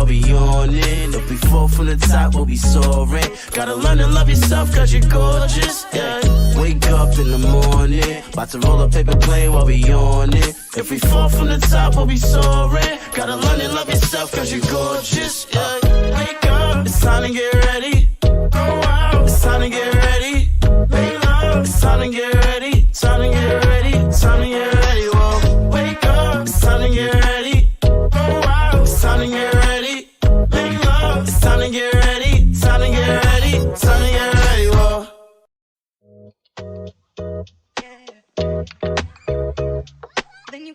we yawning. If we fall from the top, we'll be soaring. Gotta learn to love yourself, cause you're gorgeous, yeah. Wake up in the morning, about to roll a paper plane while we yawning. If we fall from the top, we'll be soaring. Gotta learn to love yourself, cause you're gorgeous, yeah. Wake up, it's time to get ready. Go out, it's time to get ready. Make love, it's time to get ready. Time to get ready, time to get ready. Whoa, wake up, it's time to get ready. Go out, it's time to get ready. Make love, it's time to get ready. Time to get ready, time to get ready. Whoa. Then you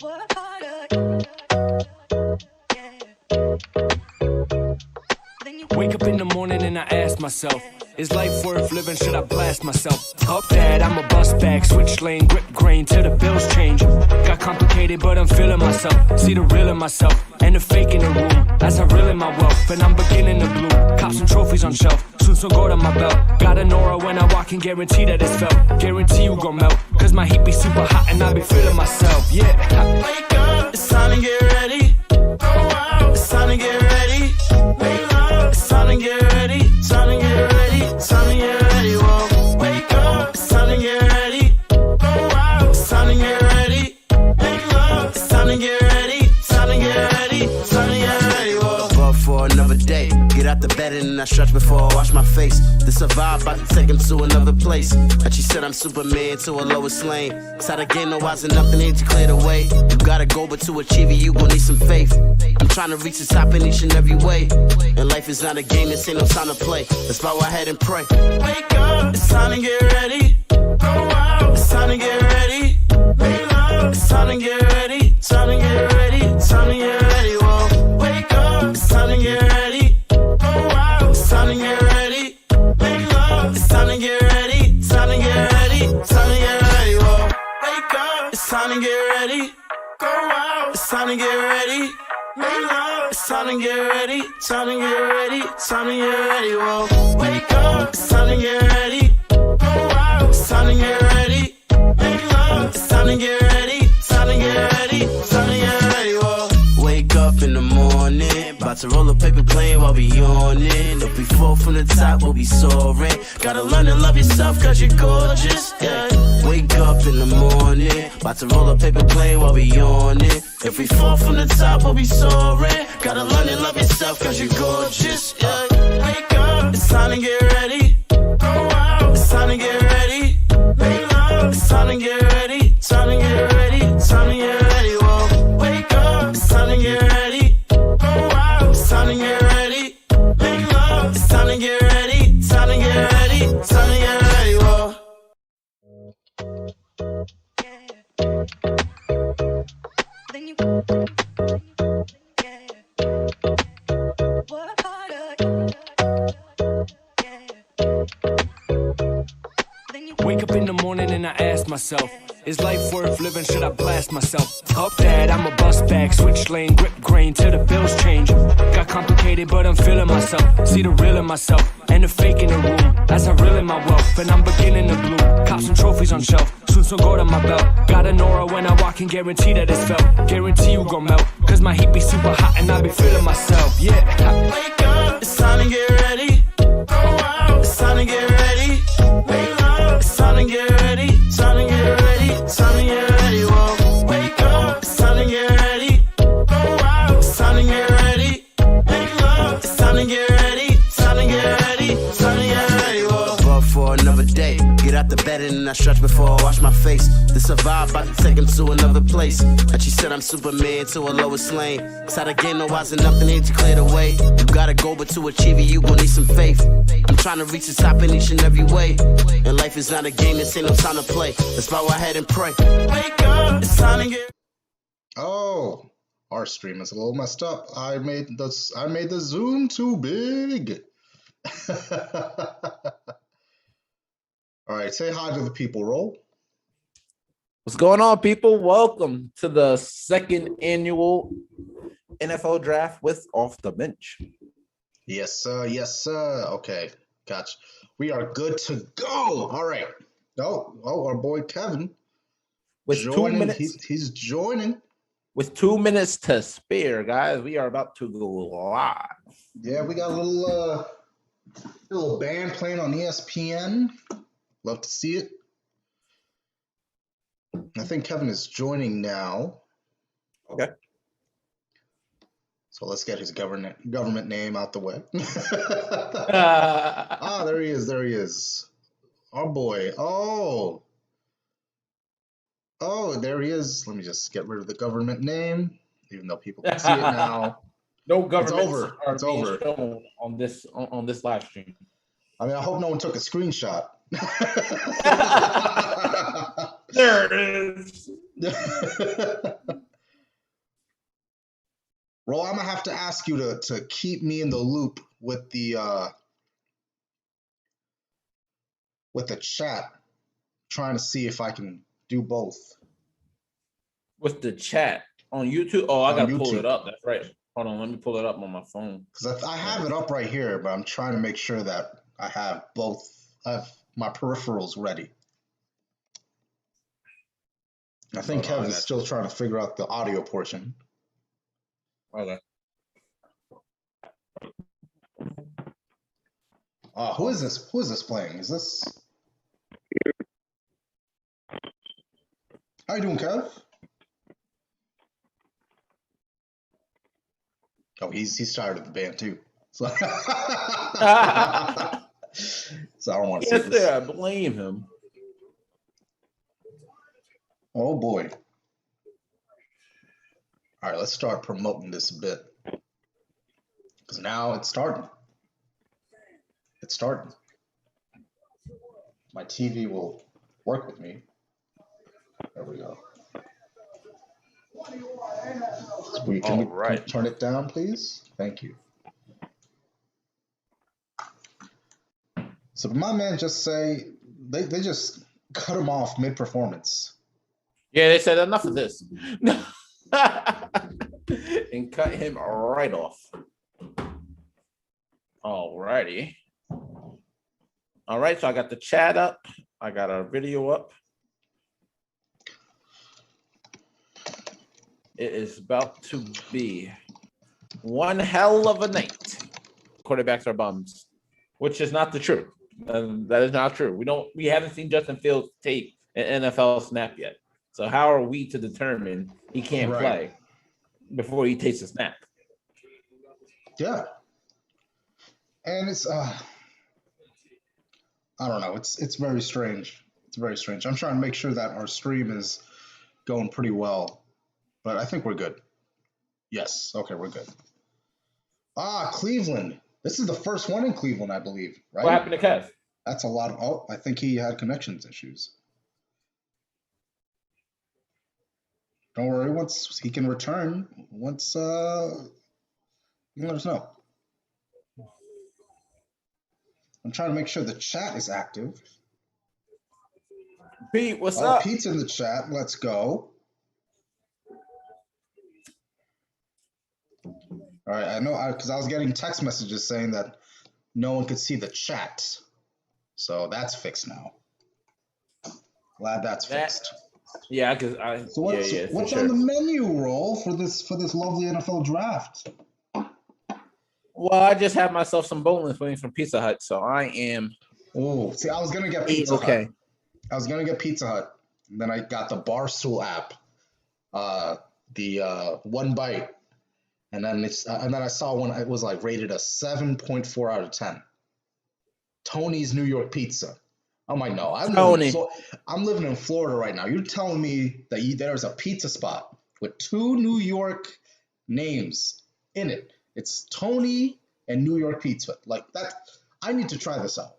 work harder. Wake up in the morning and I ask myself, is life worth living? Should I blast myself? Up that, I'm a bust back, switch lane, grip grain till the bills change. Got complicated, but I'm feeling myself. See the real in myself and the fake in the room. As I reel in my wealth, and I'm beginning to bloom. Cops and trophies on shelf, soon some gold on my belt. Got an aura when I walk and guarantee that it's felt. Guarantee you gon' melt, cause my heat be super hot and I be feeling myself, yeah. Wake up, it's time to get ready. Go out, it's time to get ready. Make love, it's time to get ready. Time to get ready, time to get ready. Whoa, wake up, it's time to get ready. Go out, it's time to get ready. Make love, it's time to get ready. Time to get ready, time to get ready. Whoa, up for another day. Get out the bed and I stretch before I wash my face. To survive, about to take him to another place. And she said I'm Superman to a lowest lane. Tired of getting no wise enough, they need to clear the way. You gotta go, but to achieve it, you gon' need some faith. I'm trying to reach the top in each and every way. And life is not a game, this ain't no time to play. Let's bow our head and pray. Wake up, it's time to get ready. Go out, it's time to get ready. Make love, it's time to get ready. Time to get ready, time to get ready. Whoa, wake up, it's time to get ready. Go out, it's time to get ready. Make love, it's time to get ready. Time to get ready, time to get ready. Whoa, wake up, it's time to get ready. Go out, it's time to get ready. Make love, it's time to get ready. Time to get ready, time to get ready. Whoa, wake up, it's time to get ready. Go out, it's time to get ready. Make love, it's time to get ready. Time to get ready, time to get ready. Whoa, wake up in the morning, about to roll a paper plane while we yawning. If we fall from the top, we'll be soaring. Gotta learn to love yourself, cause you're gorgeous, yeah. Wake up in the morning, about to roll a paper plane while we yawning. If we fall from the top, we'll be soaring. Gotta learn to love yourself, cause you're gorgeous, yeah. Wake up, it's time to get ready. Go out, it's time to get ready. Make love, it's time to get ready. Time to get ready, time to get ready. Whoa, wake up, it's time to get ready. Go out, it's time to get ready. Make love, it's time to get ready. Time to get ready, time to get ready. Whoa. Then you work harder. Wake up in the morning and I ask myself, is life worth living? Should I blast myself? Up that, I'm a bust back, switch lane, grip grain till the bills change. Got complicated, but I'm feeling myself. See the real in myself and the fake in the room. As I reel in my wealth, and I'm beginning to bloom. Cops and trophies on shelf, soon some gold on my belt. Got an aura when I walk and guarantee that it's felt. Guarantee you gon' melt, cause my heat be super hot and I be feeling myself, yeah. Wake up, it's time to get ready. Go out, it's time to get ready. Make love, it's time to get ready. Time to get ready, time to get ready. Whoa, wake up, it's time to get ready. Go out, it's time to get ready. Make love, it's time to get ready. Time to get ready, time to get ready. Whoa, up for another day. Get out the bed and I stretch before I wash my face. To survive, about to take him to another place. And she said I'm Superman to a lowest lane. Tired of getting no wise enough, they need to clear the way. You gotta go, but to achieve it, you gon' need some faith. I'm trying to reach the top in each and every way. And life is not a game, this ain't no time to play. Let's bow our head and pray. Wake up, it's time to get. Oh, our stream is a little messed up. I made the zoom too big. All right, say hi to the people, Roll. What's going on, people? Welcome to the second annual NFL draft with Off the Bench. Yes, sir. Yes, sir. Okay, gotcha. We are good to go. All right. Oh, our boy Kevin. With joining. 2 minutes. He's joining. With 2 minutes to spare, guys, we are about to go live. Yeah, we got a little band playing on ESPN. Love to see it. I think Kevin is joining now. Okay. So let's get his government name out the way. Ah, there he is. There he is. Our boy. Oh, there he is. Let me just get rid of the government name, even though people can see it now. No governments over. are It's being over. shown on this live stream. I mean, I hope no one took a screenshot. There it is. Ro, I'm gonna have to ask you to keep me in the loop with the chat, trying to see if I can do both. With the chat on YouTube. Oh, I On gotta pull YouTube. it up. That's right. Hold on, let me pull it up on my phone. Because I have it up right here, but I'm trying to make sure that I have both. I have my peripherals ready. I think Hold on, I Kevin's got still trying to figure out the audio portion. Okay. Who is this? Who is this playing? Is this? How you doing, Kev? Oh, he's tired of the band too. So, so I don't want to see Yes, this. sir. I blame him. Oh boy. All right, let's start promoting this a bit. Because now it's starting. It's starting. My TV will work with me. There we go. So can we turn it down, please? Thank you. So did my man just say they just cut him off mid-performance? Yeah, they said enough of this. And cut him right off. Alrighty. All right, so I got the chat up. I got our video up. It is about to be one hell of a night. Quarterbacks are bums, which is not the truth. That is not true. We haven't seen Justin Fields take an NFL snap yet. So how are we to determine he can't play before he takes a snap? Yeah. And it's I don't know. It's very strange. It's very strange. I'm trying to make sure that our stream is going pretty well, but I think we're good. Yes. Okay, we're good. Cleveland. This is the first one in Cleveland, I believe, right? What happened to Kev? That's a lot of I think he had connections issues. Don't worry, once he can return, once you can let us know. I'm trying to make sure the chat is active. Pete, what's up? Pete's in the chat. Let's go. All right, I know because I was getting text messages saying that no one could see the chat, so that's fixed now. Glad that's fixed. Yeah, because So what's on the menu, Roll, for this lovely NFL draft? Well, I just had myself some boneless wings from Pizza Hut, so I am. Oh, see, I was gonna get Pizza okay. Hut. I was gonna get Pizza Hut, and then I got the Barstool app, the One Bite, and then I saw one. It was like rated a 7.4 out of 10. Tony's New York Pizza. I'm like, no, I'm living in Florida right now. You're telling me that there's a pizza spot with 2 New York names in it. It's Tony and New York Pizza. Like that, I need to try this out.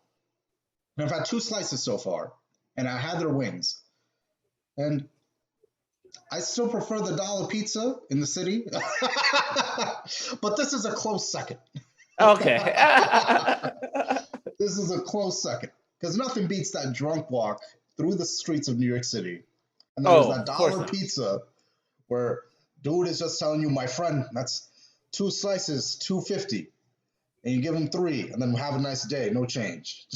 And I've had 2 slices so far, and I had their wings. And I still prefer the dollar pizza in the city. But this is a close second. Okay. This is a close second. Because nothing beats that drunk walk through the streets of New York City. And then there's that dollar pizza where dude is just telling you, my friend, that's 2 slices, $2.50. And you give him 3, and then have a nice day, no change.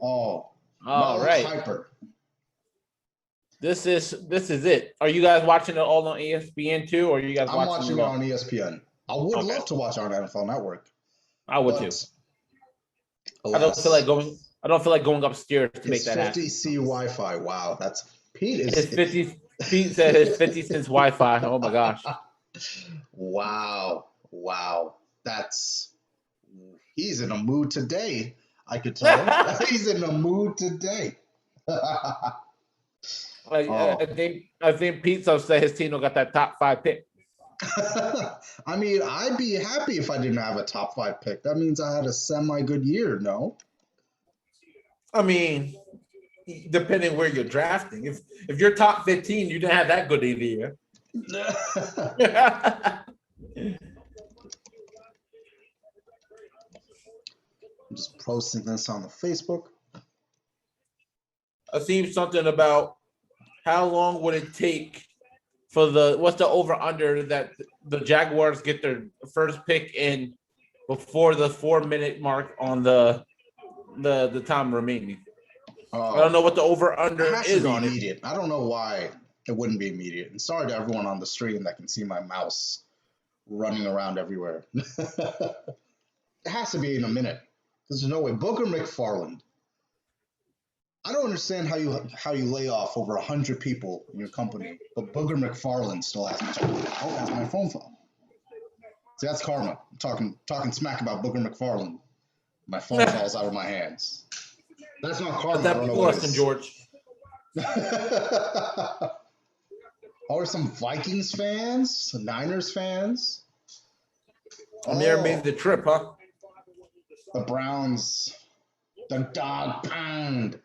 All right. Hyper. This is it. Are you guys watching it all on ESPN too, or are you guys I'm watching it on ESPN. I would love to watch it on NFL Network. I would too. Alas, I don't feel like going upstairs to make that happen. 50C Wi-Fi. Wow, that's Pete is His 50. Pete said his 50 cents Wi-Fi. Oh my gosh. Wow. He's in a mood today. I could tell. He's in a mood today. I think Pete's upset his team don't got that top 5 pick. I mean, I'd be happy if I didn't have a top 5 pick. That means I had a semi-good year, no? I mean, depending where you're drafting. If you're top 15, you didn't have that good of a year. I'm just posting this on the Facebook. I seen something about how long would it take for what's the over under that the Jaguars get their first pick in before the 4-minute mark on the time remaining. I don't know what the over under is on immediate. I don't know why it wouldn't be immediate. And sorry to everyone on the stream that can see my mouse running around everywhere. It has to be in a minute. There's no way. Booker McFarland. I don't understand how you lay off over 100 people in your company, but Booger McFarland still has my phone. Oh, that's my phone. See, that's karma. I'm talking smack about Booger McFarland. My phone falls out of my hands. That's not karma. I don't know what it is. George. Or some Vikings fans, some Niners fans. Amir made the trip, huh? The Browns, the dog pound.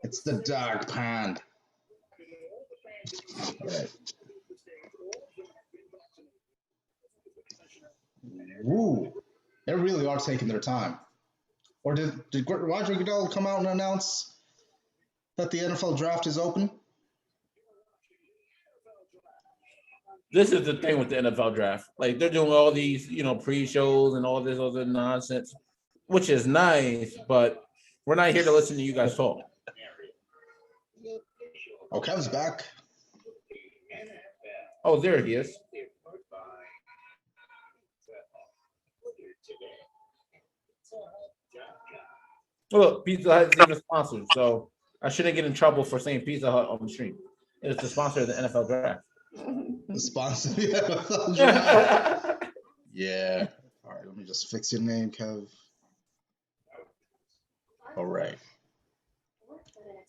It's the dog pound. Right. Woo. They really are taking their time. Or did Roger Goodell come out and announce that the NFL draft is open? This is the thing with the NFL draft. Like, they're doing all these, pre-shows and all this other nonsense, which is nice, but we're not here to listen to you guys talk. Oh, Kev's back. Oh, there he is. Look, Pizza Hut is even sponsored, so I shouldn't get in trouble for saying Pizza Hut on the stream. It's the sponsor of the NFL draft. The sponsor of the NFL draft. Yeah. All right, let me just fix your name, Kev. All right.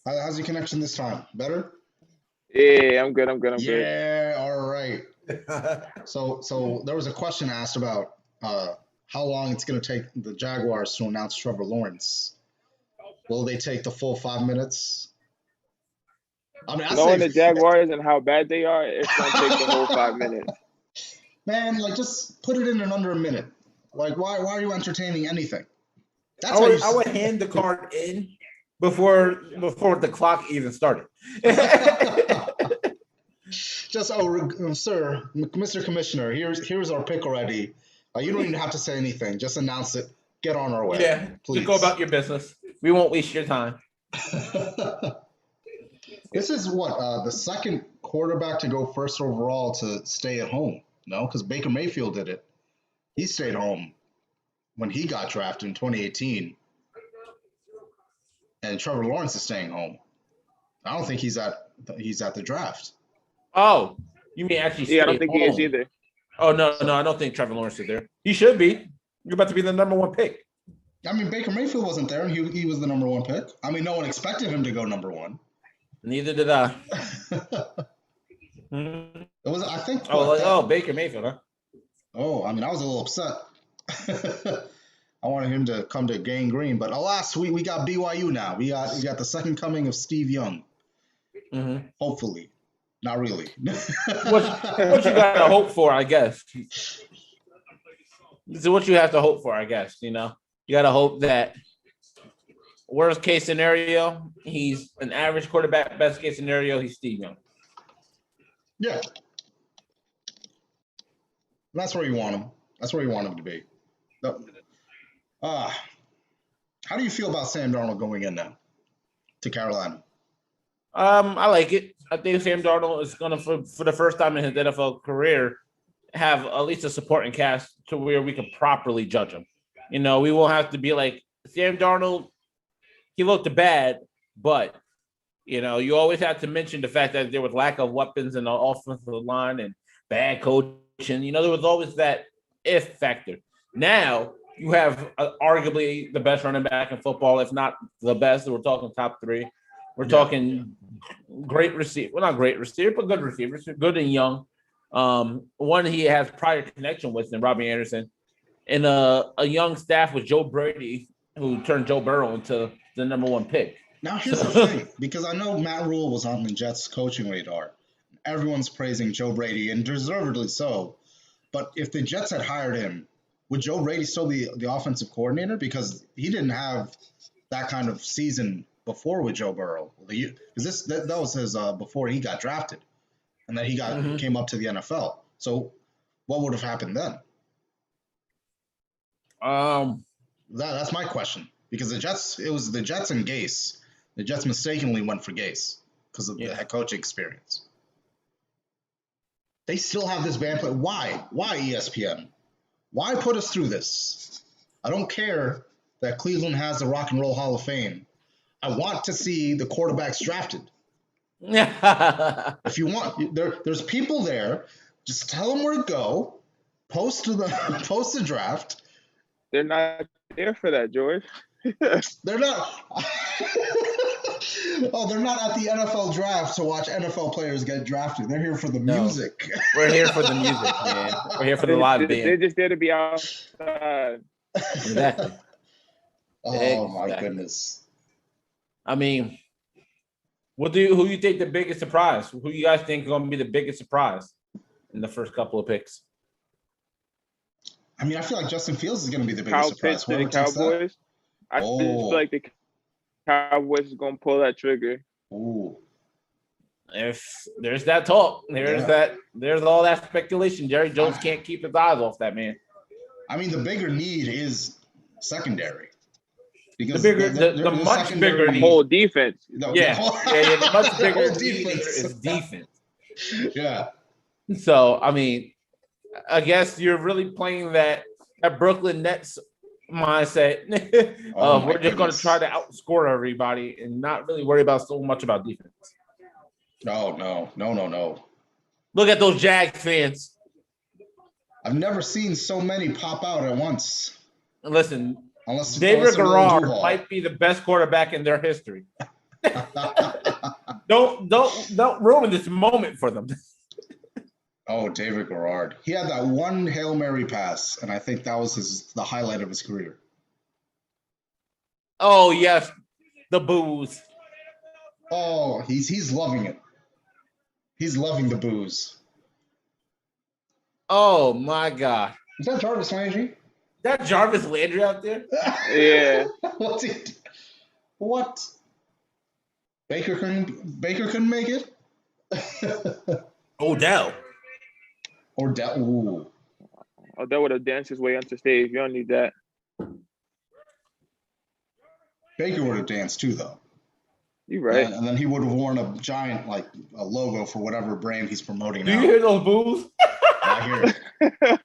How's your connection this time? Better? Yeah, I'm good. Good. Yeah, all right. So there was a question asked about how long it's going to take the Jaguars to announce Trevor Lawrence. Will they take the full 5 minutes? I mean, knowing the Jaguars and how bad they are, it's going to take the whole 5 minutes. Man, like, just put it in under a minute. Like, why are you entertaining anything? I would hand the card in before the clock even started. Just, sir, Mr. Commissioner, here's our pick already. You don't even have to say anything. Just announce it. Get on our way. Yeah, please. Just go about your business. We won't waste your time. This is the second quarterback to go first overall to stay at home. No, because Baker Mayfield did it. He stayed home when he got drafted in 2018. And Trevor Lawrence is staying home. I don't think he's at the draft. Oh, you mean actually? Yeah, I don't think he is either. Oh no, I don't think Trevor Lawrence is there. He should be. You're about to be the number 1 pick. I mean, Baker Mayfield wasn't there, and he was the number 1 pick. I mean, no one expected him to go number 1. Neither did I. It was, I think. Baker Mayfield, huh? Oh, I mean, I was a little upset. I wanted him to come to Gang Green, but alas, we got BYU now. We got the second coming of Steve Young. Mm-hmm. Hopefully, not really. what you got to hope for, I guess. This is what you have to hope for, I guess. You got to hope that worst case scenario, he's an average quarterback. Best case scenario, he's Steve Young. Yeah. That's where you want him. That's where you want him to be. How do you feel about Sam Darnold going in now to Carolina? I like it. I think Sam Darnold is gonna, for the first time in his NFL career, have at least a supporting cast to where we can properly judge him. You know, we won't have to be like Sam Darnold. He looked bad, but you know, you always have to mention the fact that there was lack of weapons in the offensive line and bad coaching. You know, there was always that if factor. Now you have arguably the best running back in football, if not the best. We're talking top 3. We're talking great receiver. Well, not great receiver, but good receivers, good and young. One he has prior connection with, and Robbie Anderson, and a young staff with Joe Brady, who turned Joe Burrow into the number 1 pick. Now, here's the thing, because I know Matt Rule was on the Jets coaching radar. Everyone's praising Joe Brady, and deservedly so. But if the Jets had hired him, would Joe Brady still be the offensive coordinator? Because he didn't have that kind of season before with Joe Burrow. Because that was his before he got drafted, and then he came up to the NFL. So what would have happened then? That's my question. Because it was the Jets and Gase. The Jets mistakenly went for Gase because of the head coaching experience. They still have this band play. Why? Why ESPN? Why put us through this? I don't care that Cleveland has the Rock and Roll Hall of Fame. I want to see the quarterbacks drafted. If you want, there's people there. Just tell them where to go. Post the draft. They're not there for that, George. They're not. They're not at the NFL draft to watch NFL players get drafted. They're here for the music. We're here for the music, man. We're here for the live band. They're just there to be outside. Exactly. My goodness. I mean, who you think the biggest surprise? Who you guys think is going to be the biggest surprise in the first couple of picks? I mean, I feel like Justin Fields is going to be the biggest surprise. The Cowboys. I just feel like the Cowboys is going to pull that trigger. Ooh. If there's that talk, there's all that speculation. Jerry Jones can't keep his eyes off that man. I mean, the bigger need is secondary. Because the much bigger need. Whole defense. The much bigger defense is defense. Yeah. So, I mean, I guess you're really playing that Brooklyn Nets mindset. We're just going to try to outscore everybody and not really worry about so much about defense. No. Look at those Jags fans. I've never seen so many pop out at once. Listen, David Garrard might be the best quarterback in their history. Don't ruin this moment for them. Oh, David Garrard. He had that one Hail Mary pass, and I think that was the highlight of his career. Oh, yes. The booze. Oh, he's loving it. He's loving the booze. Oh, my God. Is that Jarvis Landry? Is that Jarvis Landry out there? Yeah. What's he? What? Baker couldn't make it? Odell. Ooh. Odell would have danced his way onto stage. You don't need that. Baker would have danced too, though. You're right. And then he would have worn a giant, a logo for whatever brand he's promoting now. Do you hear those boos? I hear it.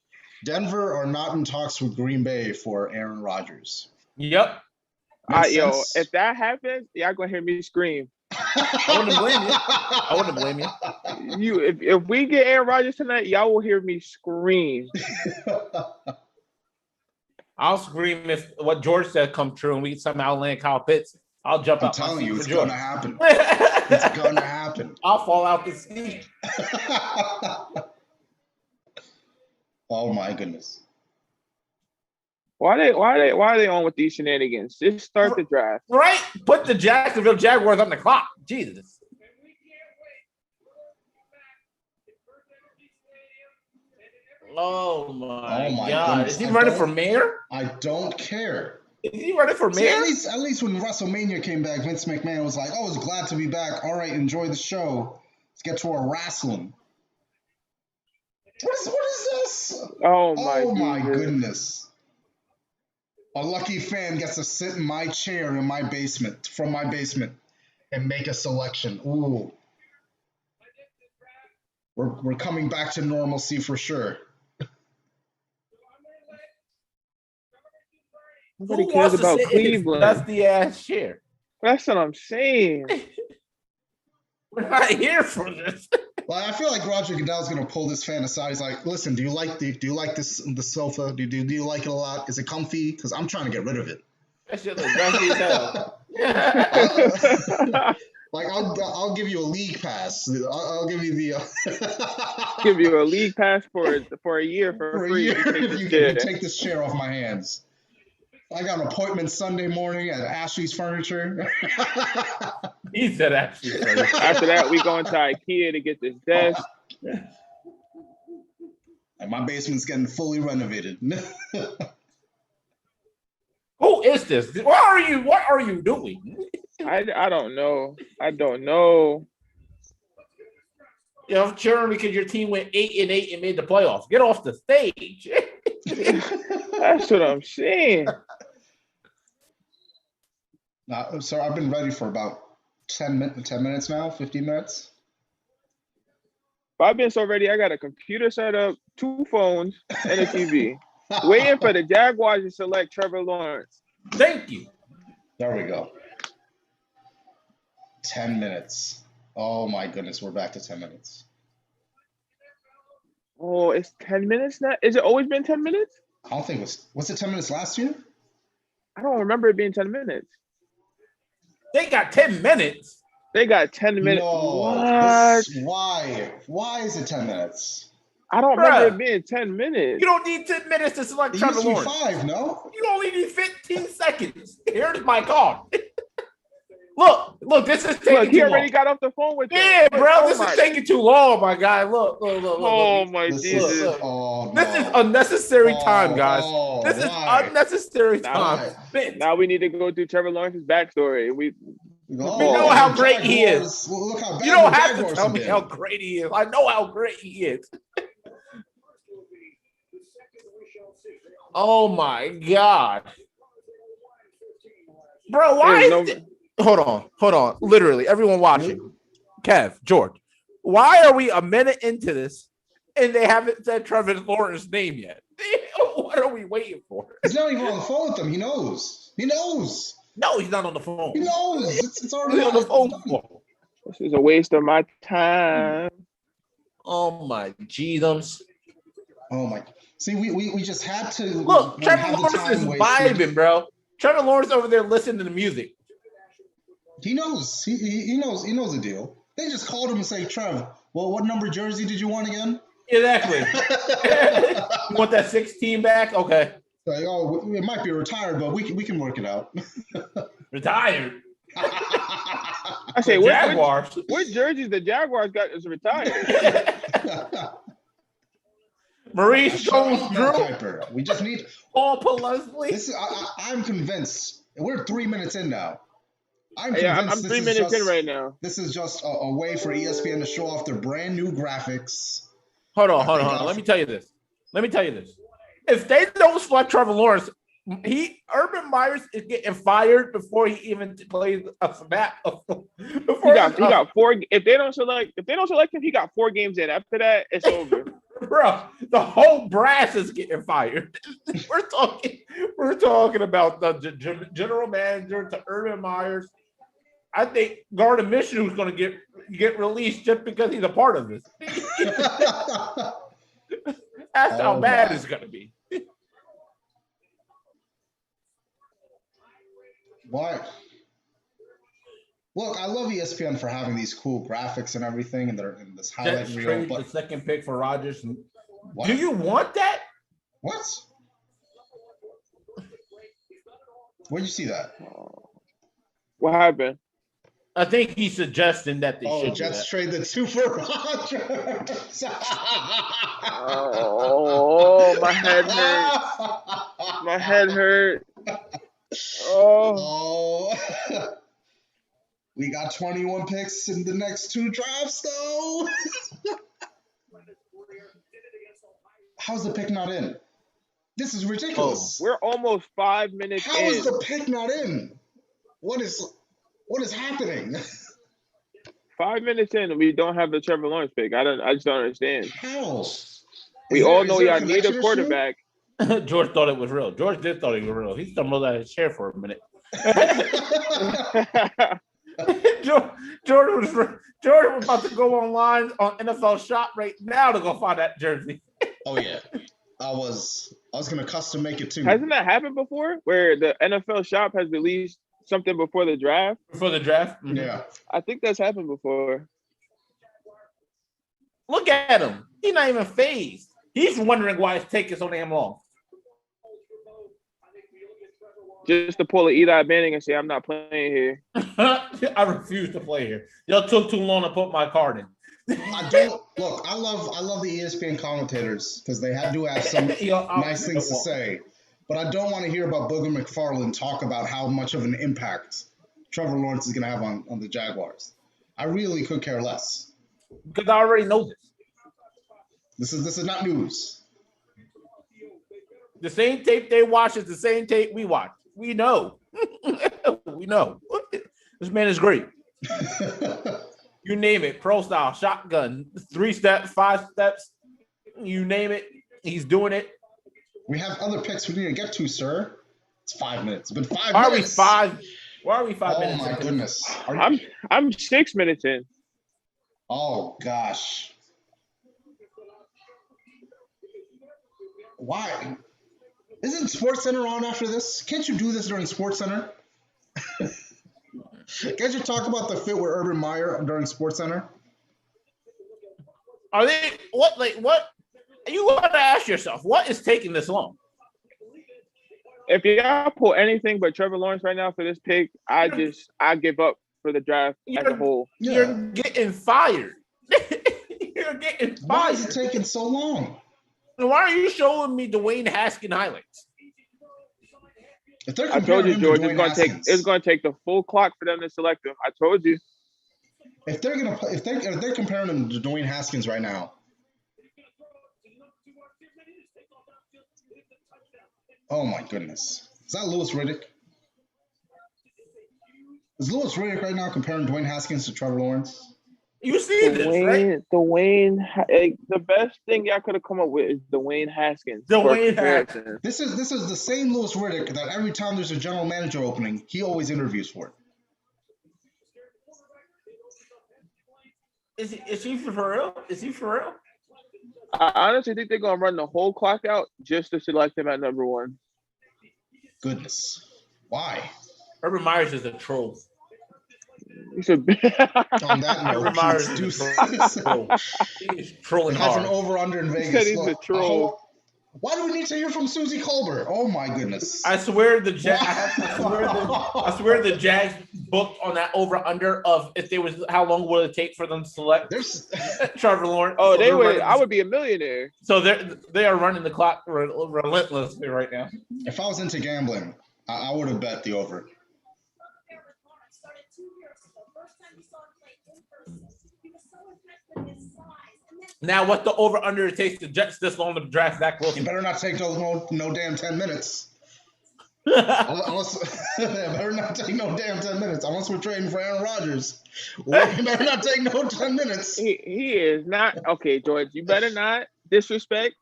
Denver are not in talks with Green Bay for Aaron Rodgers. Yep. If that happens, y'all gonna hear me scream. I wouldn't blame you. If we get Aaron Rodgers tonight, y'all will hear me scream. I'll scream if what George said come true and we somehow land Kyle Pitts. I'll jump out. I'm telling you, it's going to happen. It's going to happen. I'll fall out the seat. Oh my goodness. Why are they on with these shenanigans? Just start the draft. Right? Put the Jacksonville Jaguars on the clock. Jesus. Oh my God. Goodness. Is he running for mayor? I don't care. Is he running for mayor? At least when WrestleMania came back, Vince McMahon was like, I was glad to be back. All right, enjoy the show. Let's get to our wrestling. What is this? Oh my goodness. A lucky fan gets to sit in my chair in my basement, from my basement, and make a selection. Ooh. We're coming back to normalcy for sure. Nobody Who cares wants to about sit in his Cleveland. dusty ass chair? That's what I'm saying. We're not here for this. Well, I feel like Roger Goodell's gonna pull this fan aside. He's like, "Listen, do you like the sofa? Do you like it a lot? Is it comfy? Because I'm trying to get rid of it." That shit looks dusty as hell. Like I'll give you a league pass. I'll give you the Give you a league pass for a year for for a free. year If you take if this you chair. take this chair off my hands. I got an appointment Sunday morning at Ashley's Furniture. He said actually. After that, we going to IKEA to get this desk. And my basement's getting fully renovated. Who is this? What are you doing? I don't know. I don't know. You know, I'm cheering because your team went 8-8 and made the playoffs. Get off the stage. That's what I'm saying. So I've been ready for about 10 minutes now, 15 minutes. I've been so ready. I got a computer set up, 2 phones, and a TV. Waiting for the Jaguars to select Trevor Lawrence. Thank you. There we go. 10 minutes. Oh my goodness, we're back to 10 minutes. Oh, it's 10 minutes now? Is it always been 10 minutes? I don't think was it 10 minutes last year? I don't remember it being 10 minutes. They got 10 minutes. They got 10 minutes. No. What? Why? Why is it 10 minutes? I don't remember it being 10 minutes. You don't need 10 minutes to select It Trevor used to be Lawrence. 5, no? You only need 15 seconds. Here's my card. Look, this is taking Look, he too already long. got off the phone with you. Yeah, bro, Oh this my- is taking too long, my guy. Look. Oh my This Jesus. is, Look. oh, This no. is unnecessary time, guys. Oh, This is why? unnecessary Now- time. Now we need to go through Trevor Lawrence's backstory. Oh, know how the great he is. Jaguars- Look how bad You don't the have to Jaguars tell have me been. how great he is. I know how great he is. Oh my God. Bro, why There's is it? Hold on. Literally, everyone watching. Kev, George, why are we a minute into this and they haven't said Trevor Lawrence's name yet? What are we waiting for? He's not even on the phone with them. He knows. No, he's not on the phone. He knows. It's already He's on the phone. This is a waste of my time. Oh my Jesus. Oh my. See, we just had to Look, Trevor have the Lawrence time is wasted. vibing, bro. Trevor Lawrence over there listening to the music. He knows. He knows. He knows the deal. They just called him and say, "Trev, well, what number jersey did you want again?" Exactly. You want that 16 back? Okay. Like, oh, it might be retired, but we can work it out. Retired. I say, The Jaguars. what jerseys the Jaguars got is retired? Maurice Shut up, Jones-Drew. Piper. We just need. Paul Leslie. This is. I'm convinced. We're 3 minutes in now. I'm Yeah, convinced I'm this 3 is minutes in just- right now. This is just a way for ESPN to show off their brand new graphics. Hold on. Let me tell you this. If they don't select Trevor Lawrence, Urban Myers is getting fired before he even plays a snap. He got 4. If they don't select him, he got 4 games in. After that, it's over. Bro, the whole brass is getting fired. We're talking about the general manager to Urban Myers. I think Gardner Minshew is going to get released just because he's a part of this. That's how bad it's going to be. Why? Look, I love ESPN for having these cool graphics and everything, and they're in this highlight Jets reel. traded the But second pick for Rodgers. what? Do you want that? What? Where'd you see that? What happened? I think he's suggesting that they Oh, should Jets do that. trade the 2 for Rodgers. Oh, my head hurts. My head hurt. Oh, Oh. We got 21 picks in the next 2 drafts, though. How's the pick not in? This is ridiculous. we're almost 5 minutes How in. is the pick not in? What is? What is happening? 5 minutes in, and we don't have the Trevor Lawrence pick. I just don't understand. How? We all know y'all need a quarterback. George thought it was real. George did thought it was real. He stumbled out of his chair for a minute. George was about to go online on NFL Shop right now to go find that jersey. Oh yeah, I was gonna custom make it too. Hasn't that happened before, where the NFL Shop has released something before the draft? Before the draft, Yeah. I think that's happened before. Look at him. He's not even phased. He's wondering why it's taking so damn long. Just to pull a Eli Manning and say, I'm not playing here. I refuse to play here. Y'all took too long to put my card in. I don't look. I love the ESPN commentators because they do have some nice things to say, but I don't want to hear about Booger McFarland talk about how much of an impact Trevor Lawrence is going to have on the Jaguars. I really could care less because I already know this. This is not news. The same tape they watch is the same tape we watch. We know. We know. This man is great. You name it, pro style, shotgun, 3 steps, 5 steps, you name it, he's doing it. We have other picks we need to get to, sir. It's 5 minutes. It's been 5 Why minutes. Why are we 5 minutes? Oh my goodness. I'm 6 minutes in. Oh gosh. Why? Isn't SportsCenter on after this? Can't you do this during SportsCenter? Can't you talk about the fit with Urban Meyer during SportsCenter? Are they what? You got to ask yourself, what is taking this long? If y'all pull anything but Trevor Lawrence right now for this pick, I give up for the draft as a whole. You're getting fired. You're getting fired. Why is it taking so long? Why are you showing me Dwayne Haskins highlights? I told you, George, it's going to take the full clock for them to select him. I told you. If they're comparing him to Dwayne Haskins right now, oh my goodness, is that Louis Riddick? Is Louis Riddick right now comparing Dwayne Haskins to Trevor Lawrence? You see this, right? The best thing y'all could have come up with is Dwayne Haskins. This is the same Louis Riddick that every time there's a general manager opening, he always interviews for it. Is he for real? Is he for real? I honestly think they're gonna run the whole clock out just to select him at number 1. Goodness, why? Urban Myers is a troll. He's a on that note, Urban Myers is a troll. He is trolling has hard. an over-under in Vegas. He said he's a troll. Why do we need to hear from Susie Colbert? Oh my goodness! I swear the Jags booked on that over/under of if they was how long would it take for them to select Trevor Lawrence. Oh, they would. I would be a millionaire. So they are running the clock relentlessly right now. If I was into gambling, I would have bet the over. Now, what the over/under it takes the Jets this long to draft Zach Wilson? You better not take no damn 10 minutes. Unless better not take no damn 10 minutes. Unless we're trading for Aaron Rodgers. You better not take no 10 minutes. He is not okay, George. You better not disrespect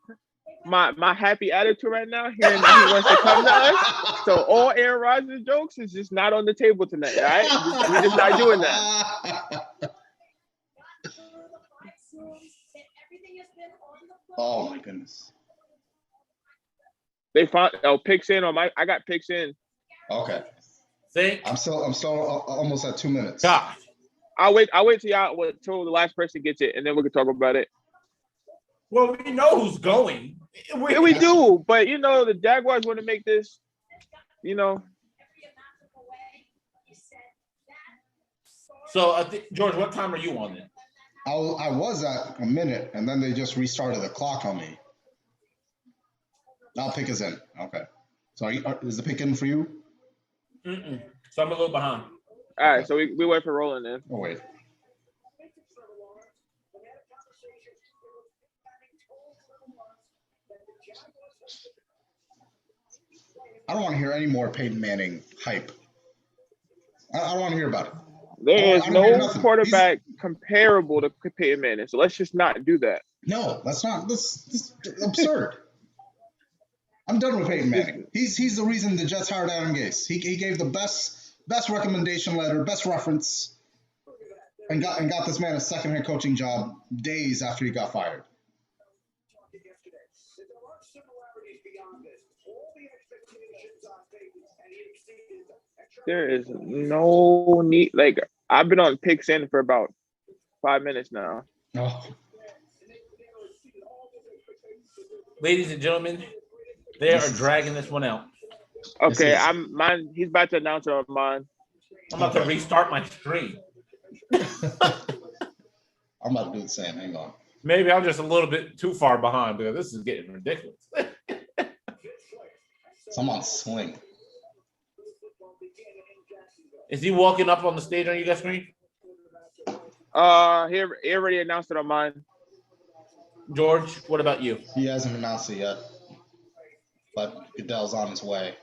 my happy attitude right now. Hearing that he wants to come to us. So all Aaron Rodgers jokes is just not on the table tonight. All right, we're just not doing that. Oh my goodness. They found picks in on my. I got picks in. Okay. See? I'm still almost at 2 minutes. God. I'll wait till the last person gets it, and then we can talk about it. Well, we know who's going. We do, but the Jaguars want to make this. So, George, what time are you on then? I was at a minute, and then they just restarted the clock on me. I'll pick us in. Okay. So is the pick in for you? Mm-mm. So I'm a little behind. All right, so we wait for Roland then. Oh, wait. I don't want to hear any more Peyton Manning hype. I don't want to hear about it. There is I don't hear no nothing. quarterback comparable to Peyton Manning, so let's just not do that. No, that's not. This absurd. I'm done with Peyton Manning. He's the reason the Jets hired Adam Gase. He gave the best recommendation letter, best reference, and got this man a second head coaching job days after he got fired. There is no need. Like, I've been on Pick Sin for about 5 minutes now. Oh, Ladies and gentlemen, they are dragging this one out. Okay, he's about to announce it on mine. I'm about to restart my stream. I'm about to do the same. Hang on. Maybe I'm just a little bit too far behind because this is getting ridiculous. Someone swing. Is he walking up on the stage on you guys' screen? He already announced it on mine. George, what about you? He hasn't announced it yet, but Goodell's on his way.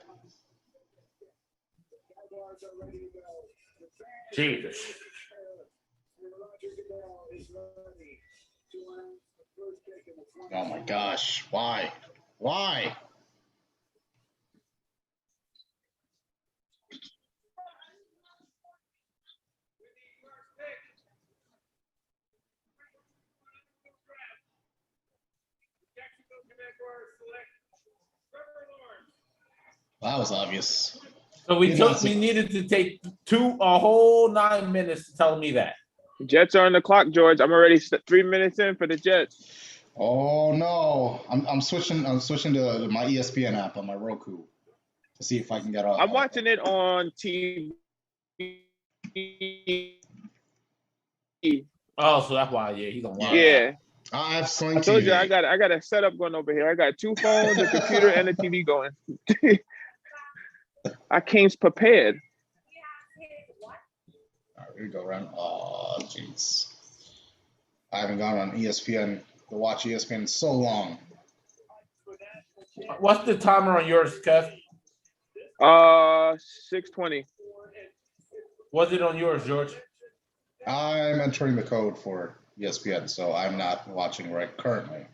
Jesus. Oh my gosh! Why? Why? That was obvious. So we needed to take a whole 9 minutes to tell me that. Jets are on the clock, George. I'm already 3 minutes in for the Jets. Oh no! I'm switching. I'm switching to my ESPN app on my Roku to see if I can get up. I'm watching it on TV. Oh, so that's why. Yeah, he's on. Yeah. I have Sling I told TV. you I got a setup going over here. I got 2 phones, a computer, and a TV going. I came prepared. All right, here we go, Ren. Oh, jeez. I haven't gone on ESPN to watch ESPN in so long. What's the timer on yours, Kev? 6:20. What's it on yours, George? I'm entering the code for ESPN, so I'm not watching right currently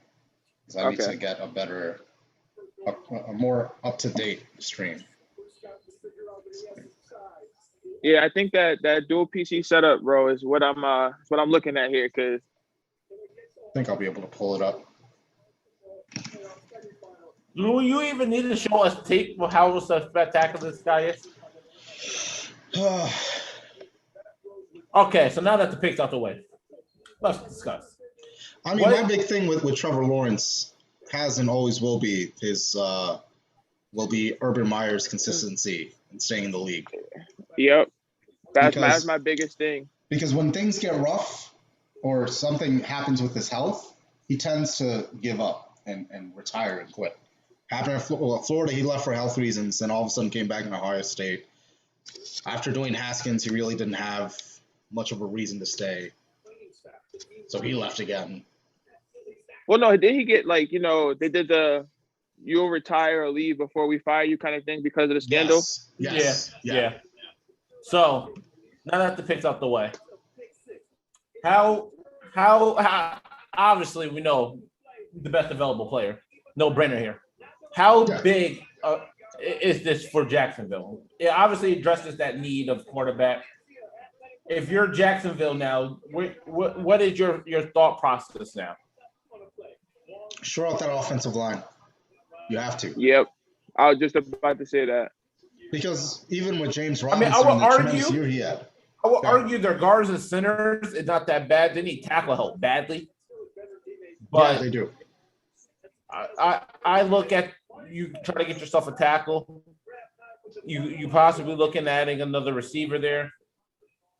because I need to get a better, a more up-to-date stream. Yeah, I think that dual PC setup, bro, is what I'm looking at here. Cause I think I'll be able to pull it up. Do you even need to show us tape of how spectacular this guy is? Okay, so now that the pick's out the way, let's discuss. I mean, my big thing with Trevor Lawrence has and always will be Urban Meyer's consistency and staying in the league. Yep, that's my biggest thing. Because when things get rough or something happens with his health, he tends to give up and retire and quit. Happened at Florida, he left for health reasons, and all of a sudden came back in Ohio State. After Dwayne Haskins, he really didn't have much of a reason to stay, so he left again. Well, no, did he get they did the you'll retire or leave before we fire you kind of thing because of the scandal? Yes. Yeah. So now that the pick's out the way, how obviously we know the best available player, no brainer here. How big is this for Jacksonville? It obviously addresses that need of quarterback. If you're Jacksonville now, what is your thought process now? Shore out that offensive line. You have to. Yep. I was just about to say that. Because even with James Robinson, I would tremendous year he had. I would argue their guards and centers is not that bad. They need tackle help badly. But yeah, they do. I look at you try to get yourself a tackle. You possibly looking at adding another receiver there.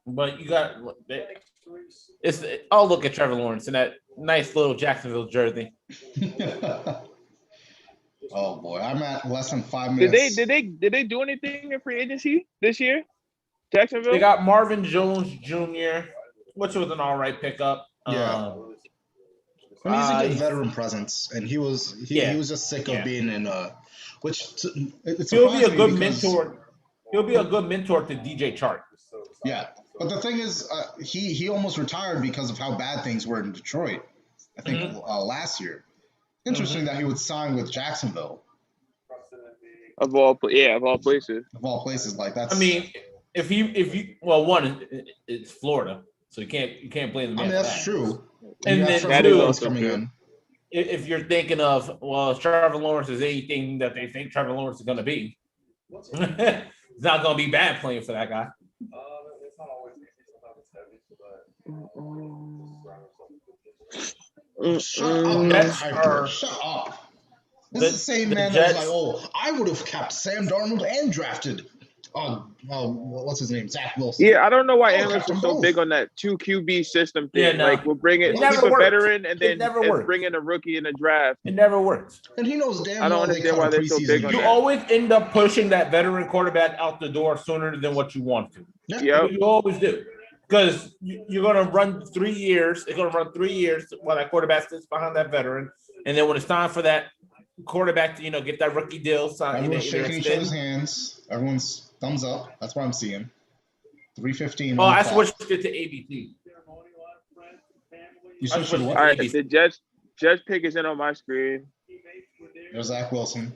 But you got I'll look at Trevor Lawrence in that nice little Jacksonville jersey. Oh boy, I'm at less than 5 minutes. Did they do anything in free agency this year? Jacksonville? They got Marvin Jones Jr., which was an all right pickup. Yeah. I mean, he's a good veteran presence, and he was just sick of being in he'll be a good mentor. He'll be a good mentor to DJ Chark. Yeah, but the thing is, he almost retired because of how bad things were in Detroit. I think last year. Interesting that he would sign with Jacksonville. Of all places. Of all places, like that's. I mean, if you one, it's Florida, so you can't blame the man. I mean, that's true. And then that is also coming true. in. If you're thinking of, well, Trevor Lawrence is anything that they think Trevor Lawrence is going to be, it's not going to be bad playing for that guy. Shut up. This is the same man that was like, oh, I would have kept Sam Darnold and drafted what's his name? Zach Wilson. Yeah, I don't know why analysts are so big on that 2 QB system thing. Yeah, no. Like, we'll keep a veteran and then bring in a rookie in a draft. It never works. And he knows damn well I don't understand why they're so big on that. You always end up pushing that veteran quarterback out the door sooner than what you want to. Yeah. You always do. Because you're going to run 3 years. It's going to run 3 years while that quarterback sits behind that veteran. And then when it's time for that quarterback to, get that rookie deal signed. Everyone's shaking each other's hands. Everyone's thumbs up. That's what I'm seeing. 3:15. Oh, I switched it to ABT. You switched to what? All right, the Jets pick is in on my screen. There's Zach Wilson.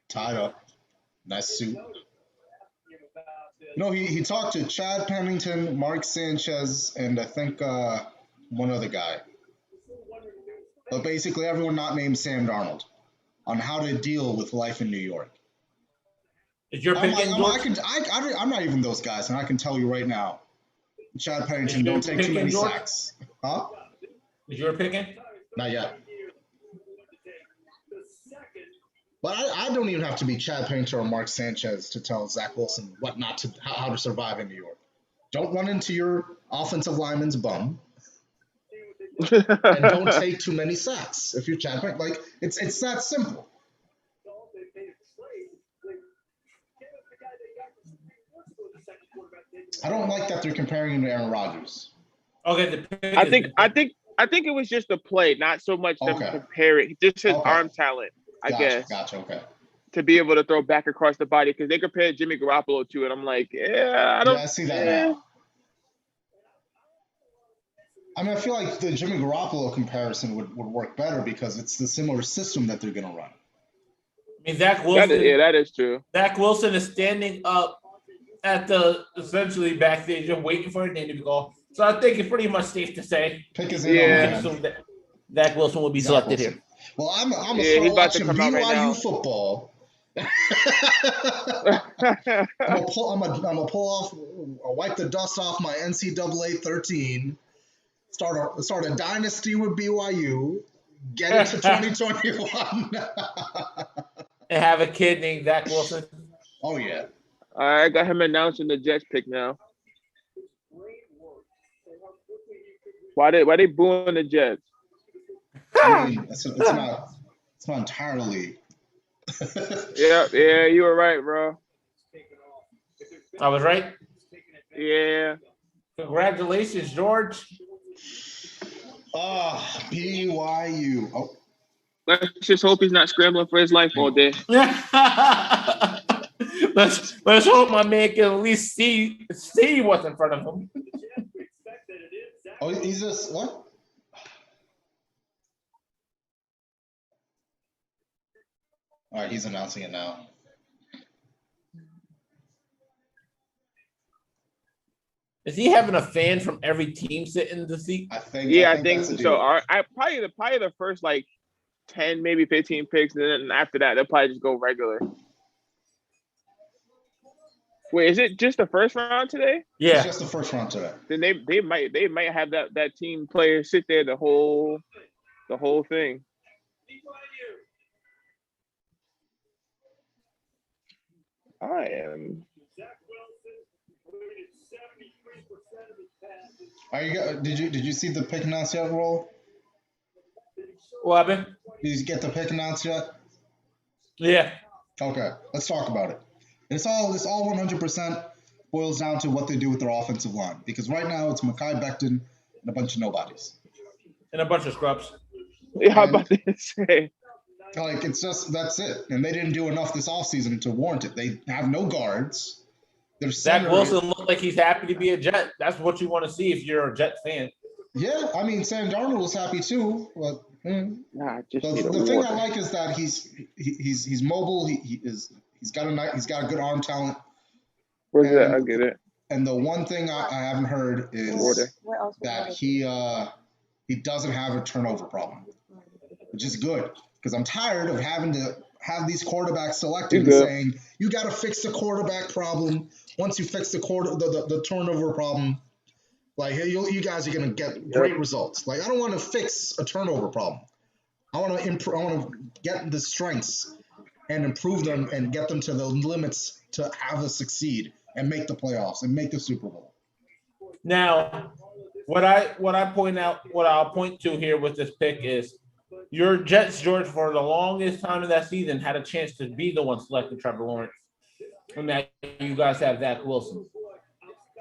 Tied up. Nice suit. He talked to Chad Pennington, Mark Sanchez, and I think one other guy. But basically everyone not named Sam Darnold on how to deal with life in New York. Is your pick I'm not even those guys, and I can tell you right now, Chad Pennington don't take too many sacks. Huh? Is your picking? Not yet. But I don't even have to be Chad Pennington or Mark Sanchez to tell Zach Wilson how to survive in New York. Don't run into your offensive lineman's bum. And don't take too many sacks if you're Chad Pennington. Like, it's that simple. I don't like that they're comparing him to Aaron Rodgers. Okay, I think it was just a play, not so much them comparing. Just his arm talent, I guess. Gotcha. Okay. To be able to throw back across the body, because they compared Jimmy Garoppolo to it. I'm like, I see that now. I mean, I feel like the Jimmy Garoppolo comparison would work better because it's the similar system that they're going to run. I mean, Zach Wilson. That is true. Zach Wilson is standing up at the essentially backstage and waiting for a name to be called. So I think it's pretty much safe to say, that Zach Wilson will be selected here. Well, I'm gonna start watching BYU football. I'm gonna pull off, wipe the dust off my NCAA 13. Start a dynasty with BYU. Get it to 2021. And have a kid named Zach Wilson. Oh yeah. All right, I got him announcing the Jets pick now. Why they booing the Jets? I mean, it's not entirely. Yeah, you were right, bro. I was right. Yeah. Congratulations, George. BYU. Oh. Let's just hope he's not scrambling for his life all day. Let's hope my man can at least see what's in front of him. Oh, he's just what? All right, he's announcing it now. Is he having a fan from every team sitting in the seat? I think so. I probably the first 10, maybe 15 picks, and then after that they'll probably just go regular. Wait, is it just the first round today? Yeah, it's just the first round today. Then they might have that team player sit there the whole thing. I am. Did you see the pick announce yet, Roll? What happened? Did you get the pick announced yet? Yeah. Okay, let's talk about it. It's all 100% boils down to what they do with their offensive line, because right now it's Mekhi Becton and a bunch of nobodies. And a bunch of scrubs. Yeah, how about to say? It's just, that's it. And they didn't do enough this offseason to warrant it. They have no guards. Zach Wilson looked like he's happy to be a Jet. That's what you want to see if you're a Jet fan. Yeah, I mean, Sam Darnold was happy too. But the thing I like is that he's mobile. He's got a good arm talent. Where's that? I get it. And the one thing I haven't heard is that he doesn't have a turnover problem, which is good because I'm tired of having to have these quarterbacks selected and saying you got to fix the quarterback problem. Once you fix the turnover problem, like you guys are gonna get great results. Like I don't want to fix a turnover problem. I want to get the strengths and improve them and get them to the limits to have us succeed and make the playoffs and make the Super Bowl. Now, what I'll point to here with this pick is your Jets, George, for the longest time of that season had a chance to be the one selecting Trevor Lawrence. And now you guys have Zach Wilson.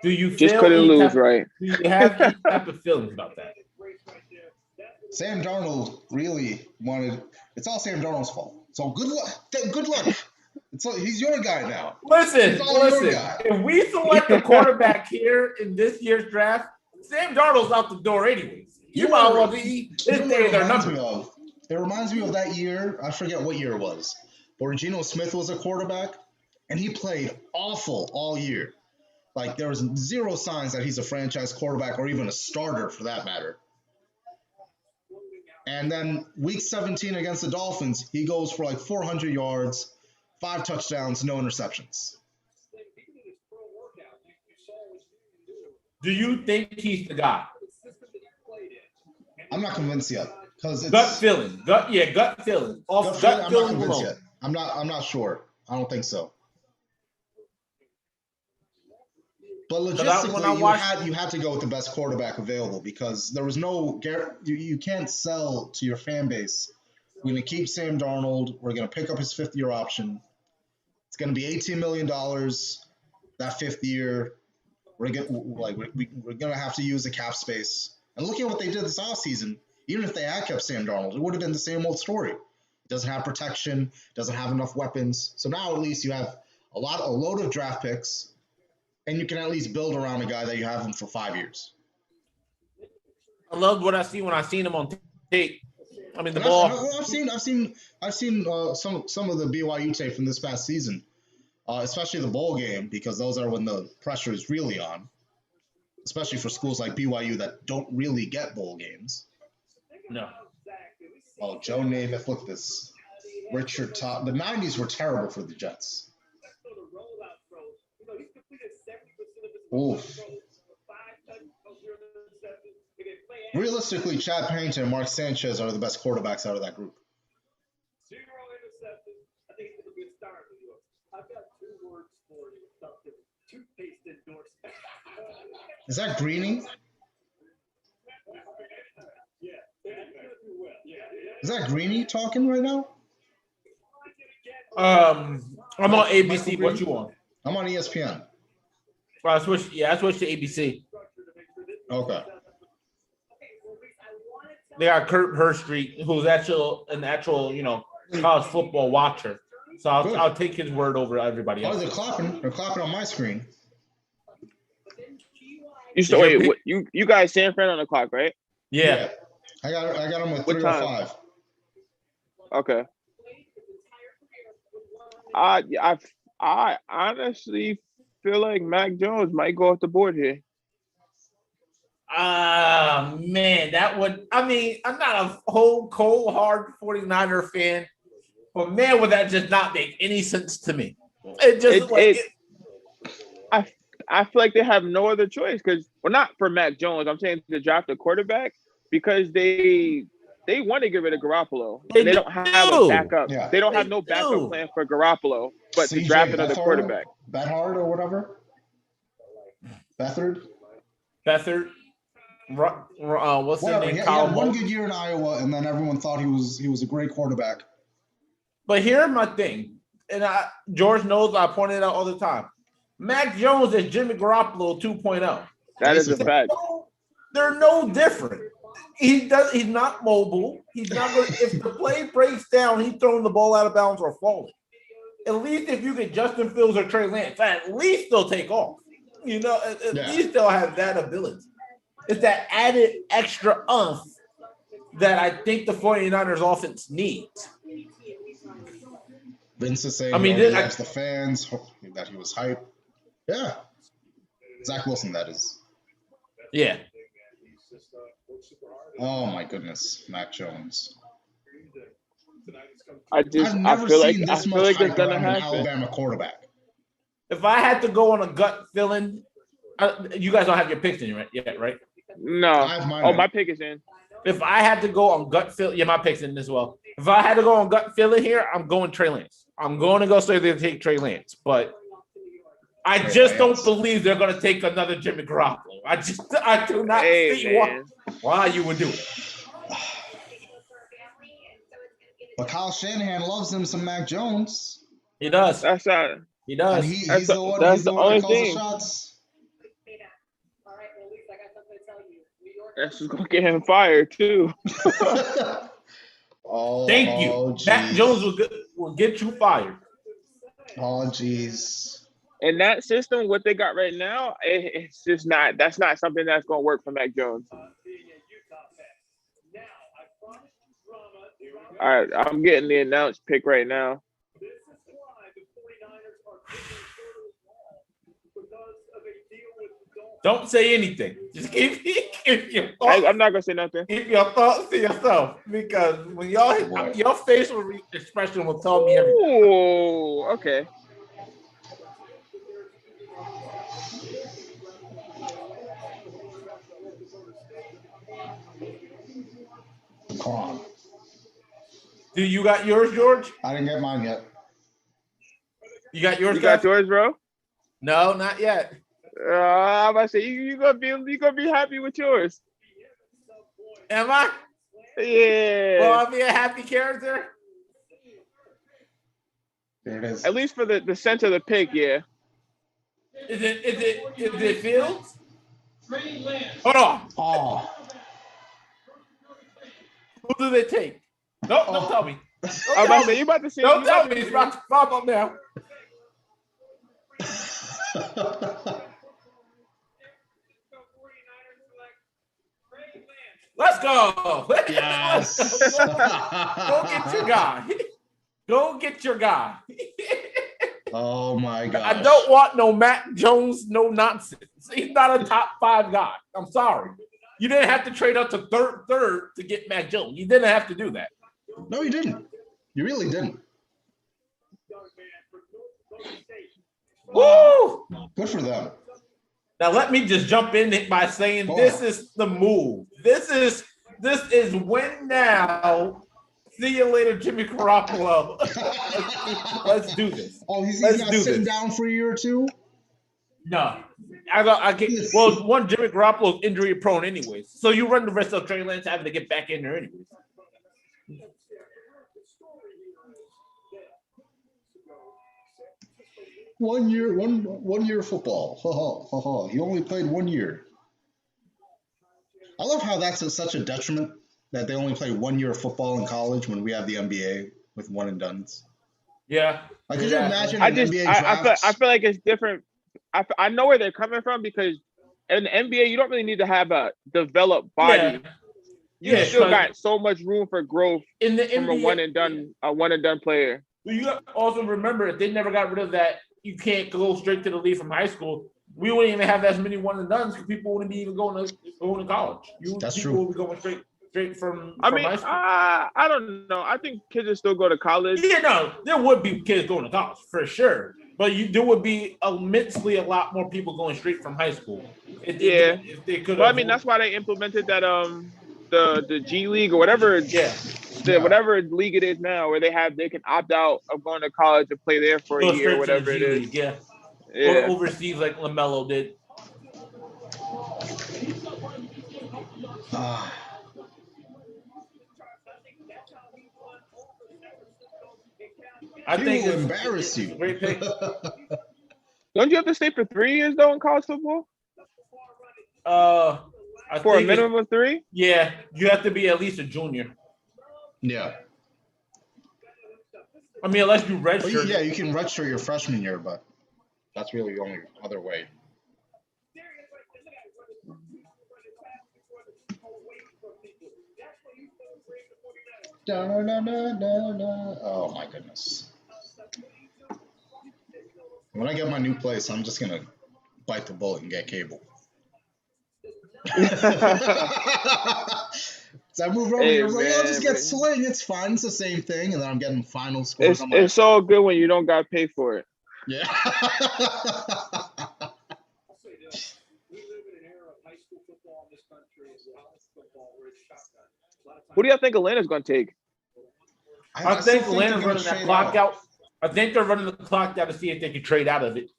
Do you just couldn't lose, right? Do you have any type of feelings about that? Sam Darnold really wanted. It's all Sam Darnold's fault. So good luck. Good luck. He's your guy now. Listen. If we select a quarterback here in this year's draft, Sam Darnold's out the door anyways. You might as well be his day their number. It reminds me of that year. I forget what year it was. But Geno Smith was a quarterback, and he played awful all year. Like there was zero signs that he's a franchise quarterback or even a starter for that matter. And then week 17 against the Dolphins, he goes for like 400 yards, 5 touchdowns, no interceptions. Do you think he's the guy? I'm not convinced yet because it's gut feeling. Gut feeling. Off gut feeling. I'm not convinced yet. I'm not sure. I don't think so. But logistically, you had to go with the best quarterback available because there was no you can't sell to your fan base. We're going to keep Sam Darnold. We're going to pick up his 5th-year option. It's going to be $18 million that 5th year. We're going to have to use the cap space. And looking at what they did this offseason, even if they had kept Sam Darnold, it would have been the same old story. It doesn't have protection, doesn't have enough weapons. So now at least you have a load of draft picks. And you can at least build around a guy that you have him for 5 years. I love what I see when I seen him on tape. I mean, the ball. I've seen some of the BYU tape from this past season, especially the bowl game, because those are when the pressure is really on, especially for schools like BYU that don't really get bowl games. No. Oh, Joe Namath, look at this. Richard Top. The 90s were terrible for the Jets. Oof. Realistically, Chad Pennington and Mark Sanchez are the best quarterbacks out of that group. Is that Greeny? Is that Greeny talking right now? I'm on ABC. What you on? I'm on ESPN. I switched to ABC. Okay. They got Kurt Herstreet, who's an actual, college football watcher. So I'll take his word over everybody else. Oh, they're clapping. They're clapping on my screen. You guys San Fran on the clock, right? Yeah. I got him with 3:05. Okay. I honestly feel like Mac Jones might go off the board here. Man, I'm not a whole cold hard 49er fan, but man, would that just not make any sense to me? I feel like they have no other choice not for Mac Jones. I'm saying to draft a quarterback because they want to get rid of Garoppolo. They don't have a backup. Yeah. They don't have no backup plan for Garoppolo, but to draft another quarterback. Bethard or whatever? Bethard? What's the name? He had one good year in Iowa, and then everyone thought he was a great quarterback. But here's my thing, and George knows I point it out all the time. Mac Jones is Jimmy Garoppolo 2.0. That is a fact. They're no different. He's not mobile. He's not going. If the play breaks down, he's throwing the ball out of bounds or falling. at least if you get Justin Fields or Trey Lance, at least they'll take off. You know, at least they'll have that ability. It's that added extra umph that I think the 49ers offense needs. Vince is saying he loves the fans, that he was hyped. Yeah. Zach Wilson, that is. Yeah. Oh my goodness, Mac Jones. I've never seen this much hype around an Alabama quarterback. If I had to go on a gut feeling, you guys don't have your picks in yet, right? No. My pick is in. If I had to go on gut feel, my pick's in as well. If I had to go on gut feeling here, I'm going Trey Lance. I'm going to go say they take Trey Lance, but I just don't believe they're going to take another Jimmy Garoppolo. I do not see why you would do it. But Kyle Shanahan loves him some Mac Jones. He does. He does. And he's the one that calls the shots. That's just gonna get him fired too. Thank you. Mac Jones will get you fired. Oh, jeez. In that system, what they got right now, it's just not. That's not something that's gonna work for Mac Jones. All right, I'm getting the announced pick right now. Don't say anything. Just keep your thoughts. I'm not gonna say nothing. Keep your thoughts to yourself, because when your facial expression will tell me everything. Oh, okay. Come on. Do you got yours, George? I didn't get mine yet. You got yours? You got yours, bro? No, not yet. I'm about to say you gonna be happy with yours. Am I? Yeah. Will I be a happy character? There it is. At least for the sense of the pick, yeah. Is it Fields? Hold on. Oh. Who do they take? No, don't tell me. I'm about to say you about to see. Don't tell me. It's about to pop up now. Let's go. Yes. Go get your guy. Go get your guy. Oh my God. I don't want no Mac Jones, no nonsense. He's not a top 5 guy. I'm sorry. You didn't have to trade up to third to get Mac Jones. You didn't have to do that. No, you didn't. You really didn't. Woo! Good for them. Now let me just jump in by saying this is the move. This is win now. See you later, Jimmy Garoppolo. Let's do this. Oh, he's not sitting down for a year or two? No. One, Jimmy Garoppolo's injury prone anyways. So you run the rest of Trey Lance having to get back in there anyways. One year football. He only played 1 year. I love how that's such a detriment that they only play 1 year of football in college when we have the NBA with one and dones. Yeah. Like, could you imagine NBA draft? I feel like it's different. I know where they're coming from, because in the NBA you don't really need to have a developed body. Yeah. You still got so much room for growth in the from NBA, a one and done player. You also remember, if they never got rid of that, you can't go straight to the league from high school. We wouldn't even have as many one and dones because people wouldn't be even going to college. That's people true. Would be going straight from. I mean, high school. I don't know. I think kids will still go to college. Yeah, no, there would be kids going to college for sure, but there would be immensely a lot more people going straight from high school. If they could. Well, I mean, that's why they implemented that the G League or whatever. Whatever league it is now, where they can opt out of going to college and play there for a year, whatever it is. Yeah. Or overseas like LaMelo did. I think it'll embarrass you. Great pick. Don't you have to stay for 3 years though in college football? For a minimum of 3? Yeah, you have to be at least a junior. Yeah. I mean, unless you But redshirt. yeah, you can redshirt your freshman year, but that's really the only other way. Oh my goodness. When I get my new place, I'm just gonna bite the bullet and get cable. So I move over Hey, here, I was like, I'll just man, get man. Sling. It's fine. It's the same thing. And then I'm getting final scores. I'm like, It's all good when you don't got to pay for it. yeah. Who do y'all think Atlanta's going to take? I still think Atlanta's they're gonna running that trade clock out. I think they're running the clock out to see if they can trade out of it.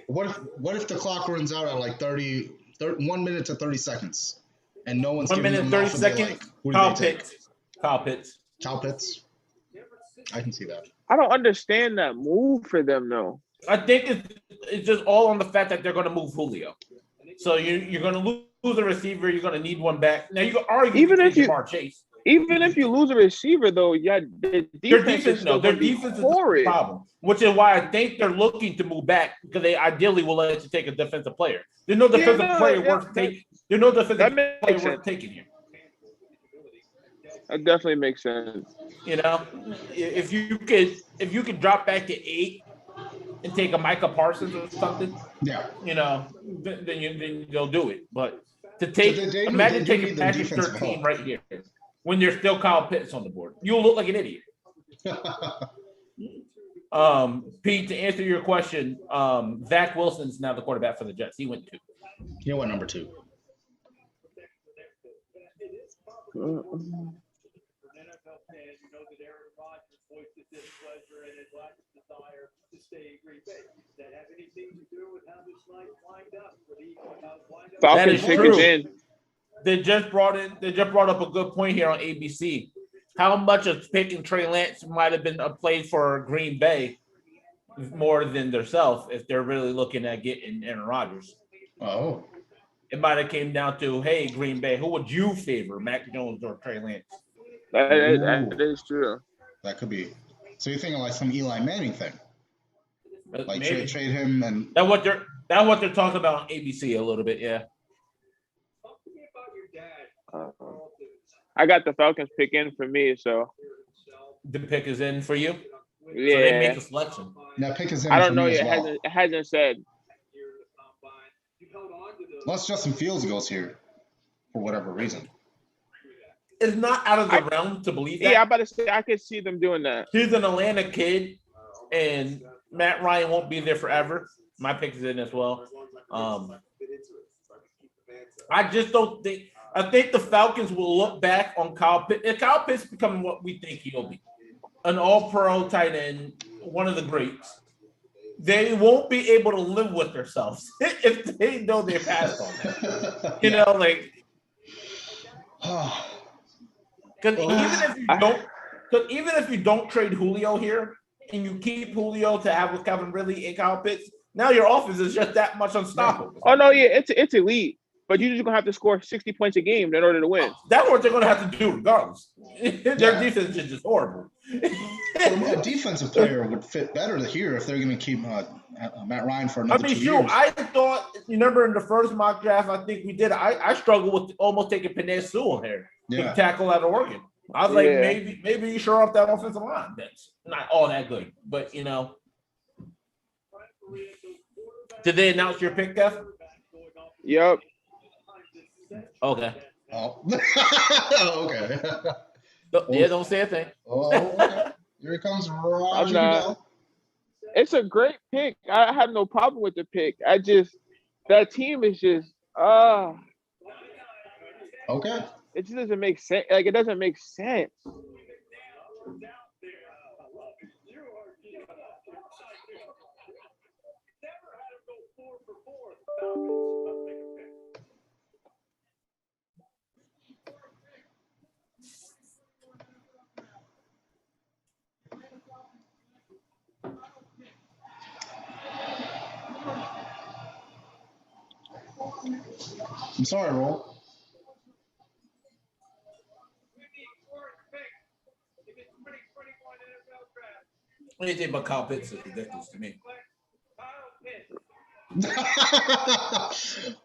What if the clock runs out at like 1 minute to 30 seconds, and no one's 1 giving minute them and 30 enough, and they're seconds. like, who do Kyle they take? Pitts. Kyle Pitts. Kyle Pitts. I can see that. I don't understand that move for them, though. I think it's just all on the fact that they're going to move Julio. So you're going to lose a receiver. You're going to need one back. Now you can argue Even if you Jamar Chase. Even if you lose a receiver, though, yeah, the defense is still their going to be defense is horrid. the problem, which is why I think they're looking to move back because they ideally will let you take a defensive player. There's no defensive player worth taking. There's no defensive player worth taking here. That definitely makes sense. You know, if you could drop back to 8 and take a Micah Parsons or something, Yeah. you know, then they'll do it. But to take, they imagine do taking need the Patrick defensive 13 help. right here when there's still Kyle Pitts on the board. You'll look like an idiot. Pete, to answer your question, Zach Wilson's now the quarterback for the Jets. He went 2. You know what, number 2? Falcons pick is in. They just brought up a good point here on ABC. How much of picking Trey Lance might have been a play for Green Bay more than themselves if they're really looking at getting Aaron Rodgers. Oh. It might have came down to, hey, Green Bay, who would you favor, Mac Jones or Trey Lance? That is true. That could be. So you're thinking like some Eli Manning thing, like trade him and that's what they're talking about on ABC a little bit, yeah. I got the Falcons pick in for me, so the pick is in for you. Yeah, so they make a selection. That pick is in. I don't know yet. Well. It hasn't said. Unless Justin Fields goes here for whatever reason. It's not out of the realm to believe that. Yeah, I'm about to say I could see them doing that. He's an Atlanta kid, and Matt Ryan won't be there forever. My pick is in as well. I just don't think. I think the Falcons will look back on Kyle Pitts. If Kyle Pitts becoming what we think he'll be, an all-pro tight end, one of the greats, they won't be able to live with themselves if they know they passed on that. You know, like. Because even if you don't trade Julio here and you keep Julio to have with Calvin Ridley and Kyle Pitts, now your offense is just that much unstoppable. Oh no, yeah, it's elite, but you're just gonna have to score 60 points a game in order to win. That's what they're gonna have to do regardless. Their defense is just horrible. A defensive player would fit better here if they're gonna keep Matt Ryan for another 2 years. I thought, you remember in the first mock draft, I think we did. I struggled with almost taking Penei Sewell here. Yeah. Tackle out of Oregon. I was like, maybe you shore up that offensive line. That's not all that good, but you know. Did they announce your pick, Kev? Yep. Okay. Oh. Okay. Yeah, don't say a thing. Oh, okay. Here comes Roger Goodell. It's a great pick. I have no problem with the pick. That team is just Okay. It just doesn't make sense. Like, it doesn't make sense. I'm sorry, Roll. Anything but Kyle Pitts is ridiculous to me.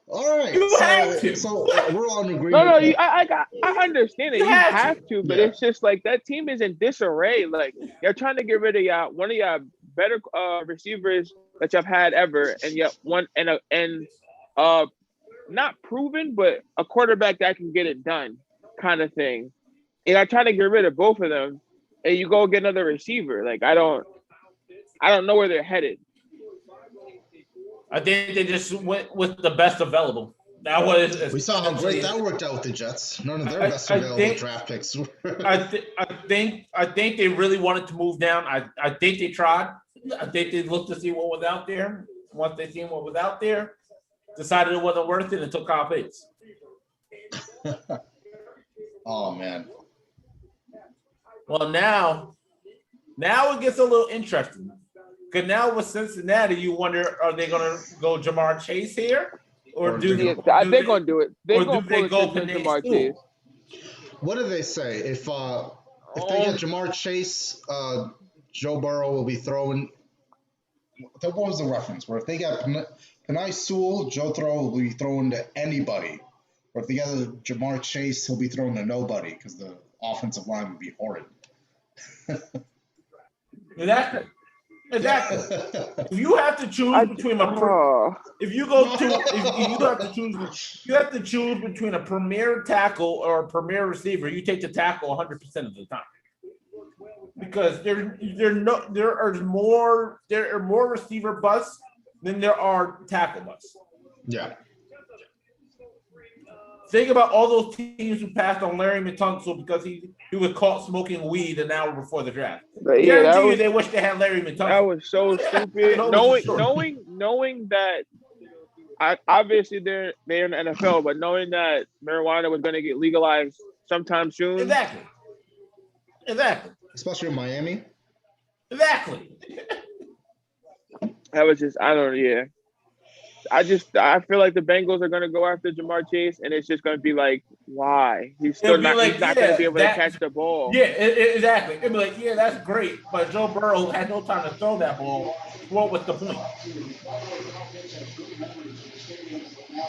All right. You have to. So we're all in agreement. No, I understand it. You have to, but Yeah. it's just like that team is in disarray. Like you're trying to get rid of one of y'all better receivers that you've had ever, and yet one and not proven, but a quarterback that can get it done, kind of thing. And I try to get rid of both of them, and you go get another receiver. Like I don't know where they're headed. I think they just went with the best available. That was. We saw how great that worked out with the Jets. None of their best available draft picks. I think they really wanted to move down. I think they tried. I think they looked to see what was out there. Once they seen what was out there, decided it wasn't worth it and took Kyle Pitts. Oh man. Well, now it gets a little interesting. Because now with Cincinnati, you wonder, are they going to go Jamar Chase here? Or do they going to do it. They're going to go Jamar Chase. What do they say? If they get Jamar Chase, Joe Burrow will be throwing. What was the reference? Where if they get Penei Sewell, Joe Burrow will be throwing to anybody. Or if they get Jamar Chase, he'll be throwing to nobody because the offensive line would be horrid. Exactly. If you have to choose between you have to choose between a premier tackle or a premier receiver, you take the tackle 100% of the time. Because there are more receiver busts than there are tackle busts. Yeah. Think about all those teams who passed on Larry Tunsil because he was caught smoking weed an hour before the draft. But yeah, they wish they had Larry Tunsil. That was so stupid. knowing that, obviously they're in the NFL, but knowing that marijuana was going to get legalized sometime soon. Exactly. Especially in Miami. Exactly. That was just I feel like the Bengals are going to go after Jamar Chase, and it's just going to be like, why? He's not going to be able to catch the ball. Yeah, exactly. It'd be like, yeah, that's great, but Joe Burrow had no time to throw that ball. What was the point?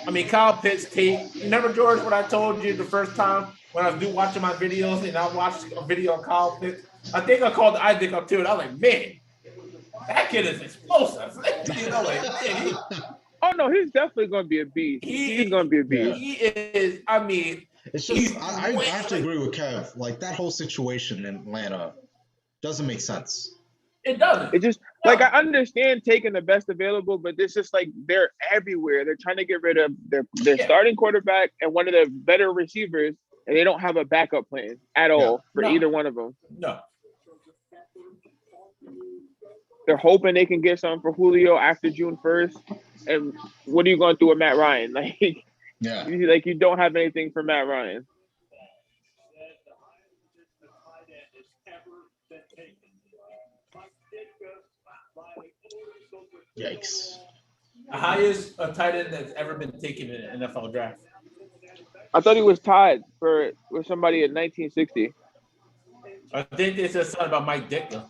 I mean, Kyle Pitts tape. Remember, George, what I told you the first time when I was watching my videos and I watched a video on Kyle Pitts? I think I called Isaac up too, and I was like, man, that kid is explosive. Oh no, he's definitely going to be a beast. He's going to be a beast. He is. I mean, it's just I have to agree with Kev. Like that whole situation in Atlanta doesn't make sense. It doesn't. It just like I understand taking the best available, but it's just like they're everywhere. They're trying to get rid of their starting quarterback and one of their better receivers, and they don't have a backup plan at all for either one of them. No. They're hoping they can get something for Julio after June 1st. And what are you going to do with Matt Ryan? You don't have anything for Matt Ryan. Yikes. The highest tight end that's ever been taken in an NFL draft. I thought he was tied with somebody in 1960. I think they said something about Mike Ditka.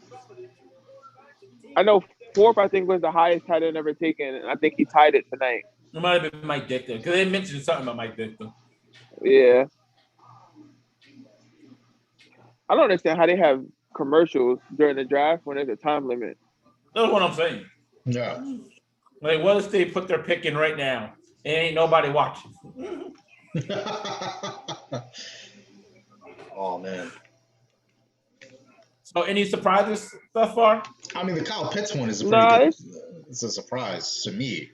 I know fourth, I think, was the highest tight end ever taken, and I think he tied it tonight. It might have been Mike Ditka because they mentioned something about Mike Ditka. Yeah. I don't understand how they have commercials during the draft when there's a time limit. That's what I'm saying. Yeah. Like, what if they put their pick in right now and ain't nobody watching? Oh, man. So, any surprises thus far? I mean, the Kyle Pitts one is it's a surprise to me.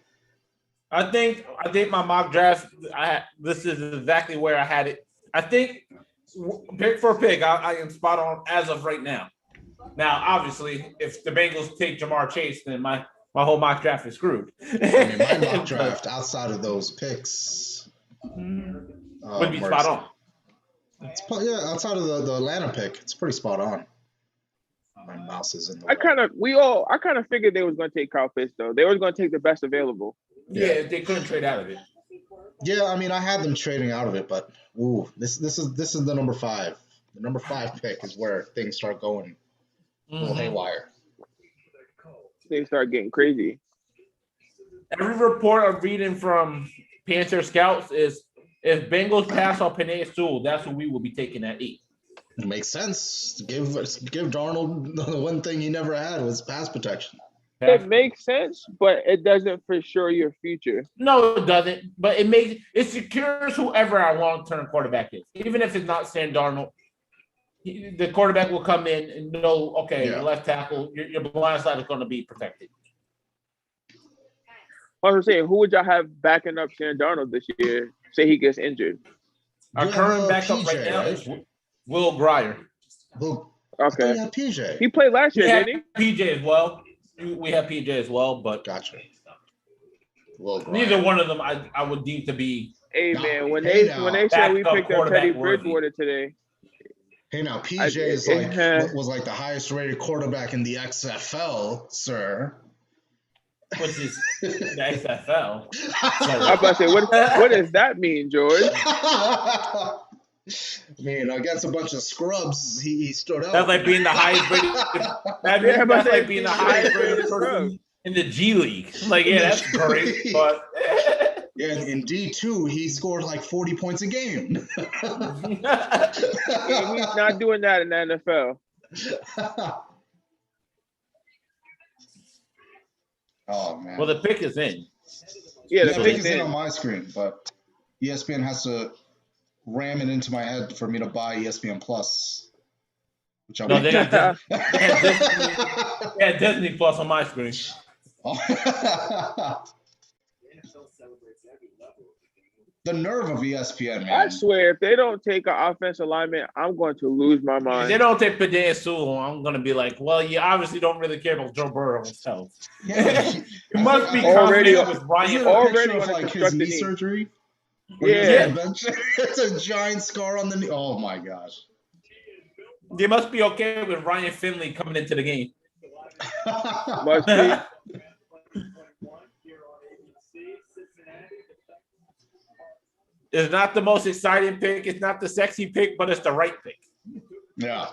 I think my mock draft, this is exactly where I had it. I think pick for pick, I am spot on as of right now. Now, obviously, if the Bengals take Jamar Chase, then my whole mock draft is screwed. I mean, my mock draft outside of those picks would be spot on. Outside of the Atlanta pick, it's pretty spot on. My mouse is in the I kind of figured they was going to take Kyle Pitts, though. They were going to take the best available. Yeah, they couldn't trade out of it. Yeah, I mean, I had them trading out of it, but this is the number 5. The number 5 pick is where things start going a little haywire. Things start getting crazy. Every report I'm reading from Panther scouts is if Bengals pass on Penei Sewell, that's who we will be taking at 8. It makes sense. Give Darnold the one thing he never had was pass protection. It makes sense, but it doesn't for sure your future. No, it doesn't. But it secures whoever our long-term quarterback is. Even if it's not Sam Darnold, the quarterback will come in and know, okay, your left tackle, your blind side is going to be protected. I was saying, who would y'all have backing up Sam Darnold this year? Say he gets injured. Our current backup right now is Will Grier. Okay. Yeah, PJ. He played last year, didn't he? PJ as well. We have PJ as well, but gotcha. Neither one of them I would deem to be. Hey man, when they said we picked up Teddy Bridgewater today. Hey now, PJ was like the highest rated quarterback in the XFL, sir. Which is the XFL. I'm about to say, what does that mean, George? I mean, against a bunch of scrubs, he stood out. That's like being the highest rated. That's like being the highest rated person in the G League. Like, yeah, that's great. But yeah, in D2, he scored like 40 points a game. Yeah, he's not doing that in the NFL. Oh man. Well, the pick is in. Yeah, the pick is in on my screen, but ESPN has to ram it into my head for me to buy ESPN Plus. Which no, they got Disney Plus on my screen. The nerve of ESPN, man. I swear, if they don't take an offensive lineman, I'm going to lose my mind. If they don't take Penei Sewell, I'm going to be like, well, you obviously don't really care about Joe Burrow's health. Yeah, you must be already with Ryan. Already of like his knee surgery. Yeah, it's a giant scar on the knee. Oh my gosh. They must be okay with Ryan Finley coming into the game. Must be. It's not the most exciting pick. It's not the sexy pick, but it's the right pick. Yeah.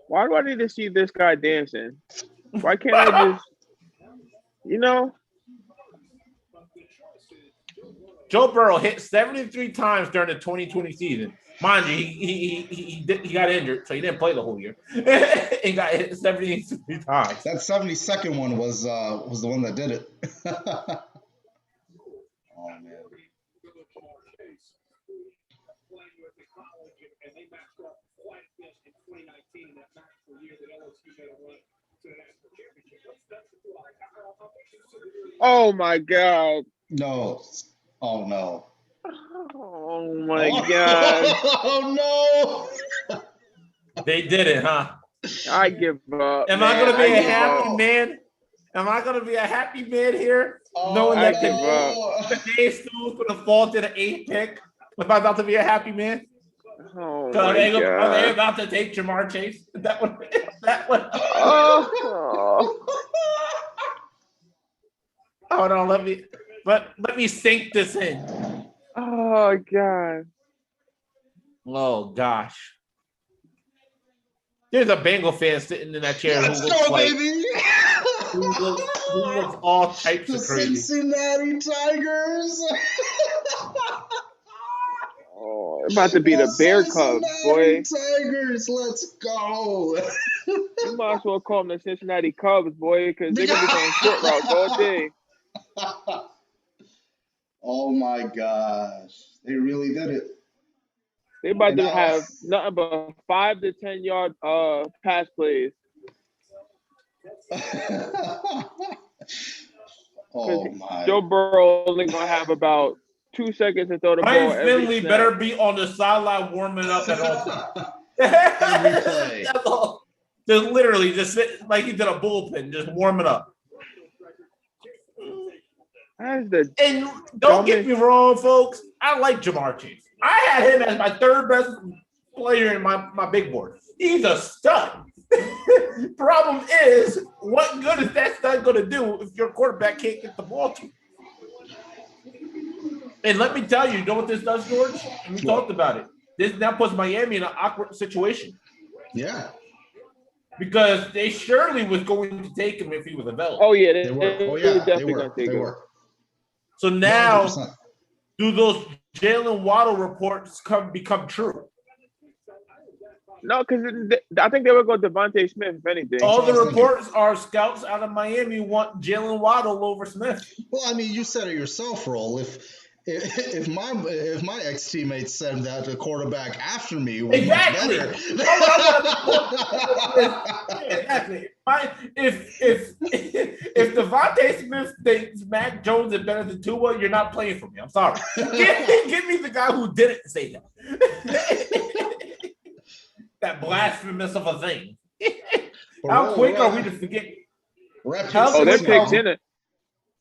Why do I need to see this guy dancing? Why can't I just, Joe Burrow hit 73 times during the 2020 season. Mind you, he got injured, so he didn't play the whole year. He got hit 73 times. That 72nd one was the one that did it. Oh man. Oh my God. No. Oh no. Oh my God. Oh no. They did it, huh? I give up. Am I going to be a happy man? Am I going to be a happy man here? Knowing that Penei Sewell's going to fall to the 8th pick? Am I about to be a happy man? Oh Are they about to take Jamar Chase? That one. Oh. Hold on, let me sink this in. Oh God. Oh gosh. There's a Bengal fan sitting in that chair Let's go, baby. Who looks all types of crazy. Cincinnati Tigers. Oh, about to be the Bear Cubs, boy. Tigers, let's go. You might as well call them the Cincinnati Cubs, boy, because they're gonna be going short routes all day. Oh my gosh, they really did it. They about to have nothing but 5 to 10 yard pass plays. Oh my! Joe Burrow only gonna have about 2 seconds to throw the ball. Ryan Finley better be on the sideline warming up at all times. Every play. That's all. Just literally just sit like he did a bullpen, just warming up. And don't get me wrong, folks. I like Jamar Chase. I had him as my 3rd best player in my big board. He's a stud. Problem is, what good is that stud going to do if your quarterback can't get the ball to him? And let me tell you, know what this does, George? We talked about it. This now puts Miami in an awkward situation. Yeah. because they surely was going to take him if he was available. Oh yeah, They were. Oh were yeah, they definitely were. gonna take They him. were. So now, 100%. do those Jalen Waddle reports become true? No, because I think they would go Devontae Smith if anything. All the what I was reports are scouts out of Miami want Jalen Waddle over Smith. Well, I mean, you said it yourself, Roll. If my ex teammates said that the quarterback after me was Exactly. much better. Exactly. If Devontae Smith thinks Mac Jones is better than Tua, you're not playing for me. I'm sorry. Give me the guy who didn't say that. That blasphemous of a thing. How quick are we to forget? Oh, their picks in it.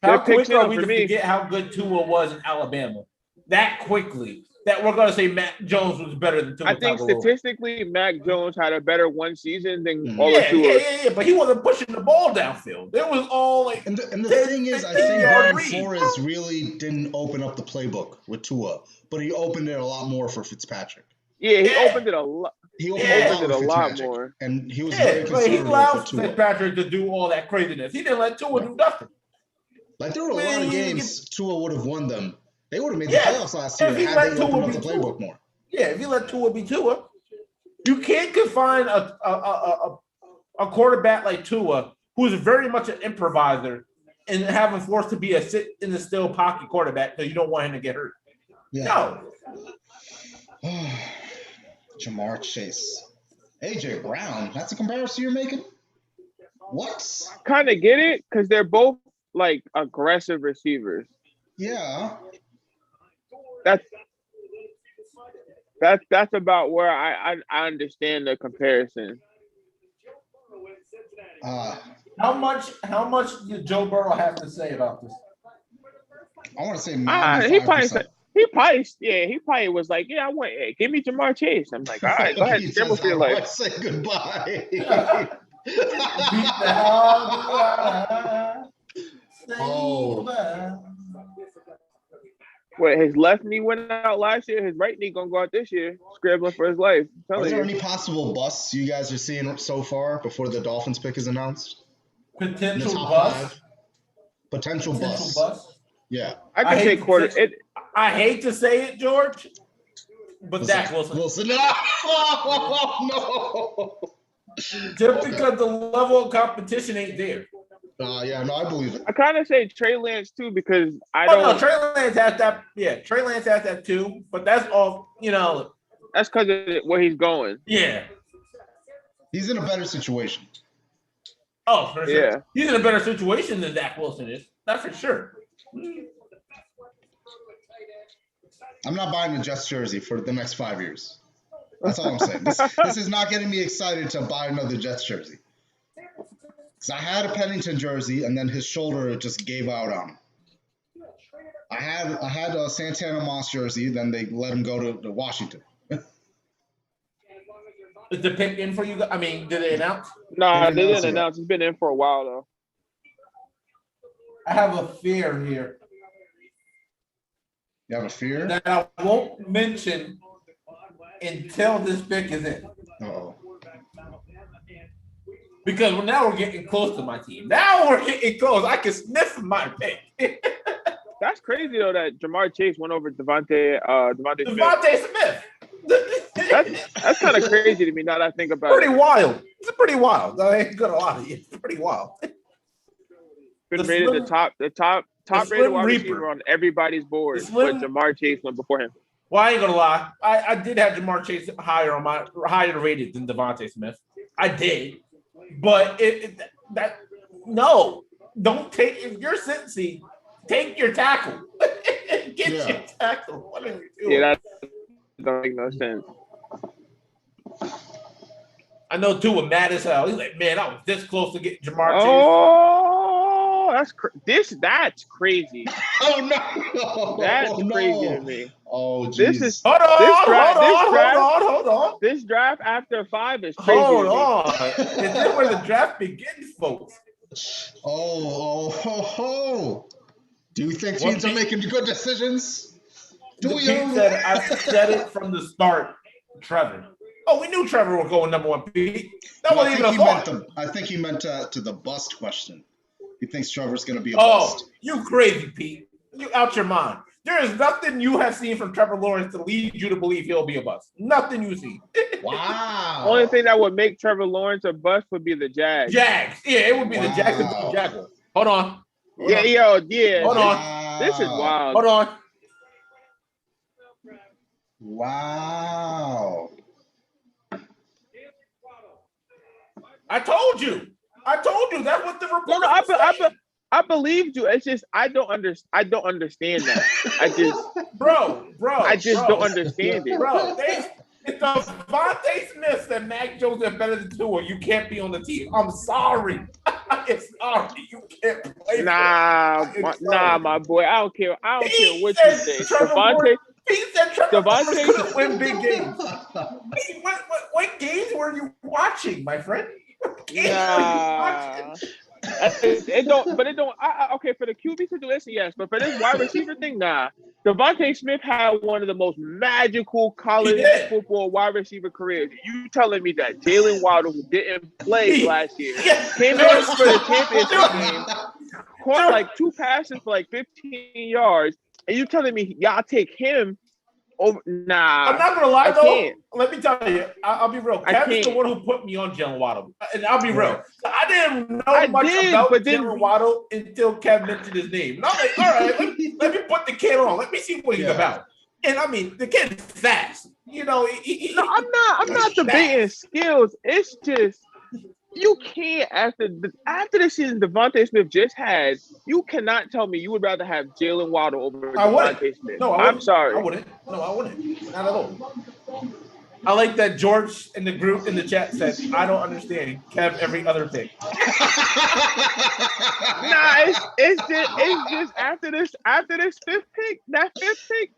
How quick are we to forget how good Tua was in Alabama? That quickly. That we're going to say Mac Jones was better than Tua. I think statistically, Mac Jones had a better one season than all of Tua. Yeah, but he wasn't pushing the ball downfield. It was all like. And the thing is, I think Brian Flores really didn't open up the playbook with Tua, but he opened it a lot more for Fitzpatrick. Yeah, he opened it a lot. He opened it a lot more, and he was very conservative. He allowed Fitzpatrick to do all that craziness. He didn't let Tua do nothing. Like there were a lot of games Tua would have won them. They would have made the playoffs last year had they opened up the playbook more. Yeah, if you let Tua be Tua, you can't confine a quarterback like Tua, who is very much an improviser, and have him forced to be a sit in the still pocket quarterback because you don't want him to get hurt. Yeah. No. Jamar Chase. AJ Brown. That's a comparison you're making? What? Kind of get it because they're both like aggressive receivers. Yeah. That's about where I understand the comparison. How much did Joe Burrow have to say about this? I want to say 95%. He probably was like, yeah, I want, hey, give me Jamar Chase. I'm like, all right, go ahead, scramble for your life. Say goodbye. Wait, his left knee went out last year. His right knee gonna go out this year, scrambling for his life. Are there any possible busts you guys are seeing so far before the Dolphins pick is announced? Potential bust. Potential bust. Yeah. I can say quarter. I hate to say it, George, but Dak Wilson. No. No. Just because the level of competition ain't there. Yeah, no, I believe it. I kind of say Trey Lance too because No, Trey Lance has that. Yeah, Trey Lance has that too. But that's all. That's because of where he's going. Yeah. He's in a better situation. Oh, for sure. Yeah. He's in a better situation than Dak Wilson is. That's for sure. I'm not buying a Jets jersey for the next 5 years. That's all I'm saying. This is not getting me excited to buy another Jets jersey. Because I had a Pennington jersey, and then his shoulder just gave out on him. I had a Santana Moss jersey, then they let him go to Washington. Is the pick in for you? I mean, did they announce? No, they didn't announce. It's been in for a while, though. I have a fear here. You have a fear? That I won't mention until this pick is in. Uh-oh. Because now we're getting close to my team. Now we're getting close. I can sniff my pick. That's crazy though that Jamar Chase went over Devontae Smith. That's kind of crazy to me now that I think about it. Wild. It's pretty wild. I ain't gonna lie to you. It's pretty wild. Been rated the top rated wide receiver on everybody's board, but Jamar Chase went before him. Well, I ain't gonna lie. I did have Jamar Chase higher rated than Devontae Smith. I did. But don't take, if you're Cincy, take your tackle. Get your tackle. What are you doing? Yeah, that don't make no sense. I know Tua mad as hell. He's like, man, I was this close to getting Jamar Chase. Oh, that's crazy. Oh no, that's crazy to me. Oh, jeez. Hold on. This draft after 5 is crazy. Hold on. Is this where the draft begins, folks? Oh. Do you think teams are making good decisions? I said it from the start, Trevor. Oh, we knew Trevor was going number 1, Pete. That No, wasn't even a thought. I think he meant to the bust question. He thinks Trevor's going to be a Oh, bust. you crazy, Pete. You out your mind. There is nothing you have seen from Trevor Lawrence to lead you to believe he'll be a bust. Nothing you see. Wow. Only thing that would make Trevor Lawrence a bust would be the Jags. Jags. Yeah, it would be the Jacksonville Jaguars. Hold on. Yeah. Hold on. This is wild. Hold on. Wow. I told you. That's what the report. No, I believed you. It's just I don't understand that. bro. I just don't understand it. Bro, it's Devontae Smith said Mac Jones is better than Tua. You can't be on the team. I'm sorry. You can't play. Nah, my boy. I don't care. I don't care what you say. He said Devontae couldn't win big games. What games were you watching, my friend? Nah. It don't. Okay, for the QB situation, yes, but for this wide receiver thing, nah. Devontae Smith had one of the most magical college football wide receiver careers. You telling me that Jalen Waddle, who didn't play last year, came in for the championship game, caught like 2 passes for like 15 yards, and you telling me y'all take him over? Nah, I'm not gonna lie though. Let me tell you, I'll be real. Kevin's the one who put me on Jalen Waddle, and I'll be real. I didn't know much about Jalen Waddle until Kev mentioned his name. And I'm like, all right, let me put the kid on. Let me see what he's about. And I mean, the kid's fast. You know, I'm not debating skills. It's just you can't after the season Devontae Smith just had. You cannot tell me you would rather have Jalen Waddle over Devontae Smith. No, I'm sorry. I wouldn't. No, I wouldn't. Not at all. I like that George in the group in the chat said, "I don't understand Kev every other pick." Nah, it's just after this 5th pick,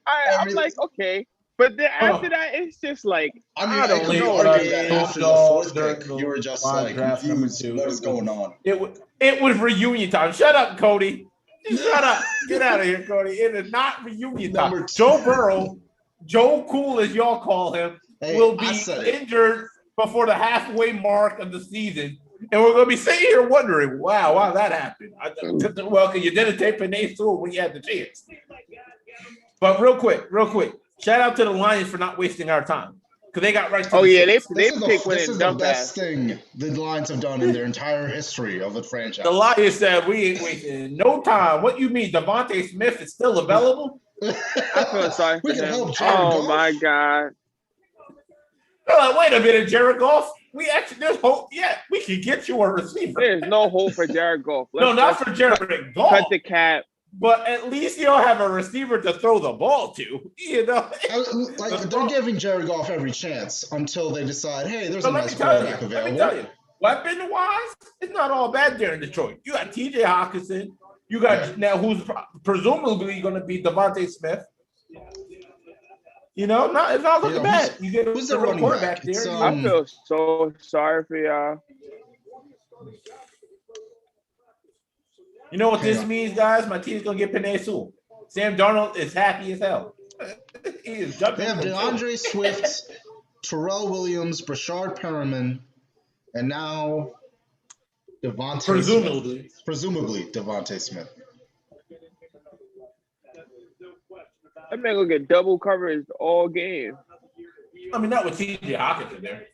I'm like, okay. But then after that, it's just like I don't know. After the 4th pick, you were just like confused. What is going on? It was reunion time. Shut up, Cody. Shut up. Get out of here, Cody. It is not reunion time. Joe Burrow, Joe Cool as y'all call him, will be injured before the halfway mark of the season. And we're going to be sitting here wondering, wow, that happened. Well, because you didn't take Panay Sewell when you had the chance. But real quick. Shout out to the Lions for not wasting our time. Because they got right to they picked one. This is the best thing the Lions have done in their entire history of the franchise. The Lions said, we ain't wasting no time. What you mean, Devontae Smith is still available? I feel sorry for him. Goff. My God. Wait a minute, Jared Goff. There's hope. Yeah, we can get you a receiver. There's no hope for Jared Goff. Not for Jared Goff. Cut the cap. But at least you'll have a receiver to throw the ball to. You know, they're giving Jared Goff every chance until they decide, hey, there's a nice quarterback available. Let me tell you, weapon-wise, it's not all bad there in Detroit. You got T.J. Hawkinson. You got now who's presumably going to be Devontae Smith. You know, it's not looking bad. You get who's the running quarterback there. I feel so sorry for y'all. You know what this means, guys? My team's going to get Panay Sewell. Sam Darnold is happy as hell. He is jumping. They have DeAndre Swift, Terrell Williams, Brashard Perriman, and now Devontae Smith. Presumably Devontae Smith. That man going to get double coverage all game. I mean, not with T.J. Hawkinson there.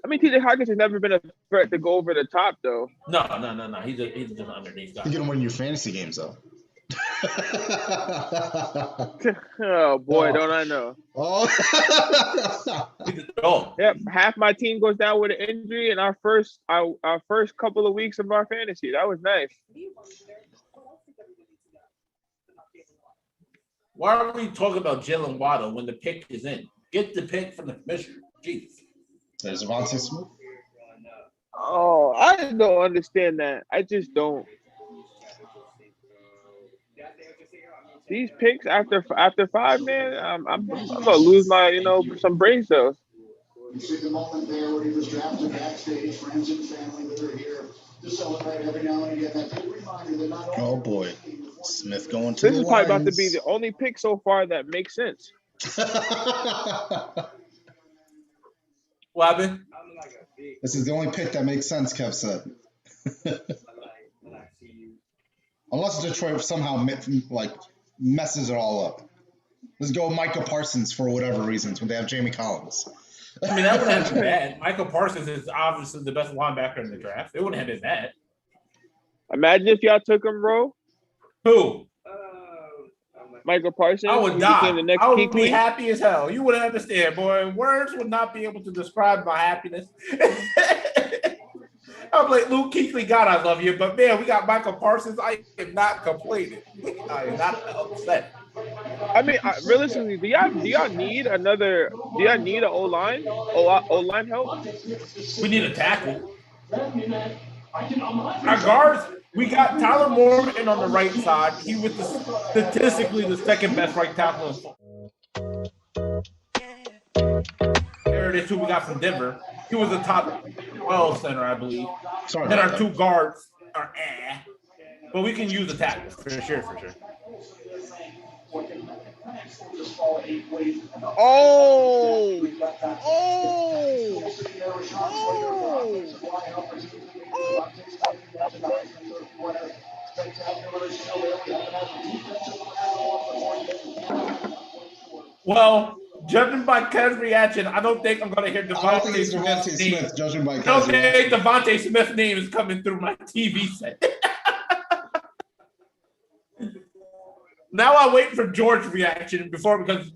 I mean, T.J. Hawkins has never been a threat to go over the top, though. No. He's just an underneath guy. He's going to win your fantasy games, though. Oh, boy, don't I know. Yep, half my team goes down with an injury in our first couple of weeks of our fantasy. That was nice. Why are we talking about Jalen Waddle when the pick is in? Get the pick from the commissioner. Jeez. There's Devontae Smith. Oh, I don't understand that. I just don't. These picks after 5, man, I'm gonna lose my some brain cells. You see the moment there where he was drafted backstage, friends and family that are here to celebrate every now and again. That big reminder that not only. Oh boy, Smith going to. This is probably about to be the only pick so far that makes sense. What happened? This is the only pick that makes sense, Kev said. Unless Detroit somehow messes it all up. Let's go Micah Parsons for whatever reasons when they have Jamie Collins. I mean, that wouldn't have been bad. Michael Parsons is obviously the best linebacker in the draft. It wouldn't have been bad. Imagine if y'all took him, bro. Who? Michael Parsons. I would he die. became the next I would Kuechly. be happy as hell. You wouldn't understand, boy. Words would not be able to describe my happiness. I'm like, Luke Kuechly, God, I love you, but man, we got Michael Parsons. I am not complaining. I am not upset. I mean, realistically, do y'all need another? Do y'all need an O-line? O-line help? We need a tackle. Our guards, we got Tyler Morgan on the right side. He was statistically the second best right tackle in football. There it is, who we got from Denver. He was the top 12 center, I believe. Sorry. Then our two guards are but we can use a tackle for sure. Oh! Well, judging by Kev's reaction, I don't think I'm going to hear Devontae Smith's name. Smith, judging by I don't think Devontae Smith's name is coming through my TV set. Now I wait for George's reaction because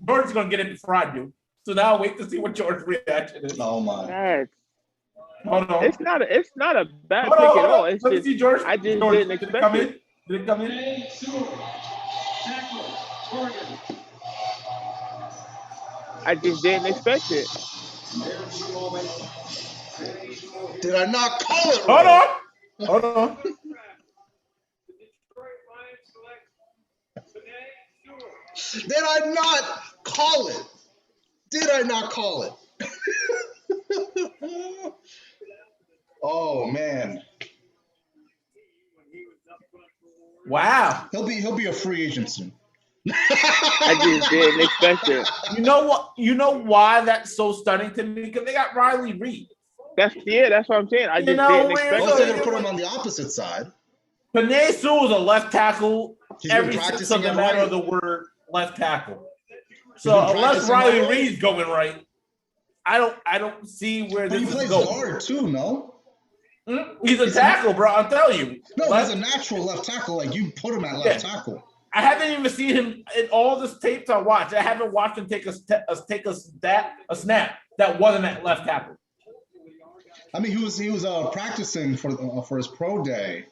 George is going to get it before I do. So now I wait to see what George's reaction is. Oh my! Hold on. It's not a bad pick at all. It's Let me just see George. I just George, didn't expect it. Did it come in? I just didn't expect it. Did I not call it? Hold on. Did I not call it? Did I not call it? Oh man! Wow. He'll be a free agent soon. I just didn't expect it. You know what? You know why that's so stunning to me? Because they got Riley Reed. That's what I'm saying. I just didn't expect Also, it. they're gonna put him on the opposite side. Panay Sewell is a left tackle. He's every sense of the matter of the word left tackle. So unless Riley Reed's going right, I don't see where this is going. He plays guard too, no? He's a tackle, bro. I'm telling you. No, he's a natural left tackle. Like you put him at left tackle. I haven't even seen him in all this tapes I watched. I haven't watched him take a snap that wasn't at left tackle. I mean, he was practicing for his pro day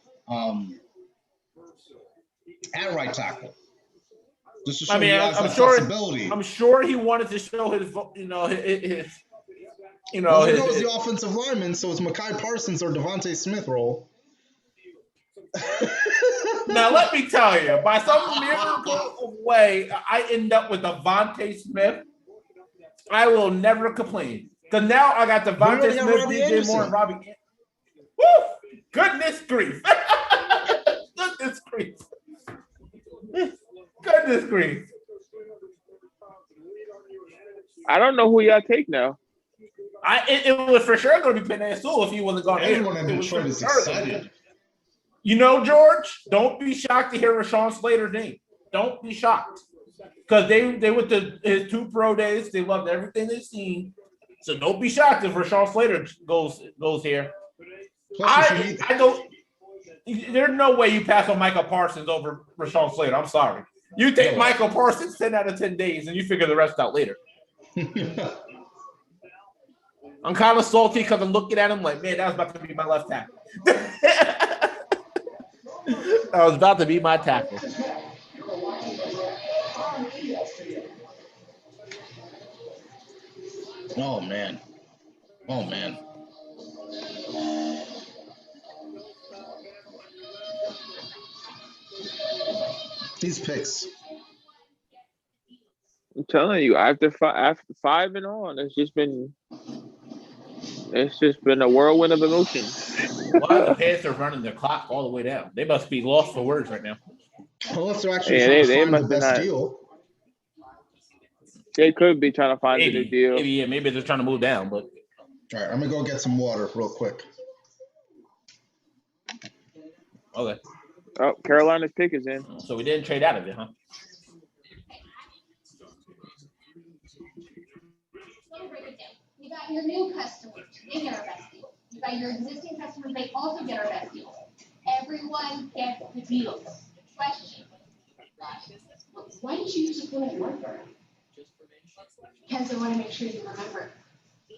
at right tackle. Just to show I'm sure he wanted to show his the offensive lineman, so it's Mekhi Parsons or Devontae Smith role. Now let me tell you, by some miracle way, I end up with Devontae Smith. I will never complain. Because now I got Devontae Smith, DJ Moore, and Robbie. Woo! Goodness grief. Goodness grief. Goodness grief. I don't know who y'all take now. It was for sure going to be Panay Sewell if he wasn't gone. Everyone in Detroit is excited. You know, George, don't be shocked to hear Rashawn Slater's name. Don't be shocked. Because they went to his 2 pro days. They loved everything they've seen. So don't be shocked if Rashawn Slater goes here. I don't. There's no way you pass on Michael Parsons over Rashawn Slater. I'm sorry. You take Michael Parsons 10 out of 10 days, and you figure the rest out later. I'm kind of salty because I'm looking at him like, man, that was about to be my left tackle. That was about to be my tackle. Oh man. These picks. I'm telling you, after 5 and on, it's just been a whirlwind of emotions. Why are the Panthers running their clock all the way down? They must be lost for words right now. Unless they're actually trying to find the best deal. They could be trying to find a new deal. Maybe they're trying to move down, but All right, I'm gonna go get some water real quick. Okay. Oh, Carolina's pick is in. So we didn't trade out of it, huh? You got your new customers, they get our best deal. You got your existing customers, they also get our best deal. Everyone gets the deals. Question. Why did you use a fluent marker? Because I want to make sure you remember.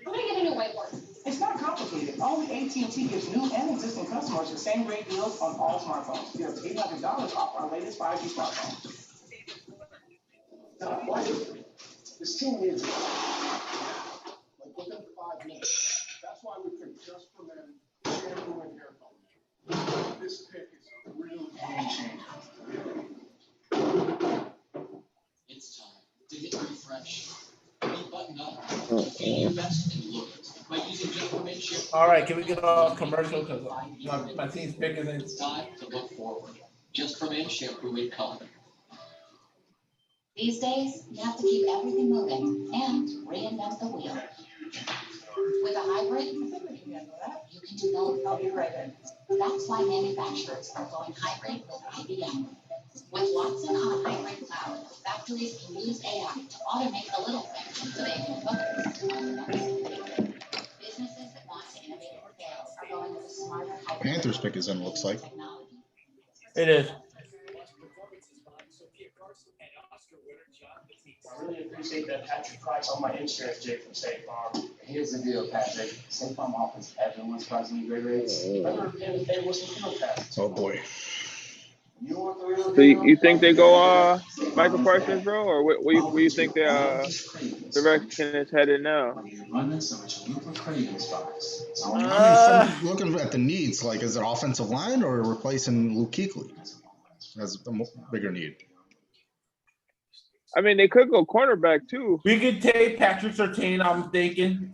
I'm gonna get a new whiteboard. It's not complicated. Only AT&T gives new and existing customers the same great deals on all smartphones. Get up to $800 off our latest 5G smartphones. This team needs it. Like within 5 minutes. That's why we picked Just for Men shampoo and hair color. This pick is a real game changer. It's time to hit refresh. Button up. Feel your best and look by using Just for Men shampoo. All right, can we get off commercial? Because my team's pick is in. It's time to look forward. Just for Men shampoo and color. These days, you have to keep everything moving and reinvent the wheel. With a hybrid, you can do both. I'll be right in. That's why manufacturers are going hybrid with IBM. With Watson on a hybrid cloud, factories can use AI to automate the little things so they can focus on the big. Businesses that want to innovate at scale are going with a smarter hybrid. Panthers pick is in, looks like. Technology. It is. I really appreciate that Patrick Price on my insurance, Jake from State Farm. Here's the deal, Patrick. State Farm offers everyone surprisingly great rates. Remember paying the with some fuel passes. Oh boy. You want the real So you think they go Michael Parsons, bro, or where you think the direction is headed now? Running some super cravings box. I mean, looking at the needs, like, is it offensive line or replacing Luke Kuechly? Has a bigger need. I mean, they could go cornerback too. We could take Patrick Surtain. I'm thinking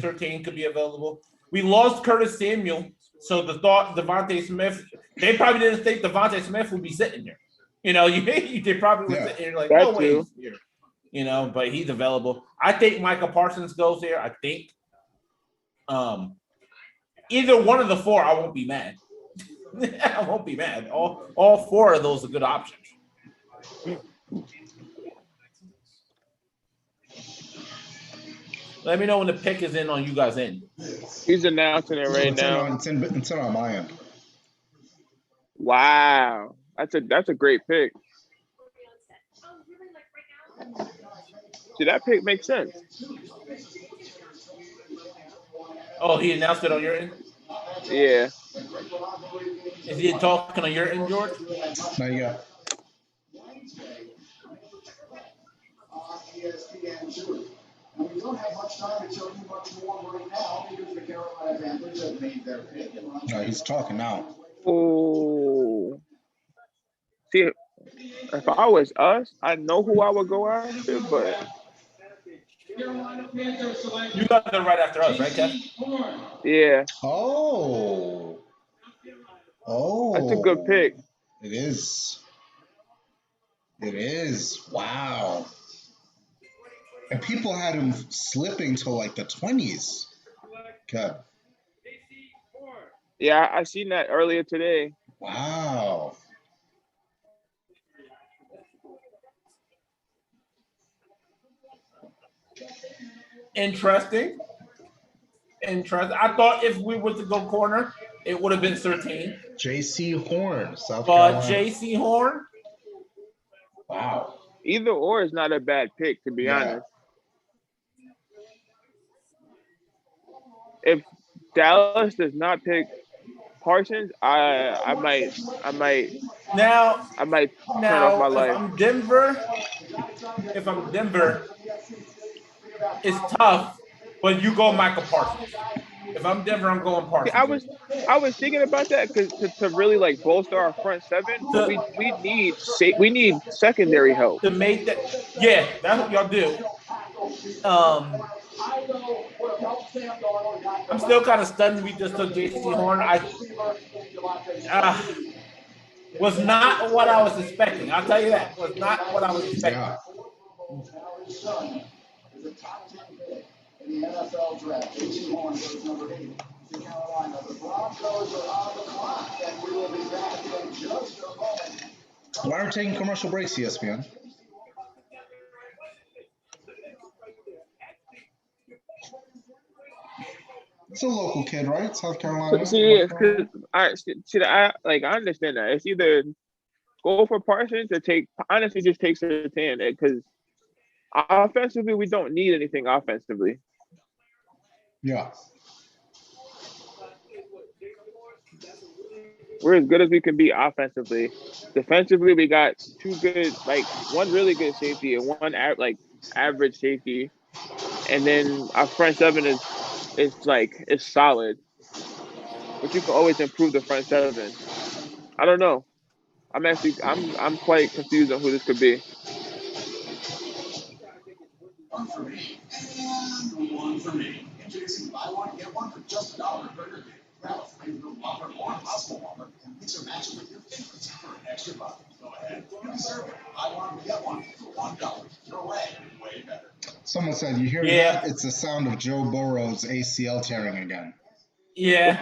Surtain could be available. We lost Curtis Samuel, so the thought Devontae Smith. They probably didn't think Devontae Smith would be sitting there. You know, they probably would sit here like, no way he's here. You know, but he's available. I think Michael Parsons goes there. I think either one of the four, I won't be mad. I won't be mad. All four of those are good options. Let me know when the pick is in on you guys' end. He's announcing it right now. It's in on my end. Wow, that's a great pick. See, that pick makes sense. Oh, he announced it on your end? Yeah. Is he talking on your end, George? Not yet. ESPN2. And we don't have much time to tell you much more right now because the Carolina Panthers have made their pick. He's talking now. Oh. See, if I was us, I know who I would go after, but You got them right after us, right, Kev? yeah. Oh. That's a good pick. It is. Wow. And people had him slipping to like the 20s. Kev. Yeah, I seen that earlier today. Wow. Interesting. I thought if we were to go corner, it would have been 13. J.C. Horn, South But Carolina. J.C. Horn? Wow. Either or is not a bad pick, to be honest. If Dallas does not pick Parsons, I might turn off my life. If I'm Denver, it's tough, but you go Michael Parsons. If I'm Denver, I'm going Parsons. I was thinking about that because to really like bolster our front seven, we need secondary help. To make that, yeah, that's what y'all do. I'm still kind of stunned we just took J.C. Horn. Was not what I was expecting. I'll tell you that. Was not what I was expecting. In the NFL draft, J.C. Horn goes number 8 to Carolina. The Broncos are on the clock, and we will be back in just a moment. Why are we taking commercial breaks, ESPN? It's a local kid, right? South Carolina. See, because I understand that it's either go for Parsons or honestly just take Surtain because offensively we don't need anything offensively. Yeah. We're as good as we can be offensively. Defensively, we got two good, one really good safety and one average safety, and then our front seven is solid, but you can always improve the front seven. I don't know. I'm quite confused on who this could be. One for me, and one for me. Introducing buy one, get one for just $1 at Burger King. Grab a flavor Whopper or Impossible Whopper and mix or match it with your favorites for an extra buck. Go ahead, you deserve it. Buy one, get one for $1. Your way, way better. Someone said, you hear that? It's the sound of Joe Burrow's ACL tearing again. Yeah.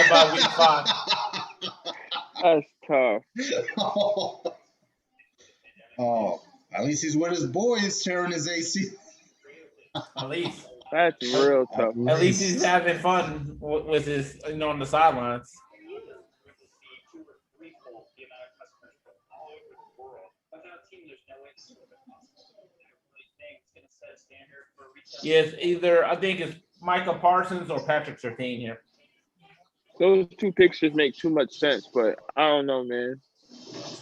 About week 5. That's tough. Oh, at least he's with his boys tearing his AC. At least. That's real tough. At least he's having fun with his, on the sidelines. Yes, I think it's Micah Parsons or Patrick Surtain here. Those two pictures make too much sense, but I don't know, man.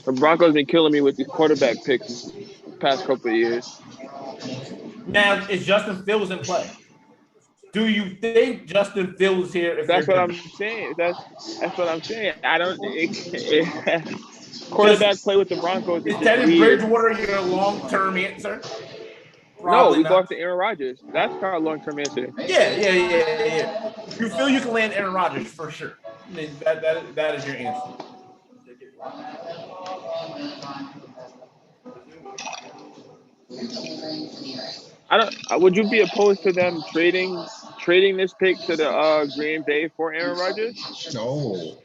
The Broncos been killing me with these quarterback picks the past couple of years. Now, is Justin Fields in play? Do you think Justin Fields here? That's what I'm saying. That's what I'm saying. I don't. Quarterback play with the Broncos. Is Teddy Bridgewater your long-term answer? No, we go after Aaron Rodgers. That's our long-term answer. Yeah. You feel you can land Aaron Rodgers for sure. I mean, that is your answer. Would you be opposed to them trading this pick to the Green Bay for Aaron Rodgers? No.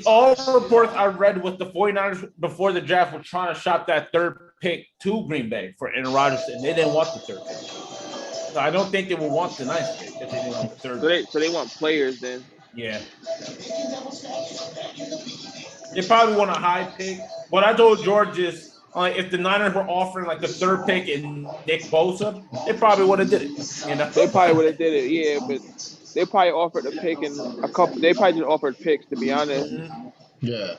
All reports I read with the 49ers before the draft were trying to shop that third pick to Green Bay for Aaron Rodgers, and they didn't want the third pick. So I don't think they would want the ninth pick if they didn't want the third. So they want players then. Yeah. They probably want a high pick. What I told George is, if the Niners were offering the third pick and Nick Bosa, they probably would have did it. They probably would have did it, yeah, but they probably offered a pick and a couple. They probably just offered picks, to be honest. Mm-hmm. Yeah.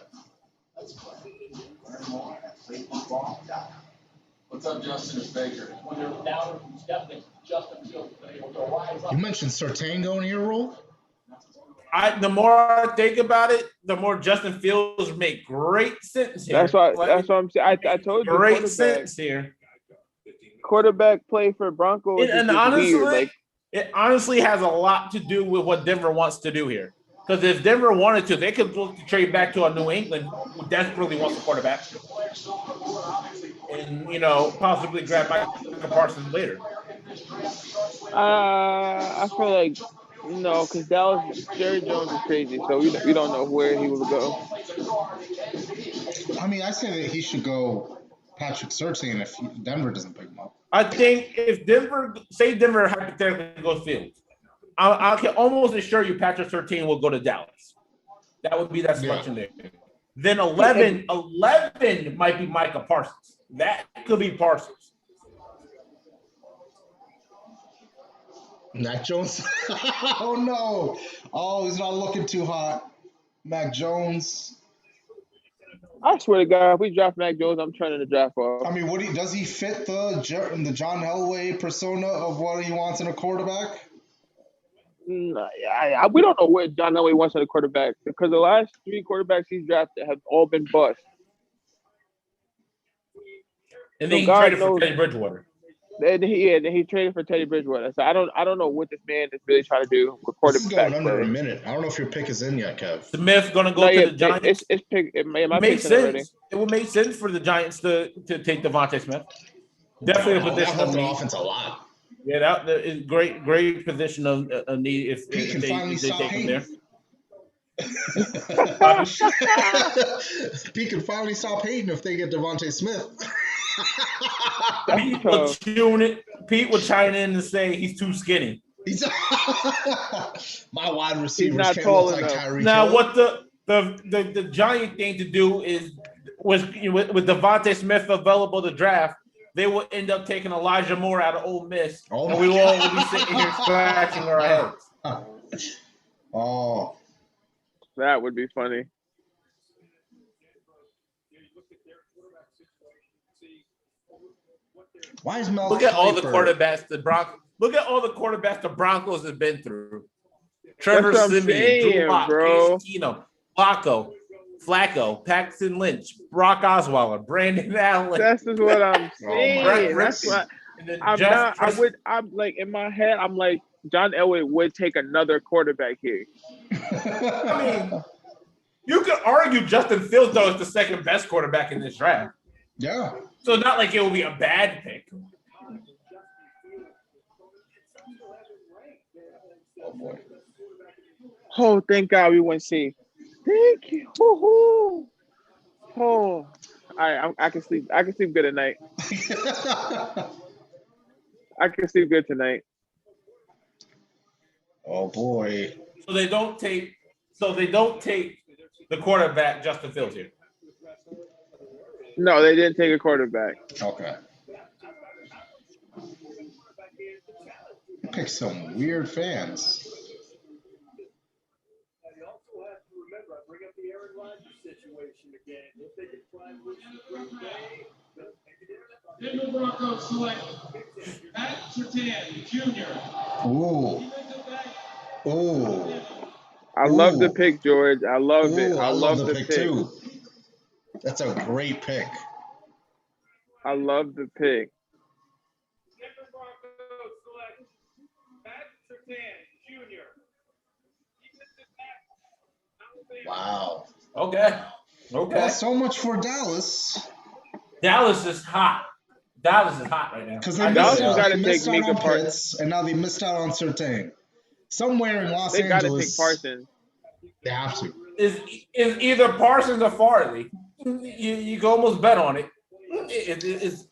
What's up, Justin? It's Baker. When you're down from skeptics, Justin Fields been able to rise up. You mentioned Surtain going to your role? The more I think about it, the more Justin Fields make great sense here. That's what I'm saying. I told you. Great sense here. Quarterback play for Broncos. And honestly, it honestly has a lot to do with what Denver wants to do here. Because if Denver wanted to, they could look to trade back to a New England who desperately wants a quarterback. And, possibly grab Micah Parsons later. I feel like no, because Dallas, Jerry Jones is crazy, so we don't know where he will go. I mean, I say that he should go Patrick Surtain if Denver doesn't pick him up. I think if Denver hypothetically goes Fields, I can almost assure you Patrick Surtain will go to Dallas. That would be that selection there. Then 11 might be Micah Parsons. That could be Parsons. Mac Jones? Oh, no. Oh, he's not looking too hot. Mac Jones. I swear to God, if we draft Mac Jones, I'm turning the draft off. I mean, does he fit the John Elway persona of what he wants in a quarterback? We don't know what John Elway wants in a quarterback because the last 3 quarterbacks he's drafted have all been bust. And then he traded for Teddy Bridgewater. Then he traded for Teddy Bridgewater. So I don't know what this man is really trying to do with quarterback. This is going under a minute. I don't know if your pick is in yet, Kev. Smith going to go to the Giants. It makes sense. It would make sense for the Giants to take Devontae Smith. Definitely a That position helped of the need. offense a lot. Yeah, that is great position of need if Pete can finally if they stop take him hating. there. Pete can finally stop hating if they get Devontae Smith. Pete will tune it. Pete will chime in and say he's too skinny. He's my wide receivers not can't tall look like enough. Tyreek Now, Hill. what the giant thing to do is with Devontae Smith available to draft, they will end up taking Elijah Moore out of Ole Miss, and we will all be sitting here scratching our heads. Oh, That would be funny. why is Mel? Look at all the quarterbacks the Broncos. Look at all the quarterbacks the Broncos have been through. Trevor Siemian, Drew Lock, Case Keenum, Flacco, Paxton Lynch, Brock Osweiler, Brandon Allen. That's just what I'm saying. Brett That's what I'm not. I'm like in my head. I'm like John Elway would take another quarterback here. I mean, you could argue Justin Fields though is the second best quarterback in this draft. Yeah. So not like it will be a bad pick. Oh boy. Oh, thank God we went C. Thank you. Woo-hoo. Oh, all right. I can sleep. I can sleep good at night. I can sleep good tonight. Oh boy. So they don't take the quarterback Justin Fields here. No, they didn't take a quarterback. Okay. Pick some weird fans. Denver Broncos select Matt Surtain Jr. Ooh. Ooh. I love the pick, George. I love it. I love the pick too. That's a great pick. I love the pick. Denver Broncos select Matt Surtain Jr. Wow. Okay. Well, so much for Dallas. Dallas is hot. Dallas is hot right now. Because they missed out on Pitts, and now they missed out on Surtain. Somewhere in Los Angeles. They got to take Parsons. They have to. Is either Parsons or Farley. You can almost bet on it. It's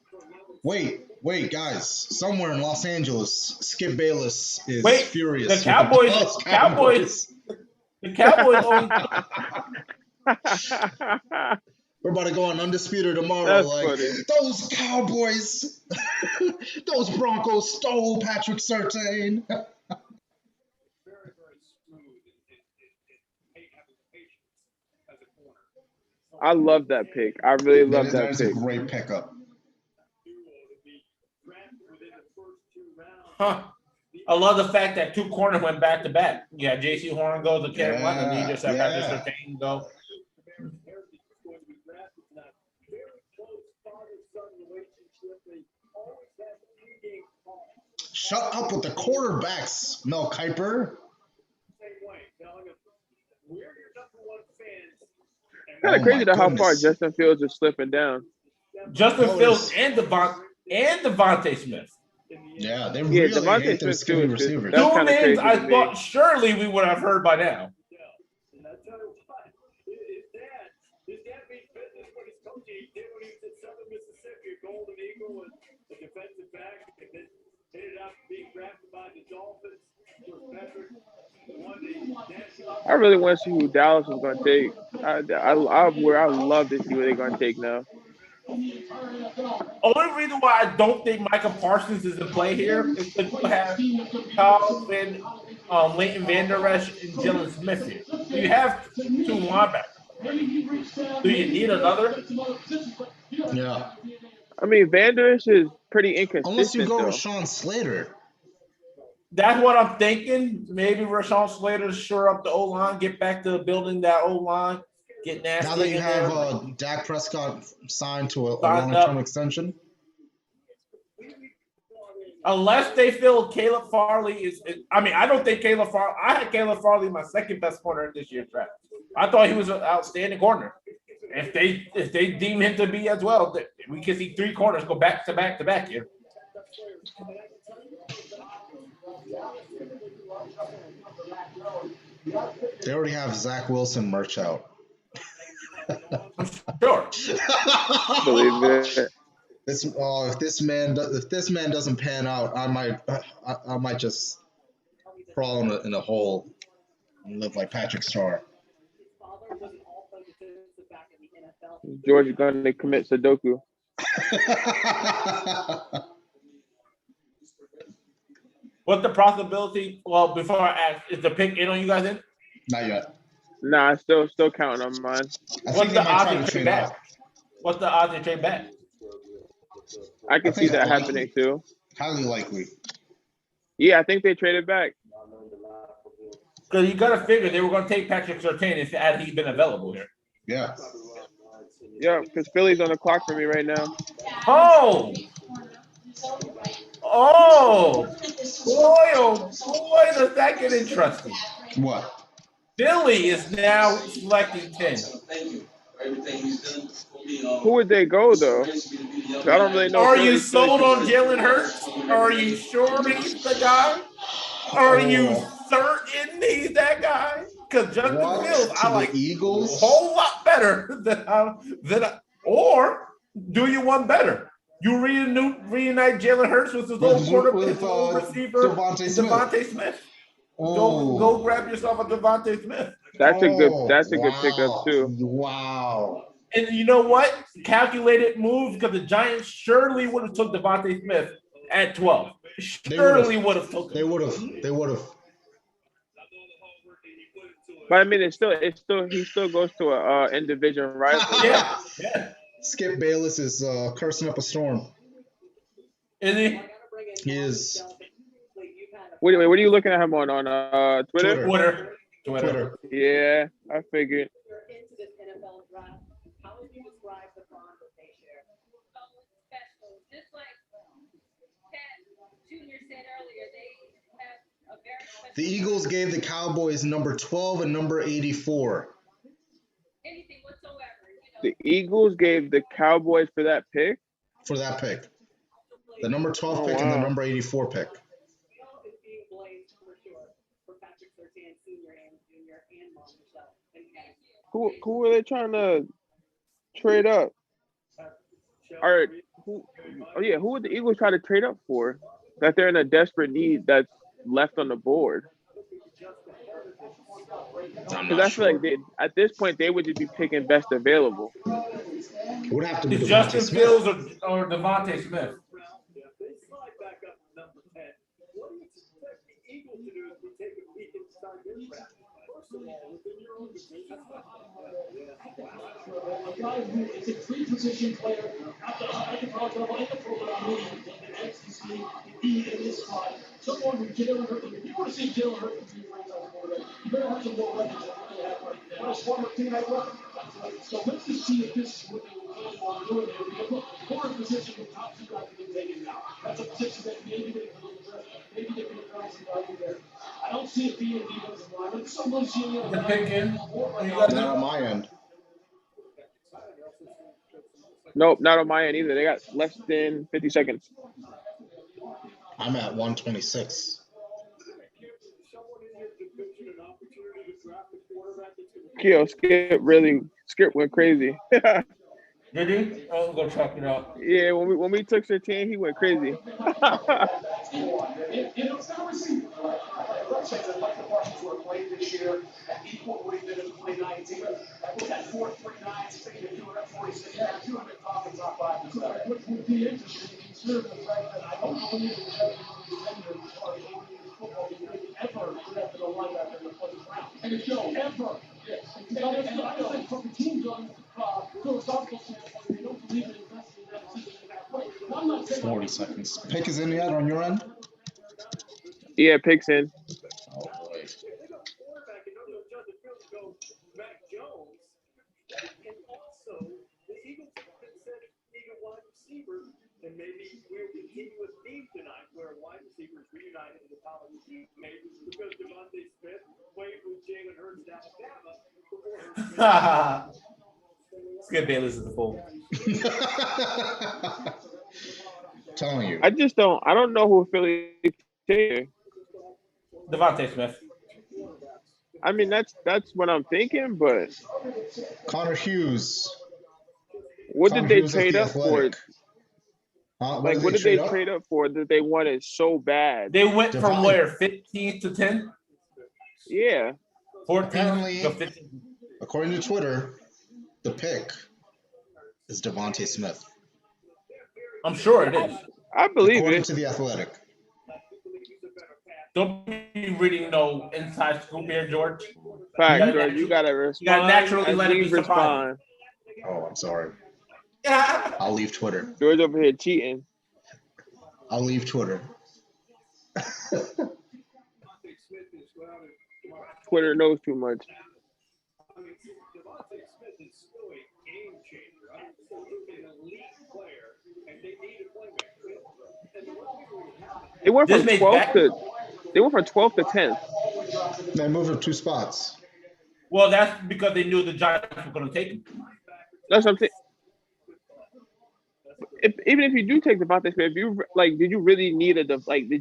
Wait, guys. Somewhere in Los Angeles, Skip Bayless is furious. The Cowboys. The Cowboys only. We're about to go on Undisputed tomorrow. That's like, funny. Those Cowboys, those Broncos stole Patrick Surtain. I love that pick. I really love that pick. That's a great pickup. Huh. I love the fact that two corners went back to back. Yeah, J.C. Horn goes to Carolina, and you just have Patrick Surtain go. Shut up with the quarterbacks, Mel Kiper. Kind of crazy to how far Justin Fields is slipping down. Justin Fields and Devontae Smith. Yeah, they really hate their skinny receivers. Two names I thought surely we would have heard by now. I really want to see who Dallas is going to take. I love to see what they're going to take now. Only reason why I don't think Micah Parsons is in play here is because you have Kyle Finn, Leighton Vander Esch, and Jalen Smith here. You have two linebackers. Do you need another? Yeah. I mean, Vander Esch is pretty inconsistent. Unless you go Rashawn Slater. That's what I'm thinking. Maybe Rashawn Slater shore up the O-line, get back to building that O-line, get nasty. Now that you have Dak Prescott signed to a long-term extension. Unless they feel Caleb Farley is I don't think Caleb Farley. I had Caleb Farley my second best corner in this year's draft. I thought he was an outstanding corner. If they deem him to be as well, We can see 3 corners go back to back to back here. They already have Zach Wilson merch out. Sure. Believe it. If this man doesn't pan out, I might just crawl in a hole and live like Patrick Star. George is going to commit Sudoku. What's the possibility? Well, before I ask, is the pick in on you guys in? Not yet. Nah, still counting on mine. What's the odds of trade back? What's the odds of trade back? I can see that happening too. Highly likely. Yeah, I think they traded back. Because you got to figure they were going to take Patrick Surtain if had he been available here. Yeah. Yeah, because Philly's on the clock for me right now. Oh! Oh! Boy, does that get interesting. What? Philly is now selecting 10. Who would they go, though? I don't really know. Are you sold on Jalen Hurts? Are you sure he's the guy? Are you certain he's that guy? Because Justin Fields, I like Eagles a whole lot better or do you want better? You reunite Jalen Hurts with his little receiver, Devontae Smith. Go grab yourself a Devontae Smith. That's a good pickup too. Wow. And you know what? Calculated move because the Giants surely would have took Devontae Smith at 12. Surely would have took him. They would have. But I mean, he still goes to a in division rival. Yeah. Skip Bayless is cursing up a storm. Is he? He is. Wait, what are you looking at him on Twitter? Twitter. Yeah, I figured. The Eagles gave the Cowboys number 12 and number 84. The Eagles gave the Cowboys for that pick? For that pick. The number 12 pick and the number 84 pick. Who are they trying to trade up? Who would the Eagles try to trade up for? That they're in a desperate need that's left on the board. Because I feel like at this point they would just be picking best available. It would have to be Justin Fields or Devontae Smith. It's a three-position player at the college level and the pro level in the SEC be in this spot. Someone who Jalen Hurts, if you want to see Jalen Hurts be a franchise quarterback, you better have some more weapons than they have right now. What a former teammate was. So let's just see if this is what they were planning on doing here. Because look, forward position with top 2 guys being taken now. That's a position that maybe they can address. Maybe they can address some value there. I don't see it being a defensive line. But someone's seeing it. The pick in. Not on my end. Nope, not on my end either. They got less than 50 seconds. I'm at 126. Keo, Skip went crazy. Did he? I'll go check it out. Yeah, when we took 13, he went crazy. This year at equal weight than in 2019. That was at 439, sticking to 246, 200 top and top 5. Which would be interesting considering the fact that I don't believe in the football ever drafted a linebacker in the first round. And it's no ever. Yes. And I don't think from the team going philosophical standpoint, they don't believe in investing in that position in that way. I'm not saying 40 seconds. Pick is in yet on your end? Yeah, picks in. Oh, boy. And maybe we'll continue a theme tonight where wide receivers reunited with college teammates because Devontae Smith played with Jalen Hurts at Alabama before. Skip Bayless is the fool. Telling you. I don't know who Philly take. Devontae Smith. I mean, that's what I'm thinking, but Connor Hughes. what Connor did they Hughes at trade the up for? Athletic. What Like, did what they did they trade up? trade up for that they wanted so bad? They went from Devon- where 15 to 10, Yeah, 14 Apparently, to 15. according to Twitter, the pick is Devontae Smith. I'm sure it is. I believe According it. to the Athletic. Don't be reading no inside scoop here, George. Fact, George, you gotta respond. naturally as let it we be surprising. respond. Oh, I'm sorry. Yeah. I'll leave Twitter. George over here cheating. I'll leave Twitter. Twitter knows too much. They went from 12th to 10th. They moved up 2 spots. Well, that's because they knew the Giants were going to take him. That's what I'm saying. Even if you do take Devontae Smith, did you really need did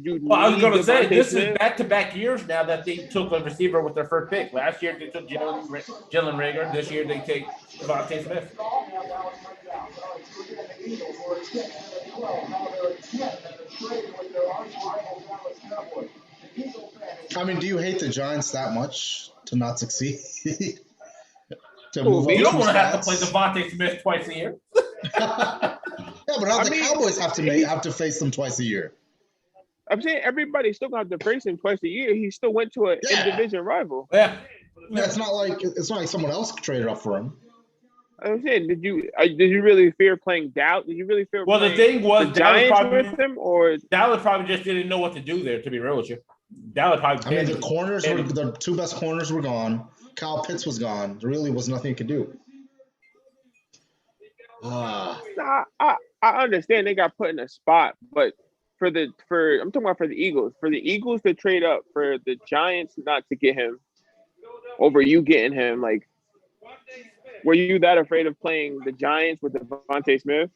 you? Well, I was going to say this Smith? is back-to-back years now that they took a receiver with their first pick. Last year they took Jalen Reagor. This year they take Devontae Smith. I mean, do you hate the Giants that much to not succeed? To move up you don't 2 want to have to spots? play Devontae Smith twice a year. Yeah, but how the Cowboys have to face them twice a year? I'm saying everybody still gonna have to face him twice a year. He still went to an in-division rival. Yeah. It's not like someone else traded up for him. I'm saying, did you really fear playing Dallas? Did you really fear? Well, the thing was, the Giants with him, or Dallas probably just didn't know what to do there. To be real with you, Dallas probably. I mean, the 2 best corners were gone. Kyle Pitts was gone. There really was nothing you could do. I understand they got put in a spot, but I'm talking about for the Eagles. For the Eagles to trade up for the Giants not to get him over you getting him, like, were you that afraid of playing the Giants with Devontae Smith?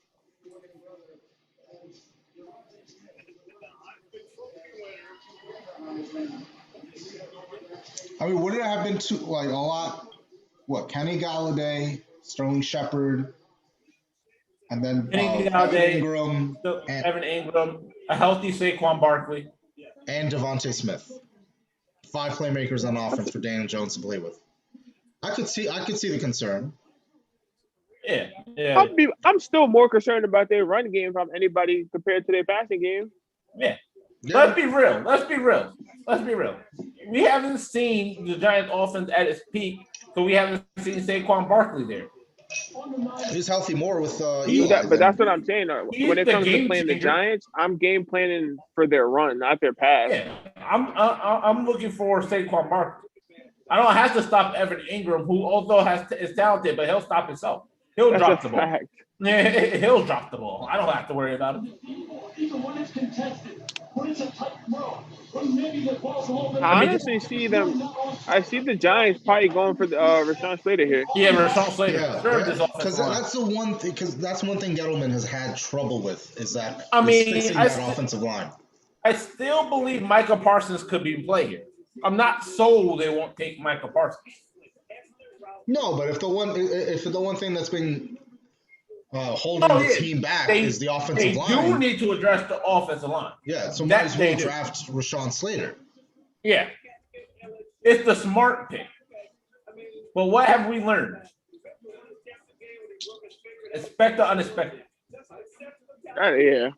I mean, would it have been a lot? What, Kenny Galladay, Sterling Shepard, and then Evan Ingram, a healthy Saquon Barkley, and Devontae Smith. 5 playmakers on offense for Daniel Jones to play with. I could see the concern. Yeah. I'm still more concerned about their run game from anybody compared to their passing game. Yeah. Let's be real. We haven't seen the Giants offense at its peak, so we haven't seen Saquon Barkley there. He's healthy more with Eli. But that's what I'm saying. When it comes to playing the Giants, I'm game planning for their run, not their pass. Yeah, I'm looking for Saquon Barkley. I don't have to stop Evan Ingram, who although is talented, but he'll stop himself. He'll drop the ball. Fact. Yeah, he'll drop the ball. I don't have to worry about it. Even when it's contested, when it's a tight throw, when maybe the ball's a little bit. I honestly see them. I see the Giants probably going for the Rashawn Slater here. Yeah, Rashawn Slater. Because that's the one thing. Because that's one thing Gettleman has had trouble with is that fixing that offensive line. I still believe Micah Parsons could be in play here. I'm not sold they won't take Micah Parsons. No, but if the one thing that's been holding the team back is the offensive line. They do need to address the offensive line. Yeah, so might as well draft Rashawn Slater. Yeah. It's the smart pick. But what have we learned? Expect the unexpected. Yeah.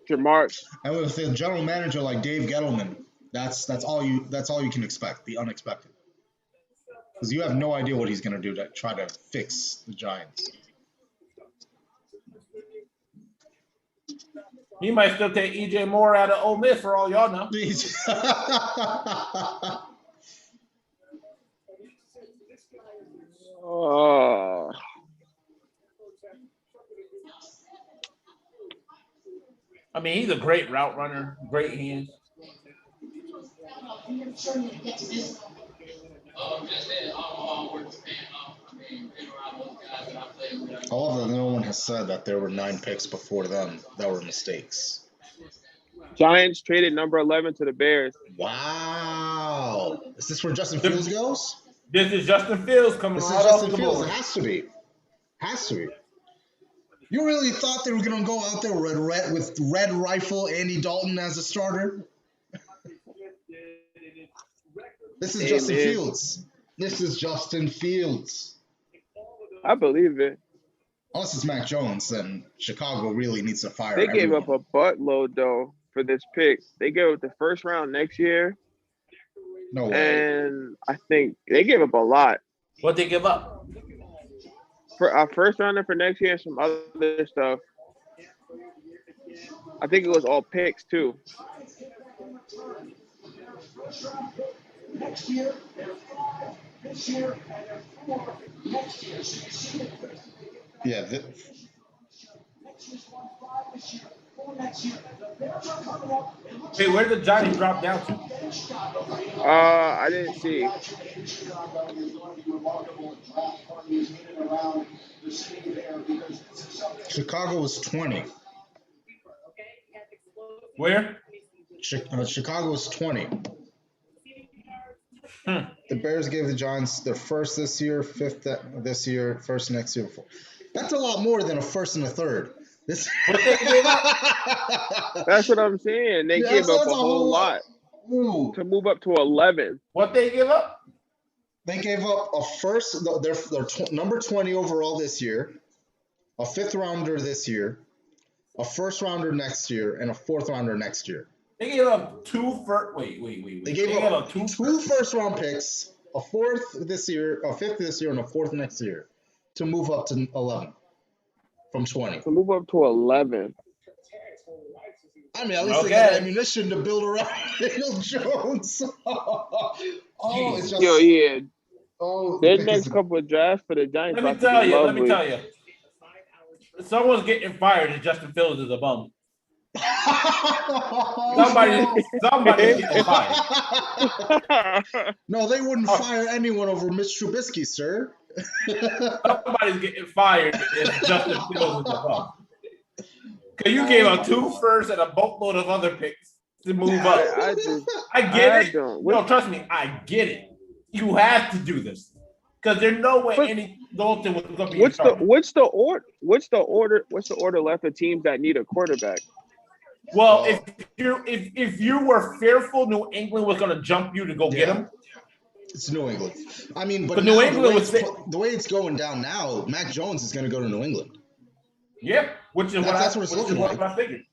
Jamar. And with a general manager like Dave Gettleman, that's all you can expect, the unexpected. Because you have no idea what he's going to do to try to fix the Giants. He might still take EJ Moore out of Ole Miss for all y'all know. I mean, he's a great route runner, great hands. However, no one has said that there were 9 picks before them that were mistakes. Giants traded number 11 to the Bears. Wow. Is this where Justin Fields goes? This is Justin Fields coming This is right Justin off the Fields. board. It has to be. Has to be. You really thought they were going to go out there with red rifle Andy Dalton as a starter? This is Justin Fields. This is Justin Fields. I believe it. Unless it's Mac Jones, then Chicago really needs to fire They gave everyone. up a buttload, though, for this pick. They gave up the first round next year. No way. And I think they gave up a lot. What they give up? For a first rounder for next year and some other stuff. I think it was all picks, too. Next year, they're 5. This year, and they're 4 next year. So you see the difference. Yeah. Next year's 1-5 this year, 4 next year. The Bears are coming up. Wait, where did the Giants drop down to? I didn't see. Chicago was 20. Where? Chicago was 20. The Bears gave the Giants their first this year, fifth this year, first next year. That's a lot more than a first and a third. This. That's what I'm saying. They gave up a whole lot to move up to 11. What they give up? They gave up a first, their number 20 overall this year, a 5th rounder this year, a 1st rounder next year, and a 4th rounder next year. They gave up 2 first. Wait. They gave up two first-round picks, a 4th this year, a 5th this year, and a 4th next year, to move up to 11 from 20. To move up to 11. I mean, at least they got ammunition to build around Daniel Jones. It's just. Yo, yeah. Oh, their next couple of drafts for the Giants. Let me tell you. Someone's getting fired and Justin Fields is a bum. Somebody's getting fired. No, they wouldn't fire anyone over Mitch Trubisky, sir. Somebody's getting fired if Justin Fields is a bum. Because you gave up 2 firsts and a boatload of other picks to move up. I get it. No, trust me, I get it. You have to do this because there's no way any Dalton was going to be. What's the order left of teams that need a quarterback? Well, if you were fearful New England was going to jump you to go get him. It's New England. I mean, but New England the way it's going down now, Mac Jones is going to go to New England. Yep, which is that's what it's looking like. I figured.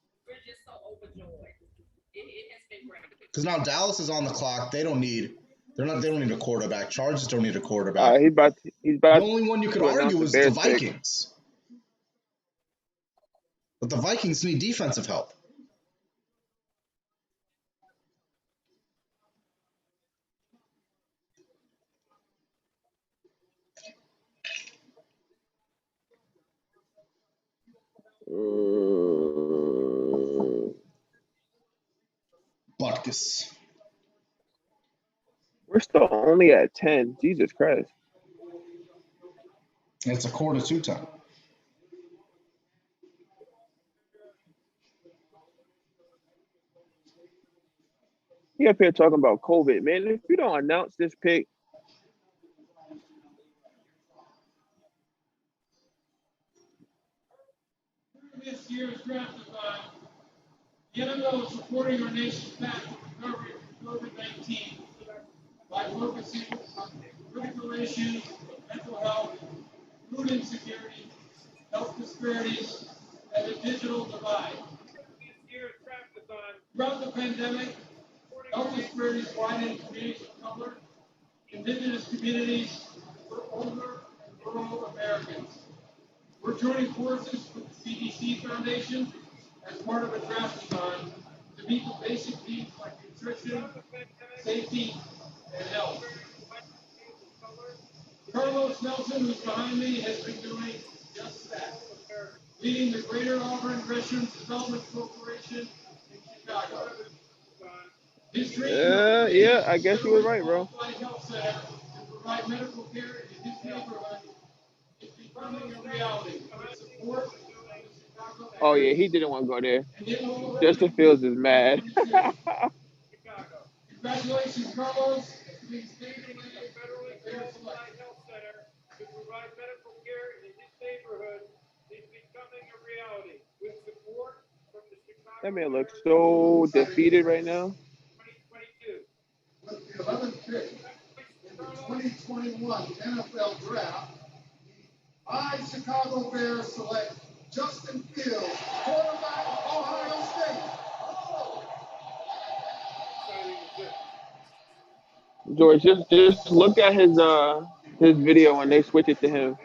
Because now Dallas is on the clock. They don't need a quarterback. Chargers don't need a quarterback. He's about. The only one you could argue is the Vikings. But the Vikings need defensive help. Butkus. We're still only at 10. Jesus Christ. It's 1/4 time. You up here talking about COVID, man. If you don't announce this pick, this year's draft-a-thon, the NFL is supporting our nation's path to recovery from COVID-19 by focusing on critical issues of mental health, food insecurity, health disparities, and the digital divide. Throughout the pandemic, health disparities widened in communities of color, indigenous communities, for older and rural Americans. We're joining forces with the CDC Foundation as part of a draft-a-thon to meet the basic needs like nutrition, safety, and health. Carlos Nelson, who's behind me, has been doing just that, leading the Greater Auburn Gresham Development Corporation in Chicago. His yeah, I guess you were right, bro. Health Center to provide medical care in his neighborhood is becoming a reality. Support the Chicago Oh yeah, Bears he didn't want to go there. and it will Justin Fields is mad. Chicago. Congratulations, Carlos. Being stated in the federally qualified health center to provide medical care in his neighborhood is becoming a reality. With support from the Chicago That man looks Bears so defeated right now. 2022. With the 11th pick in the 2021 NFL Draft, I, Chicago Bears, select Justin Fields, quarterback of Ohio State. George, just look at his video when they switch it to him.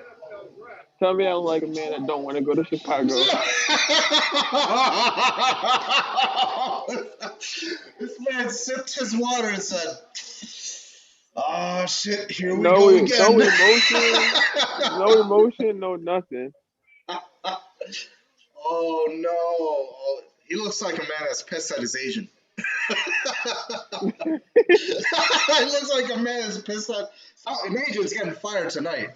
Tell me I'm like a man that don't want to go to Chicago. This man sipped his water and said, "Oh shit, here we No, go again." no emotion, no nothing. Oh no. Oh, he looks like a man that's pissed at his agent. He looks like a man that's pissed at an agent's getting fired tonight.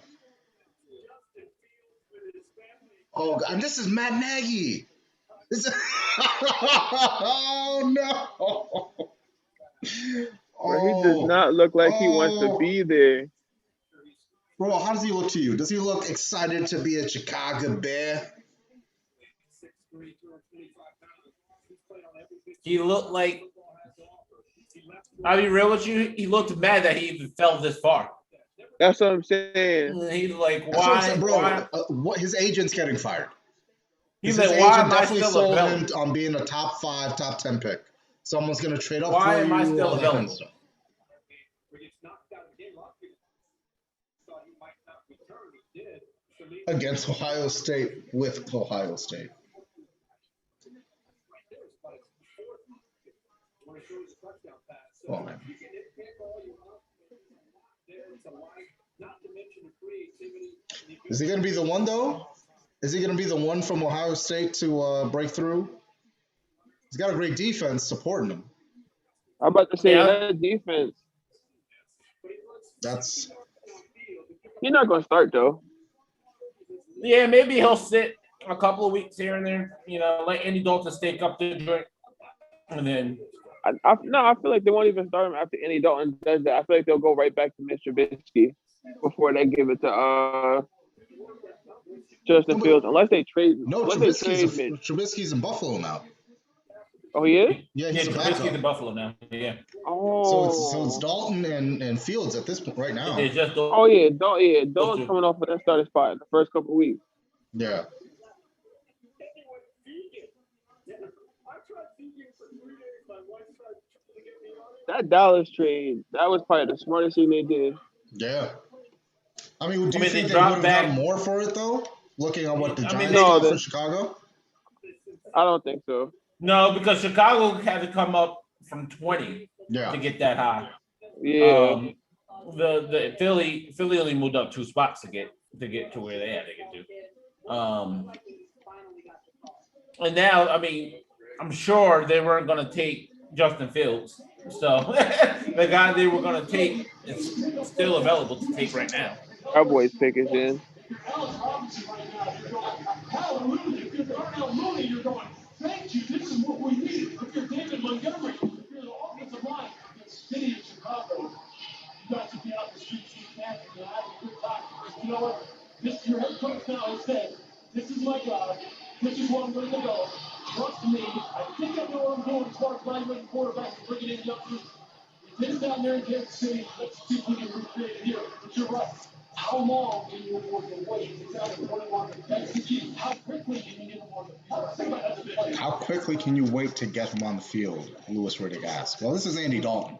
Oh, and this is Matt Nagy. Oh no. Bro, he does not look like he wants to be there. Bro, how does he look to you? Does he look excited to be a Chicago Bear? He looked like, I'll be real with you, he looked mad that he even fell this far. That's what I'm saying. He's like, That's what I'm why? saying, bro. Why? What his agent's getting fired. He's His like, why agent am I definitely still sold him available? on being a top 5, top 10 pick. Someone's gonna trade up Why for am you. I still all that kind of available? stuff. Against Ohio State with Ohio State. Oh man. Is he gonna be the one though? Is he gonna be the one from Ohio State to break through? He's got a great defense supporting him. I'm about to say Yeah. that defense. That's He's not gonna start though. Yeah, maybe he'll sit a couple of weeks here and there, let Andy Dalton stake up the joint. And then I feel like they won't even start him after Andy Dalton does that. I feel like they'll go right back to Mr. Trubisky before they give it to Justin Fields, unless they trade. no, Unless they trade Mitch. Trubisky's in Buffalo now. Oh, he is? Yeah, he's a Trubisky's backup. in Buffalo now. Yeah. Oh. So it's Dalton and Fields at this point right now. It's just Oh yeah, Dalton's coming off of that starting spot in the first couple of weeks. Yeah. That Dallas trade, that was probably the smartest thing they did. Yeah. I mean, do you they think they dropped would have back. gotten more for it though? Looking at what the Giants no, got they- for Chicago? I don't think so. No, because Chicago had to come up from 20 Yeah. to get that high. Yeah. The Philly only moved up 2 spots to get to where they had to get to. And now, I mean, I'm sure they weren't going to take Justin Fields. So the guy they were going to take is still available to take right now. Cowboys pick is in. Alex Robinson right now, you're going, hallelujah. If you're Darnell Mooney, you're going, thank you, this is what we need. If you're David Montgomery, if you're the offensive line, the city of Chicago, you guys should be out the streets eating candy and having a good time. Because you know what? This your head coach now has said, this is my job. This is where I'm going to go. Trust me. I think I know where I'm going as far as evaluating quarterbacks and bringing in youngsters. We did it down there in Kansas City. Let's see if we can recreate it here. But you're right. How long can you afford to wait? Exactly what I want. That's the key. How quickly can you get them on the field? How quickly can you wait to get him on the field? Lewis Riddick asked. Well, this is Andy Dalton.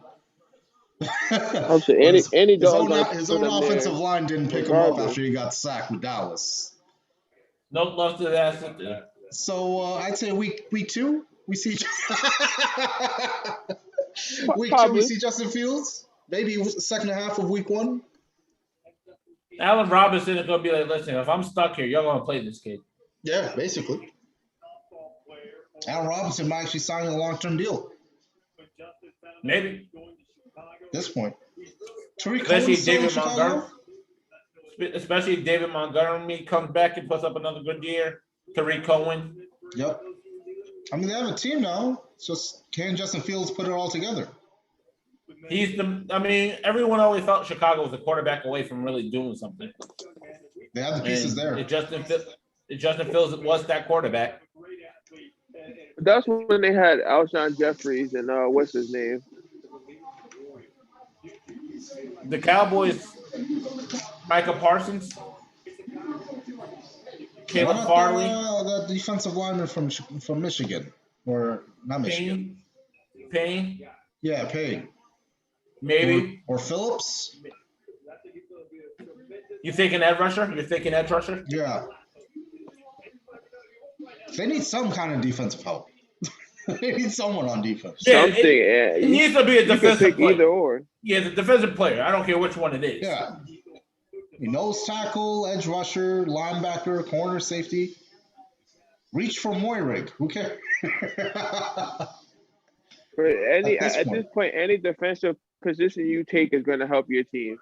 I'm sure Andy Dalton's his own offensive line didn't pick him up regardless. after he got sacked with Dallas. No love to that. So I'd say week 2 we see week 2 we Probably. see Justin Fields. Maybe second half of week 1. Allen Robinson is going to be like, listen, if I'm stuck here, you're going to play this kid. Yeah, basically. Allen Robinson might actually sign a long-term deal Maybe. at this point. Tariq Especially Cohen's still in David Chicago? Montgomery. especially if David Montgomery comes back and puts up another good year. Tariq Cohen. Yep. I mean, they have a team now. It's just can Justin Fields put it all together? Everyone always thought Chicago was a quarterback away from really doing something. They have the pieces there. If Justin Fields was that quarterback. That's when they had Alshon Jeffries and what's his name? The Cowboys, Micah Parsons, Caleb Farley, the defensive lineman from Michigan, or not Michigan. Payne. Yeah, Payne. Maybe. Or Phillips. You thinking edge rusher? You're thinking edge rusher? Yeah. They need some kind of defensive help. They need someone on defense. Yeah, Something. It needs to be a defensive player. Either or. Yeah, the defensive player. I don't care which one it is. Yeah. Nose tackle, edge rusher, linebacker, corner, safety. Reach for Moyrig. Who cares? At this point, any defensive position you take is going to help your team.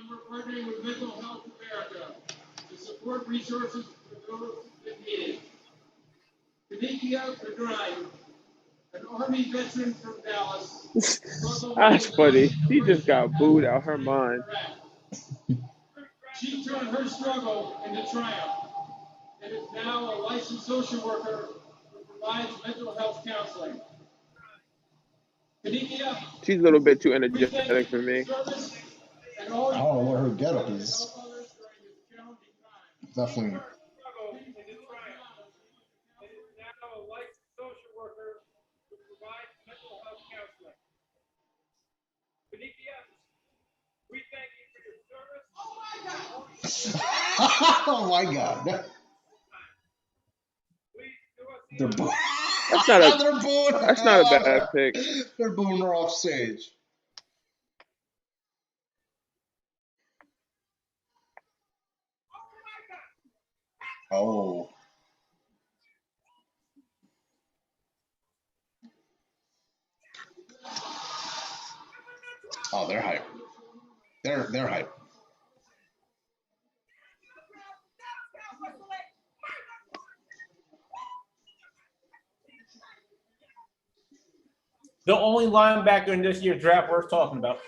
We're partnering with Mental Health America to support resources for those that need it. Kanikia Pedrine, an Army veteran from Dallas. That's funny. She just got booed out her mind. She turned her struggle into triumph and is now a licensed social worker who provides mental health counseling. Kanikia, she's a little bit too energetic for me. I don't know what her getup is. Definitely. Oh my God. They're booing. That's not a bad pick. They're booing her off stage. Oh. Oh, they're hype. They're hype. The only linebacker in this year's draft worth talking about.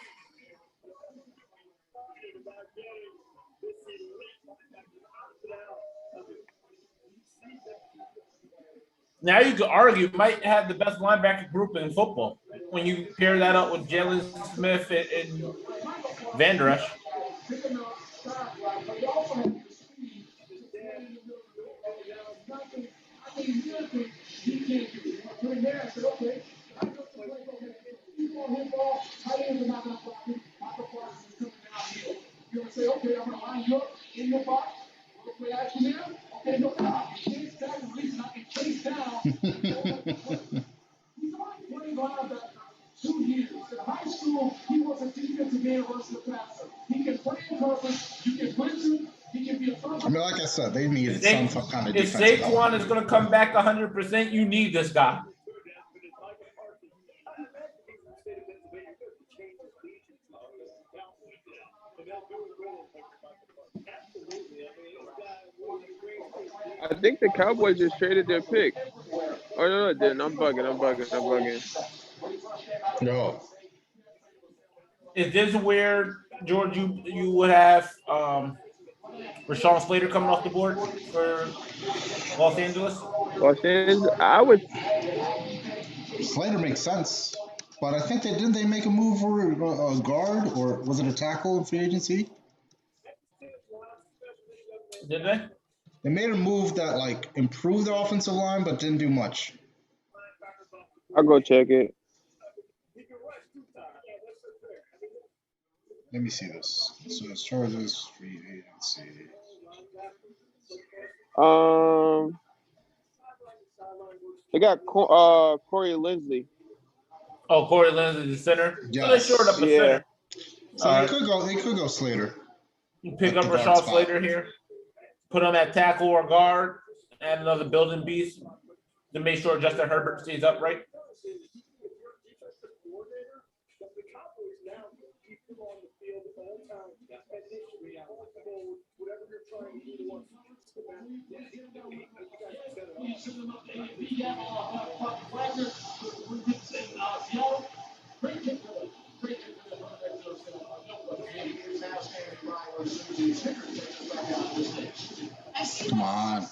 Now you could argue might have the best linebacker group in football when you pair that up with Jalen Smith and Van Der Esch. I mean, like I said, they need some kind of defense. If Saquon is going to come back 100%, you need this guy. I think the Cowboys just traded their pick. Oh, no, it didn't. I'm bugging. No. Is this where, George, you would have Rashawn Slater coming off the board for Los Angeles? I would. Slater makes sense, but I think didn't they make a move for a guard, or was it a tackle in free agency? Did they? They made a move that improved their offensive line, but didn't do much. I'll go check it. Let me see this. So it's Chargers free agency. They got Corey Linsley. Oh, Corey Linsley, the center. Yes. So they shorted up the center. So they could go Slater. You pick at up the guard Rashawn spot. Slater here, put him at tackle or guard, and another building beast to make sure Justin Herbert stays upright. Come on.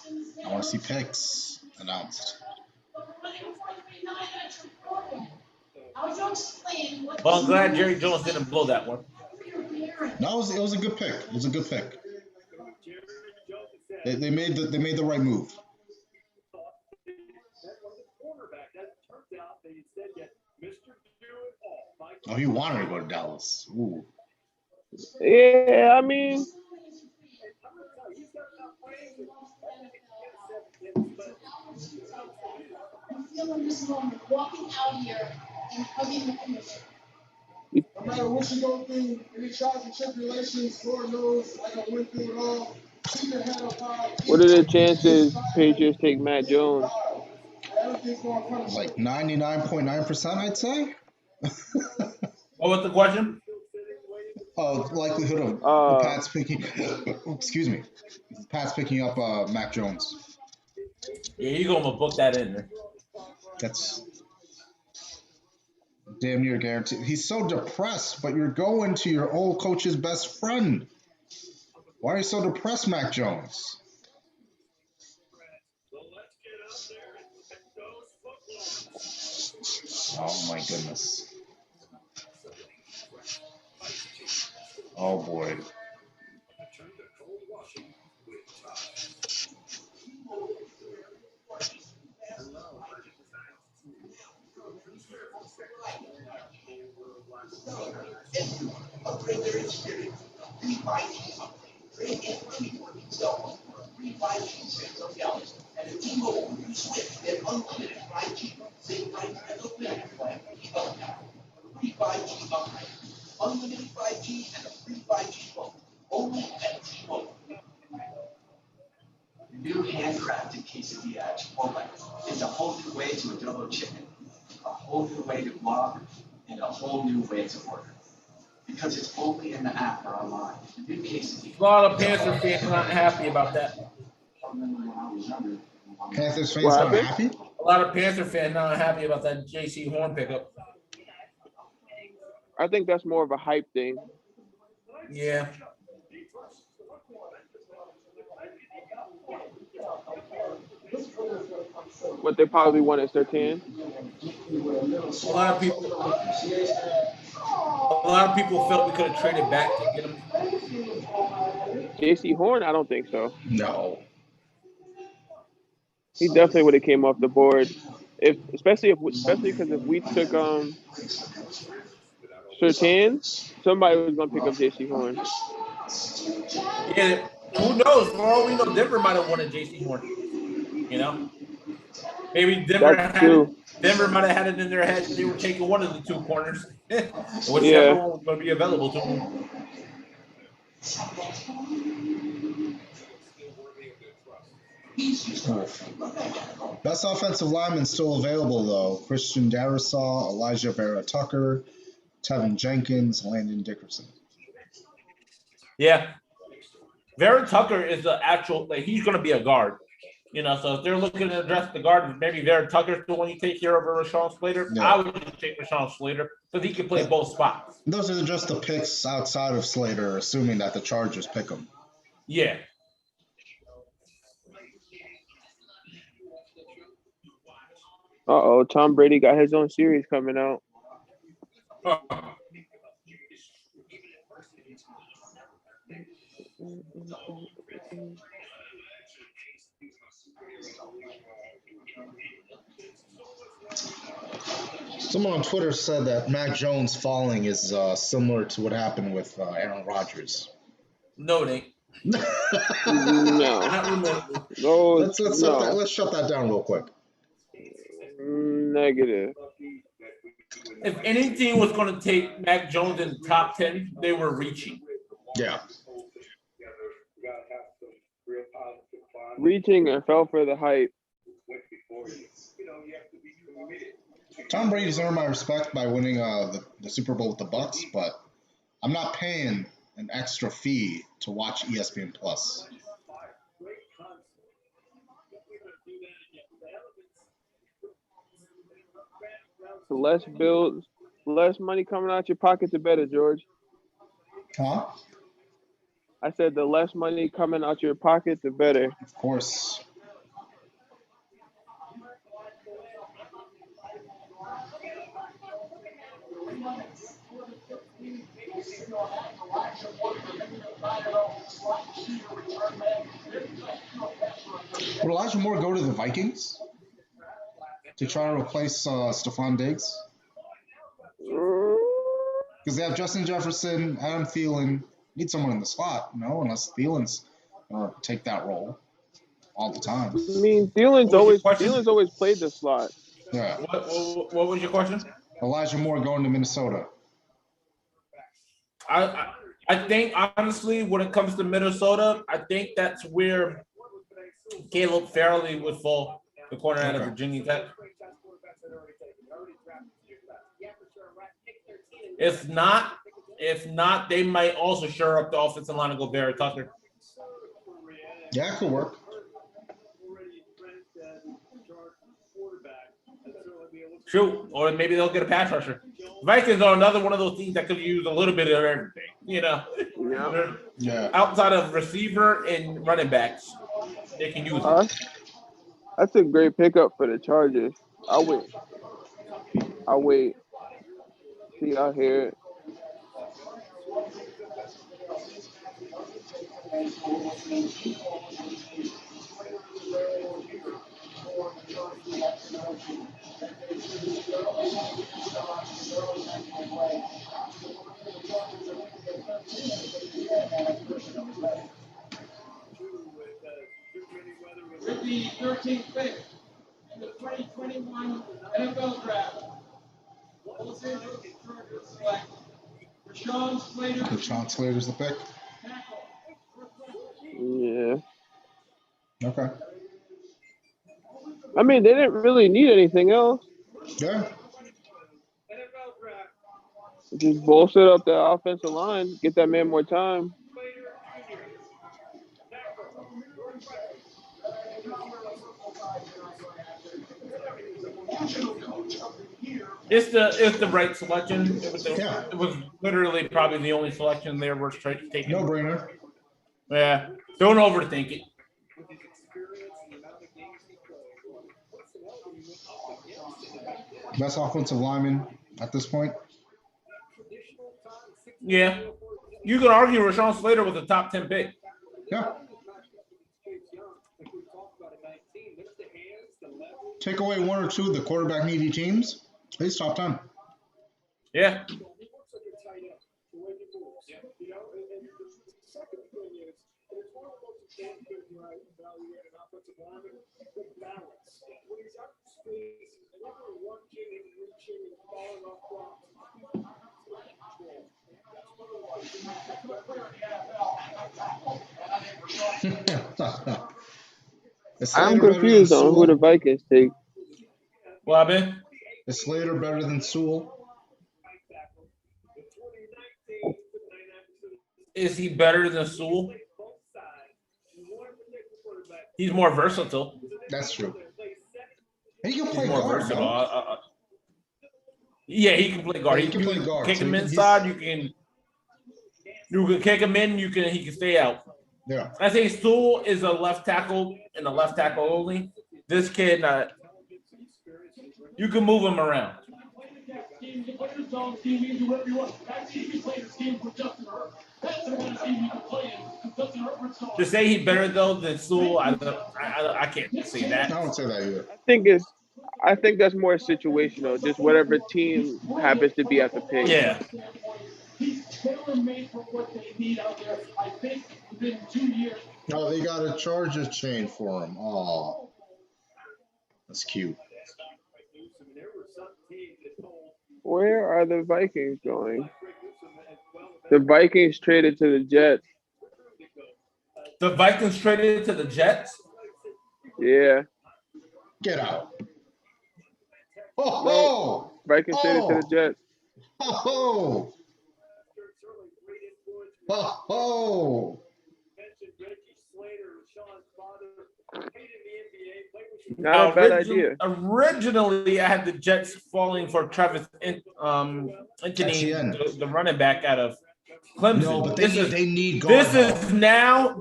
I want to see picks announced. Well, I'm glad Jerry Jones didn't blow that one. No, it was a good pick. It was a good pick. They made the right move. Oh, he wanted to go to Dallas. Ooh. Yeah, I mean, I'm feeling this moment, walking out here and hugging the commission. No matter what you go through, any trials and tribulations, Lord knows I done went through it all. Keep your head up high. what are the chances Patriots take Matt Jones? Everything's going to come. Like 99.9%, I'd say. What was the question? Oh, likelihood of the Uh, Pats picking. Excuse me. Pats picking up Mac Jones. Yeah, you're going to book that in there. That's damn near guaranteed. He's so depressed, but you're going to your old coach's best friend. Why are you so depressed, Mac Jones? Oh my goodness. Oh boy. Upgrade their experience. And a T-Mobile new switch and unlimited 5G. Same price as a plan. Free 5G upgrade. Unlimited 5G and a free 5G phone. Only at T-Mobile. New handcrafted quesadilla at Chipotle. It's a whole new way to adobo chicken, a whole new way to vlog, and a whole new way to order. Because it's only in the app or online. The new quesadilla. A lot of Panther fans not happy about that. Panthers fans What not happened? happy? A lot of Panther fans not happy about that J.C. Horn pickup. I think that's more of a hype thing. Yeah. What they probably want is their 10. A lot of people felt we could have traded back to get him. J.C. Horn, I don't think so. No. He definitely would have came off the board, especially because if we took Surtain, somebody was gonna pick up J.C. Horn. Yeah, who knows? For all we know, Denver might have wanted J.C. Horn. You know, maybe Denver might have had it in their head they were taking one of the two corners, whichever one was going to be available to them. Best offensive lineman still available though: Christian Darrisaw, Elijah Vera Tucker, Tevin Jenkins, Landon Dickerson. Yeah, Vera Tucker is the actual. He's going to be a guard. You know, so if they're looking to address the guard, maybe Vera Tucker's the one you take here over Rashawn Slater. Yeah. I would just take Rashawn Slater because he can play both spots. Those are just the picks outside of Slater, assuming that the Chargers pick him. Yeah. Tom Brady got his own series coming out. Someone on Twitter said that Mac Jones falling is similar to what happened with Aaron Rodgers. No, it ain't. No. Let's shut that down real quick. Negative. If any team was going to take Mac Jones in the top 10, they were reaching. Yeah. Reaching and fell for the hype. Tom Brady's earned my respect by winning the Super Bowl with the Bucks, but I'm not paying an extra fee to watch ESPN Plus. Less money coming out your pocket, the better, George. Huh? I said the less money coming out your pocket, the better. Of course. Would Elijah Moore go to the Vikings to try to replace Stephon Diggs? Because they have Justin Jefferson, Adam Thielen. Need someone in the slot, unless Thielen's going to take that role all the time. I mean, Thielen's always played the slot. Yeah. What was your question? Elijah Moore going to Minnesota. I think, honestly, when it comes to Minnesota, I think that's where Caleb Farley would fall, the corner out of Virginia Tech. If not, they might also shore up the offensive line and go Barry Tucker. Yeah, it could work. True, or maybe they'll get a pass rusher. Vikings are another one of those teams that could use a little bit of everything, Yeah. Outside of receiver and running backs, they can use it. That's a great pickup for the Chargers. I'll wait. See, I hear it. With the 13th pick in the 2021 NFL Draft, Los Angeles Chargers select Rashawn Slater. Rashawn Slater's the pick. Yeah. Okay. I mean, they didn't really need anything else. Yeah. Just bolster up the offensive line, get that man more time. It's the right selection. It was literally probably the only selection they were taking. No brainer. Yeah. Don't overthink it. Best offensive lineman at this point. Yeah. You could argue Rashawn Slater was a top 10 pick. Yeah. Take away one or two of the quarterback needy teams. He's top 10. Yeah. I'm confused on who the Vikings take. What happened? Is Slater better than Sewell? Is he better than Sewell? He's more versatile. That's true. And he can play more guard. Versatile. Yeah, he can play guard. He can play guard. Kick him inside. You can kick him in. He can stay out. Yeah. I think Sewell is a left tackle and a left tackle only. This kid, you can move him around. To say he's better though than Sewell, I can't say that. I don't say that either. I think that's more situational. Just whatever team happens to be at the pick. Yeah. He's tailor-made for what they need out there. I think within 2 years. Oh, they got a Charger chain for him. Oh, that's cute. Where are the Vikings going? The Vikings traded to the Jets. The Vikings traded to the Jets? Yeah. Get out. No. Oh, Vikings traded to the oh, Jets. oh, oh, oh. Not a bad idea. Originally, I had the Jets falling for Travis Anthony, Etienne. the running back out of Clemson. No, but they need guard this help.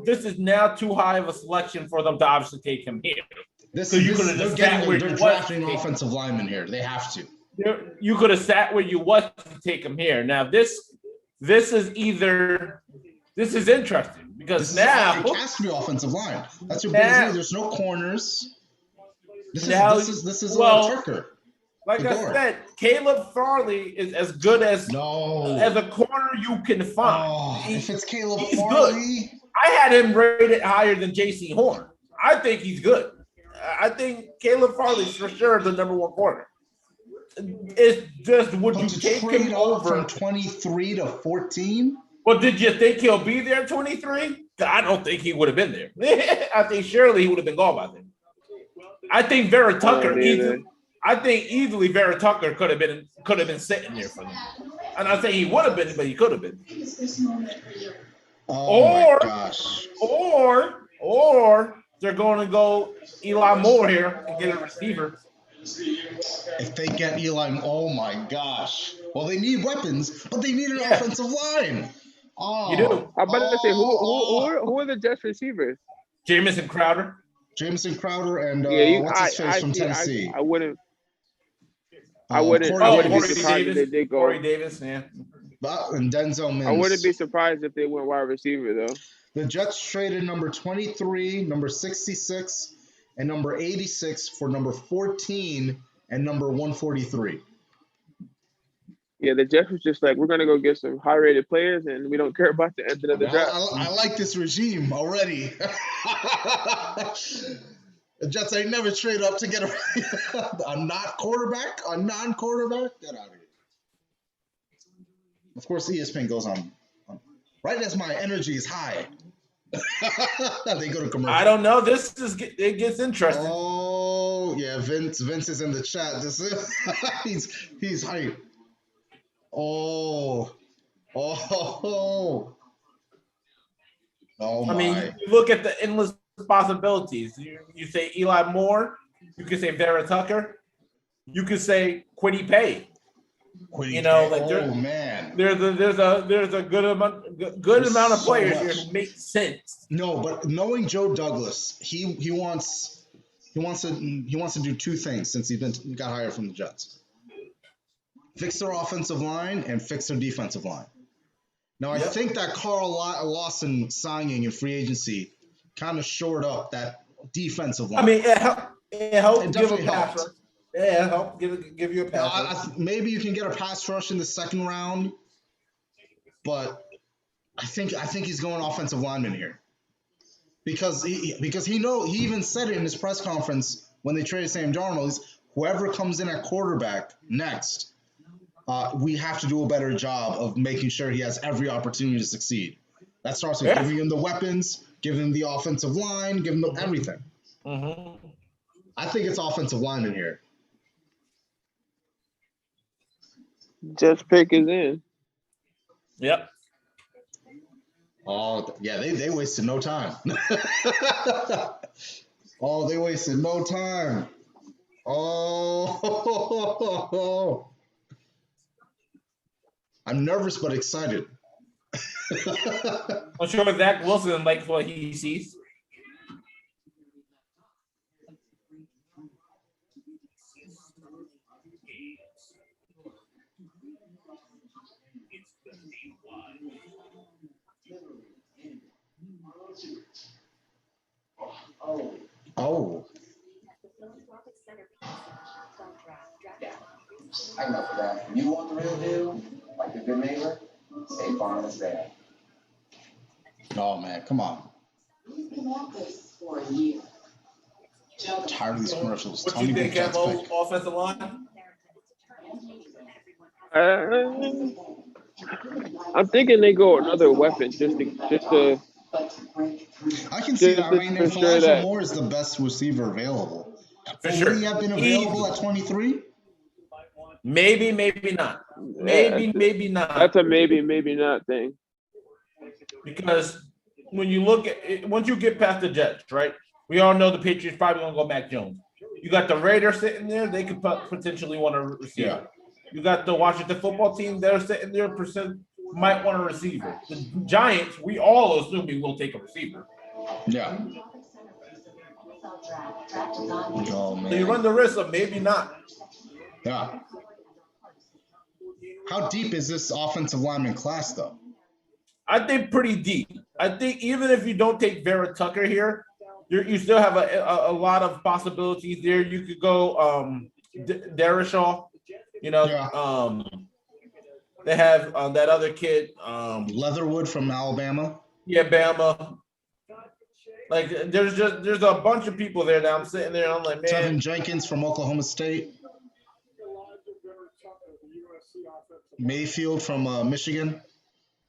is now too high of a selection for them to obviously take him here. They're Drafting drafting offensive linemen here. They have to. You could have sat where you was to take him here. Now this is interesting because it has to be offensive line. That's your biggest need. There's no corners. This is a tricker. Like I said, Caleb Farley is as good as a corner you can find. Oh, if it's Caleb Farley, good. I had him rated higher than J.C. Horn. I think he's good. I think Caleb Farley's for sure the number one corner. It's just would you take him over from 23 to 14? Well, did you think he'll be there at 23? I don't think he would have been there. I think surely he would have been gone by then. I think Vera Tucker easily Vera Tucker could have been sitting there for them. I'm not saying he would have been, but he could have been. Oh my gosh. Or they're going to go Eli Moore here and get a receiver. If they get Eli, oh my gosh. Well, they need weapons, but they need an offensive line. Oh, you do. I'm about to say who are the Jets receivers? Jamison Crowder and what's his face from Tennessee? I wouldn't be surprised if they go. Corey Davis, yeah. And Denzel Mims. I wouldn't be surprised if they went wide receiver though. The Jets traded number 23, number 66, and number 86 for number 14 and number 143. Yeah, the Jets was just like, we're going to go get some high-rated players, and we don't care about the end of the draft. I like this regime already. The Jets ain't never trade up to get a non-quarterback. Get out of here. Of course, ESPN goes on right as my energy is high. They go to commercial. I don't know. It gets interesting. Oh yeah, Vince is in the chat. He's hype. Oh my. I mean, you look at the endless possibilities. You say Eli Moore. You could say Vera Tucker. You could say Kwity Paye. Man, there's a good amount of players here who make sense. No, but knowing Joe Douglas, he wants to do two things since he got hired from the Jets: fix their offensive line and fix their defensive line. Now, I think that Carl Lawson signing in free agency kind of shored up that defensive line. I mean, it helped give a pass rush. Yeah, help give you a pass rush. Maybe you can get a pass rush in the second round, but I think he's going offensive lineman here because he even said it in his press conference when they traded Sam Darnold. Whoever comes in at quarterback next, we have to do a better job of making sure he has every opportunity to succeed. That starts with giving him the weapons, giving him the offensive line, giving him everything. Mm-hmm. I think it's offensive lineman here. Just pick is in. Yep. Oh, yeah, they wasted no time. They wasted no time. Oh. I'm nervous but excited. I'm sure Zach Wilson likes what he sees. Oh. Yeah. I know for that. You want the real deal? Like a good neighbor? State Farm is there. Oh man, come on. We've been at this for a year. I'm tired of these commercials. What do you think, Kevo? Offensive line? I'm thinking they go another weapon just to I can see that. I mean, for if sure Elijah that. Moore is the best receiver available, For would sure. he have been available Easy. at 23? Maybe, maybe not. Yeah, Maybe not. that's a maybe not thing. Because when you look at it, once you get past the Jets, right? We all know the Patriots probably gonna go Mac Jones. You got the Raiders sitting there; they could potentially want a receiver. Yeah. You got the Washington football team; they're sitting there, might want a receiver. The Giants, we all assume we will take a receiver. Yeah. Oh man. So you run the risk of maybe not. Yeah. How deep is this offensive lineman class, though? I think pretty deep. I think even if you don't take Vera Tucker here, you still have a lot of possibilities there. You could go Derishaw, Yeah. they have that other kid, Leatherwood from Alabama. Yeah, Bama. Like there's a bunch of people there that I'm sitting there and I'm like, man. Tevin Jenkins from Oklahoma State. Mayfield from Michigan.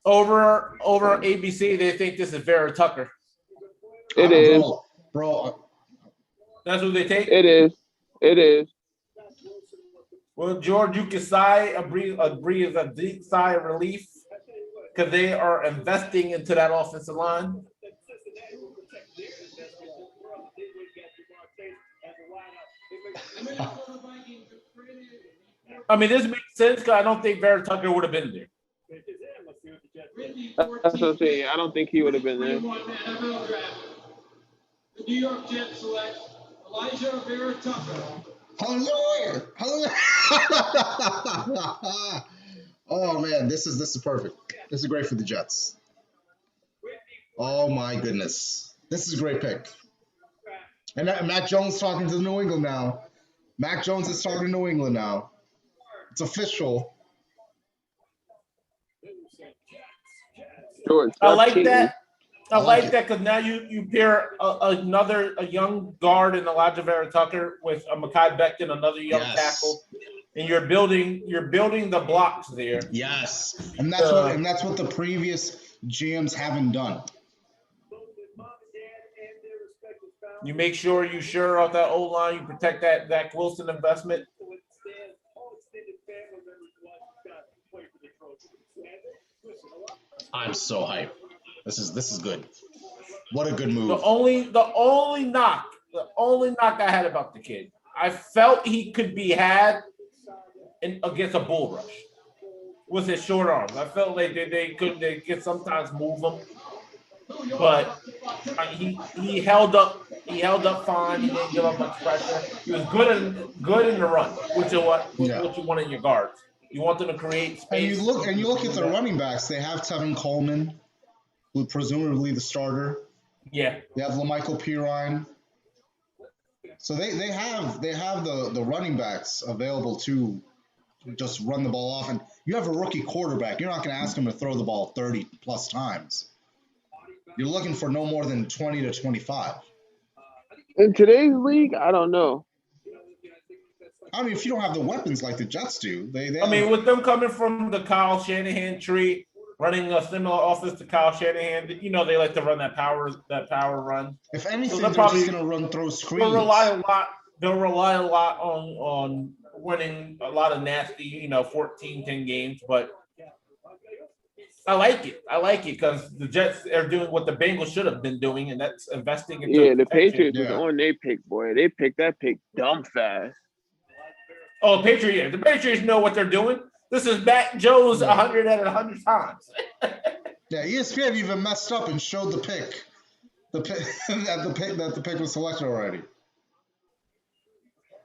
Over ABC, they think this is Vera Tucker. It is. Bro. That's who they take? It is. Well, George, you can breathe a deep sigh of relief because they are investing into that offensive line. I mean, this makes sense because I don't think Vera Tucker would have been there. That's what I'm saying. I don't think he would have been there. The New York Jets select Elijah Vera Tucker. Hallelujah! Oh man, this is perfect. This is great for the Jets. Oh my goodness, this is a great pick. And Mac Jones talking to New England now. Mac Jones is talking to New England now. It's official. George, I like cheating. that. I like that because now you pair a young guard in Elijah Vera Tucker with a Mekhi Becton, another young tackle, and you're building the blocks there. Yes, and that's what the previous GMs haven't done. You make sure you sure out that O line, you protect that Wilson investment. I'm so hyped. This is good. What a good move. The only knock I had about the kid, I felt he could be had against a bull rush with his short arms. I felt like they could sometimes move him, but he held up. He held up fine. He didn't give up much pressure. He was good in the run, which is what you want in your guards. You want them to create space. And you look at the running backs. They have Tevin Coleman, who presumably the starter. Yeah. They have LaMichael Pirine. So they have the running backs available to just run the ball off. And you have a rookie quarterback. You're not going to ask him to throw the ball 30 plus times. You're looking for no more than 20 to 25. In today's league, I don't know. I mean, if you don't have the weapons like the Jets do, I mean, with them coming from the Kyle Shanahan tree, running a similar offense to Kyle Shanahan, they like to run that power run. If anything, they're just going to throw screens. They'll rely a lot on winning a lot of nasty, 14-10 games, but I like it because the Jets are doing what the Bengals should have been doing, and that's investing into. Yeah, the Patriots was on their pick, boy. They picked that pick dumb fast. Oh, the Patriots know what they're doing. This is Mac Jones 100 times. Yeah, ESPN even messed up and showed the pick that the pick was selected already.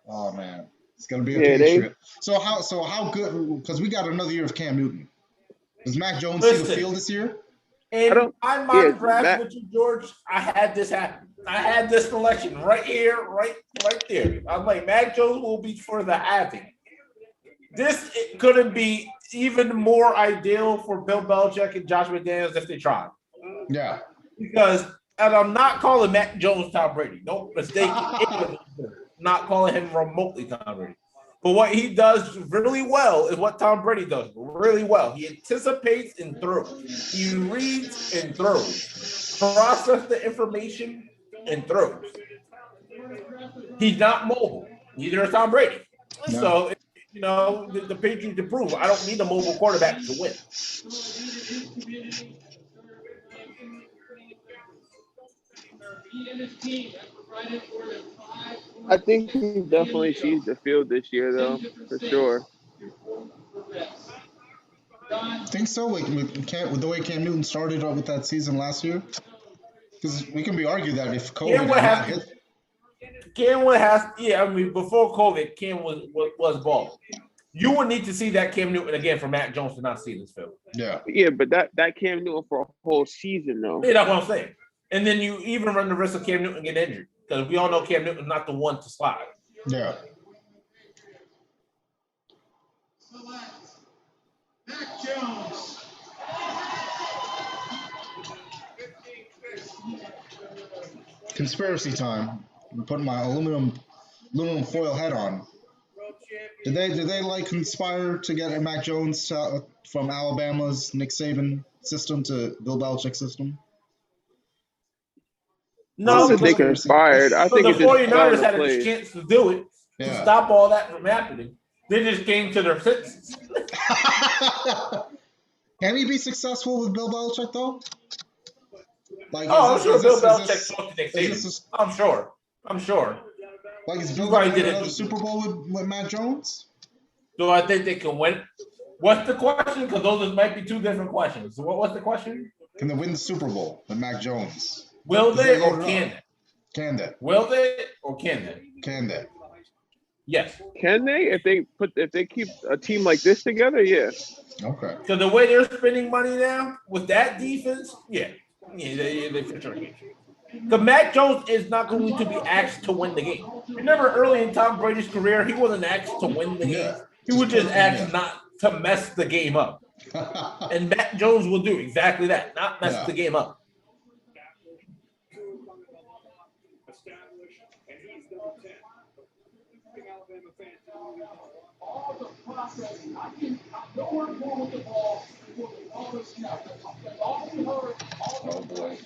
Oh man, it's gonna be a Patriot. So how good? Because we got another year of Cam Newton. Does Mac Jones see the field this year? In my mock draft with you, George, I had this happen. I had this selection right here, right there. I'm like, Mac Jones will be for the having. This couldn't be even more ideal for Bill Belichick and Josh McDaniels if they tried. Yeah. Because, and I'm not calling Mac Jones Tom Brady. Don't mistake it. Not calling him remotely Tom Brady. But what he does really well is what Tom Brady does really well. He anticipates and throws. He reads and throws. process the information and throws. He's not mobile. Neither is Tom Brady. No. So, the Patriots improve. I don't need a mobile quarterback to win. I think he definitely sees the field this year, though, for sure. Think so? Like with the way Cam Newton started out with that season last year, because we can be argued that if COVID had not hit, Cam would have, before COVID, Cam was balling. You would need to see that Cam Newton again for Matt Jones to not see this film. Yeah. Yeah, but that Cam Newton for a whole season, though. Yeah, that's what I'm saying. And then you even run the risk of Cam Newton getting injured because we all know Cam Newton's not the one to slide. Yeah. Mac Jones. Conspiracy time. I'm putting my aluminum foil head on. Did they like conspire to get Mac Jones from Alabama's Nick Saban system to Bill Belichick's system? No, they conspired. I think the it just 49ers had a place. chance to do it to stop all that from happening. They just came to their senses. Can he be successful with Bill Belichick though? Like, I'm sure Bill Belichick talked to Nick Saban. I'm sure. Like, is Bill going to win another Super Bowl with Matt Jones? Do I think they can win? What's the question? Because those might be two different questions. So what's the question? Can they win the Super Bowl with Mac Jones? Will they or can they? Can they? Will they or can they? Can they? Yes. Can they? If they keep a team like this together, yeah. Okay. So the way they're spending money now with that defense, they for sure can. Because Mac Jones is not going to be asked to win the game. Remember early in Tom Brady's career, he wasn't asked to win the game. He was just asked not to mess the game up. And Mac Jones will do exactly that, not mess the game up. All the processing. I know where to go with the ball before the ball is snapped. Oh boy.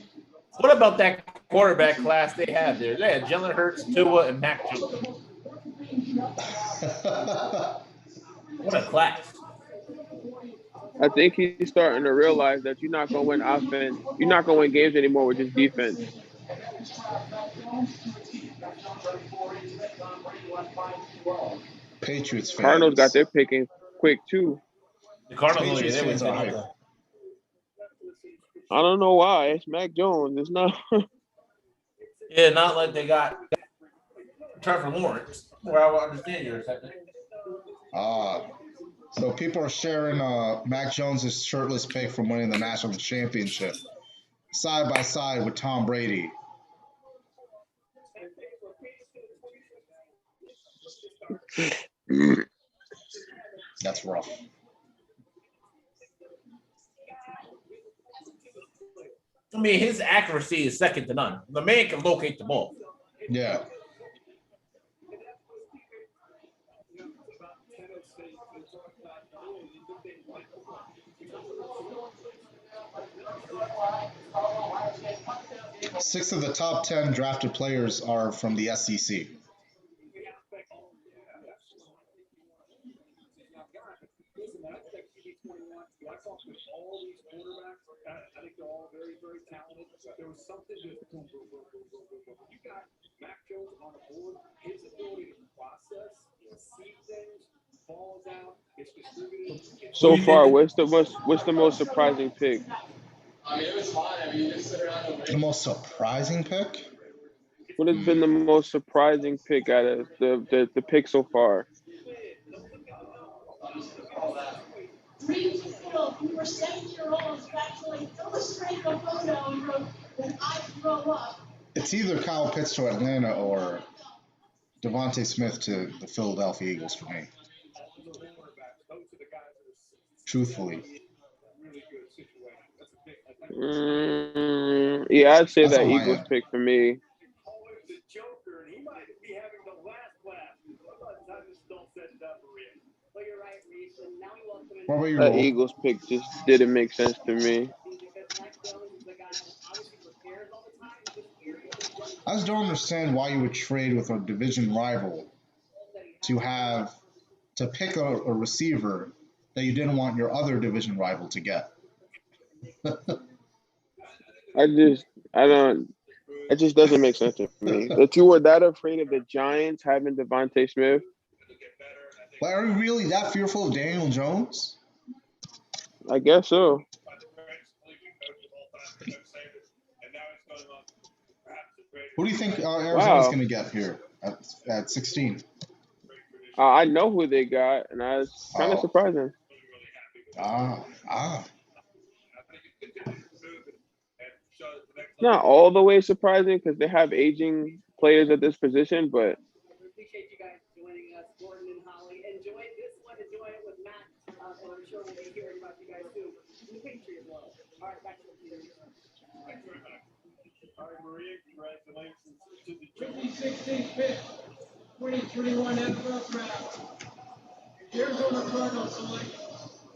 What about that quarterback class they had there? They had Jalen Hurts, Tua, and Mac Jones. What a class. I think he's starting to realize that you're not going to win offense. You're not going to win games anymore with just defense. Patriots fans. Cardinals got their picking quick too. The Cardinals Patriots fans are hype. I don't know why. It's Mac Jones. It's not. Yeah, not like they got Trevor Lawrence. Where I will understand your second. So people are sharing Mac Jones' shirtless pic from winning the national championship side by side with Tom Brady. That's rough. I mean, his accuracy is second to none. The man can locate the ball. Yeah. Six of the top 10 drafted players are from the SEC. So far, what's the most surprising pick? The most surprising pick? What has been the most surprising pick out of the pick so far? We were 7-year-olds actually illustrated a photo and wrote, "When I grow up." It's either Kyle Pitts to Atlanta or Devontae Smith to the Philadelphia Eagles for me. Truthfully. Yeah, I'd say That's that on my Eagles end. pick for me. What about you, That Roll? Eagles pick just didn't make sense to me. I just don't understand why you would trade with a division rival to pick a receiver that you didn't want your other division rival to get. I don't. It just doesn't make sense to me that you were that afraid of the Giants having Devontae Smith. But are you really that fearful of Daniel Jones? I guess so. Who do you think Arizona's going to get here at 16? I know who they got, and that's kind of surprising. Not all the way surprising because they have aging players at this position, but appreciate you guys joining us, Gordon and Holly. Enjoy this one. Enjoy it with Matt, and I'm sure we'll be hearing about you guys soon. The Patriots. All right, back to the Patriots. All right, Maria, congratulations to the 2016 pick, 2021 NFL Draft. The Arizona Cardinals select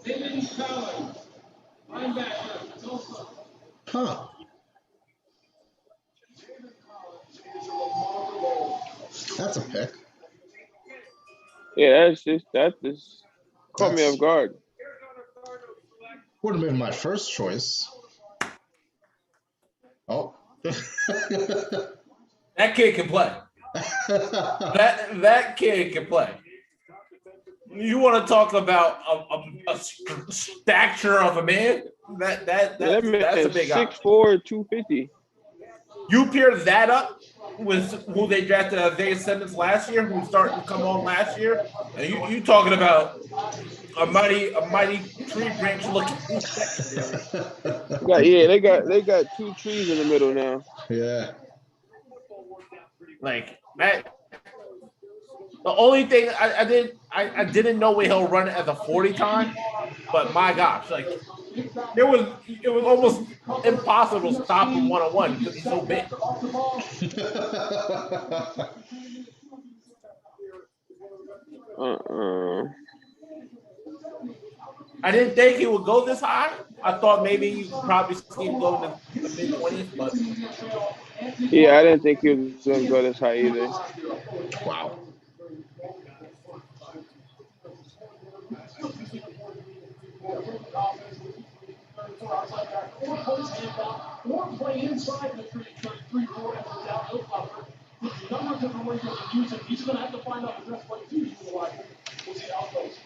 Lineman linebacker, Tulsa. Huh. That's a pick. Yeah, that just caught me off guard. Would have been my first choice. Oh. That kid can play. that kid can play. You want to talk about a stature of a man? That's a big 6'4", 250. You pair that up with who they drafted Isaiah Simmons last year, who's starting to come on last year, and you talking about a mighty tree branch looking secondary. They got two trees in the middle now. Yeah. Like that. The only thing I didn't know where he'll run as a 40 time, but my gosh, like it was almost impossible to stop him one-on-one because he's so big. I didn't think he would go this high. I thought maybe you could probably see him go in the mid-20s, but yeah, I didn't think he was going to go this high either. Wow. Or play inside the 3-4 as a downhill cover. There's a number of different ways you can use it. He's going to have to find out the best way to utilize it. We'll see how it goes.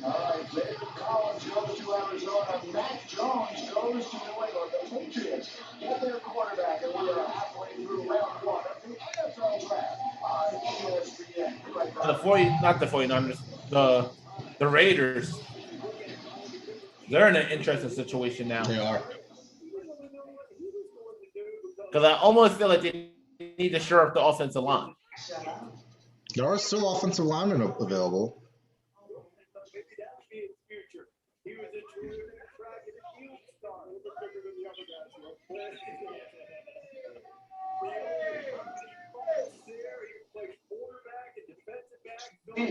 All right, David Collins goes to Arizona. Mac Jones goes to New England. The Patriots get their quarterback, and we are halfway through round one of the NFL Draft on ESPN. not the 49ers, the Raiders. They're in an interesting situation now. They are. Because I almost feel like they need to shore up the offensive line. There are still offensive linemen available.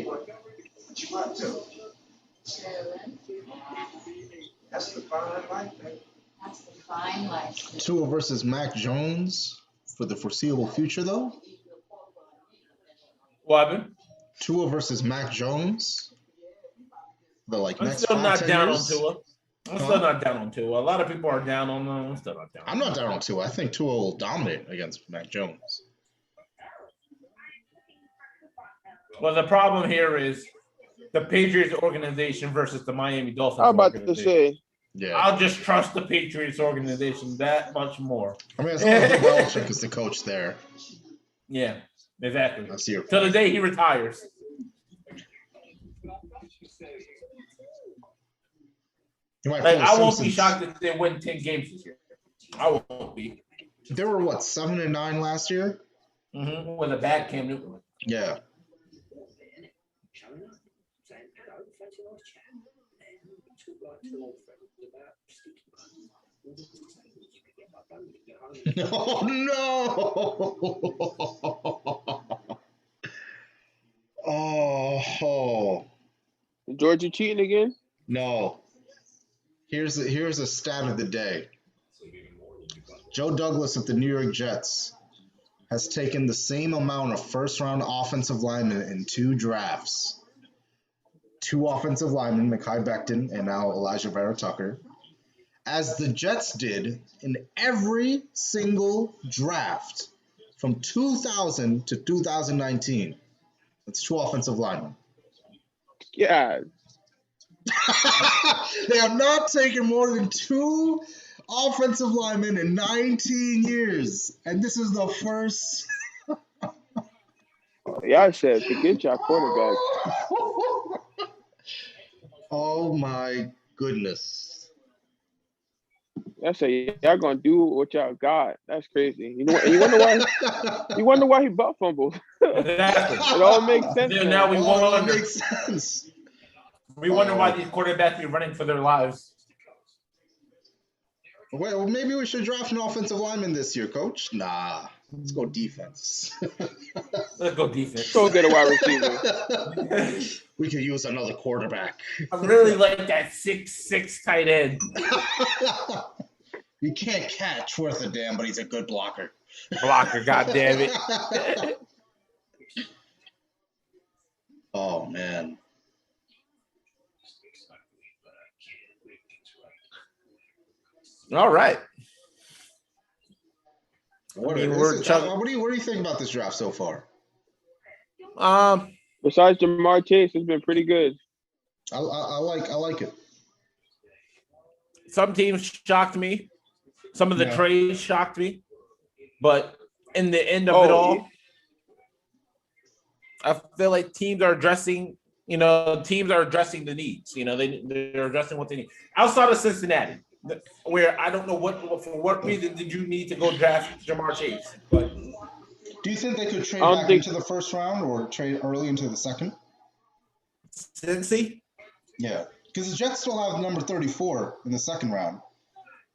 What you up to? That's the fine life, baby. That's the fine life. Tua versus Mac Jones for the foreseeable future, though. What happened? Tua versus Mac Jones. I'm next still 5, not 10 down years? on Tua. I'm still not down on Tua. A lot of people are down on them. I'm still not down. I'm not down on Tua. I think Tua will dominate against Mac Jones. Well, the problem here is the Patriots organization versus the Miami Dolphins. I'm about to say. Yeah. I'll just trust the Patriots organization that much more. I mean, it's not Belichick is the coach there. Yeah, exactly. That's your Till the day he retires. I won't be shocked if they win 10 games this year. I won't be. They were, 7-9 last year? Mm-hmm. With a bad Cam Newton. Yeah. Oh, no! Oh. Georgia cheating again? No. Here's a stat of the day. Joe Douglas of the New York Jets has taken the same amount of first-round offensive linemen in 2 drafts. 2 offensive linemen, Mekhi Becton and now Elijah Vera Tucker, as the Jets did in every single draft from 2000 to 2019. That's 2 offensive linemen. Yeah. They have not taken more than 2 offensive linemen in 19 years. And this is the first. Y'all said forget y'all quarterback. Oh my goodness. I say y'all gonna do what y'all got. That's crazy. You know, and you wonder why. You wonder why he butt fumbled. Exactly. It all makes sense. Then now we wonder. Makes sense. We wonder why these quarterbacks be running for their lives. Well, maybe we should draft an offensive lineman this year, Coach. Nah, let's go defense. Let's go defense. Go get a wide receiver. We could use another quarterback. I really like that 6'6" tight end. He can't catch worth a damn, but he's a good blocker. Blocker, goddammit. it. Oh man. All right. What I mean, do you think about this draft so far? Besides Jamar Chase, it's been pretty good. I like it. Some teams shocked me. Some of the trades shocked me. But in the end of it all, I feel like teams are addressing the needs. They're addressing what they need. Outside of Cincinnati, where I don't know for what reason did you need to go draft Jamar Chase? But do you think they could trade back into the first round or trade early into the second? Cincy? Yeah, because the Jets still have number 34 in the second round.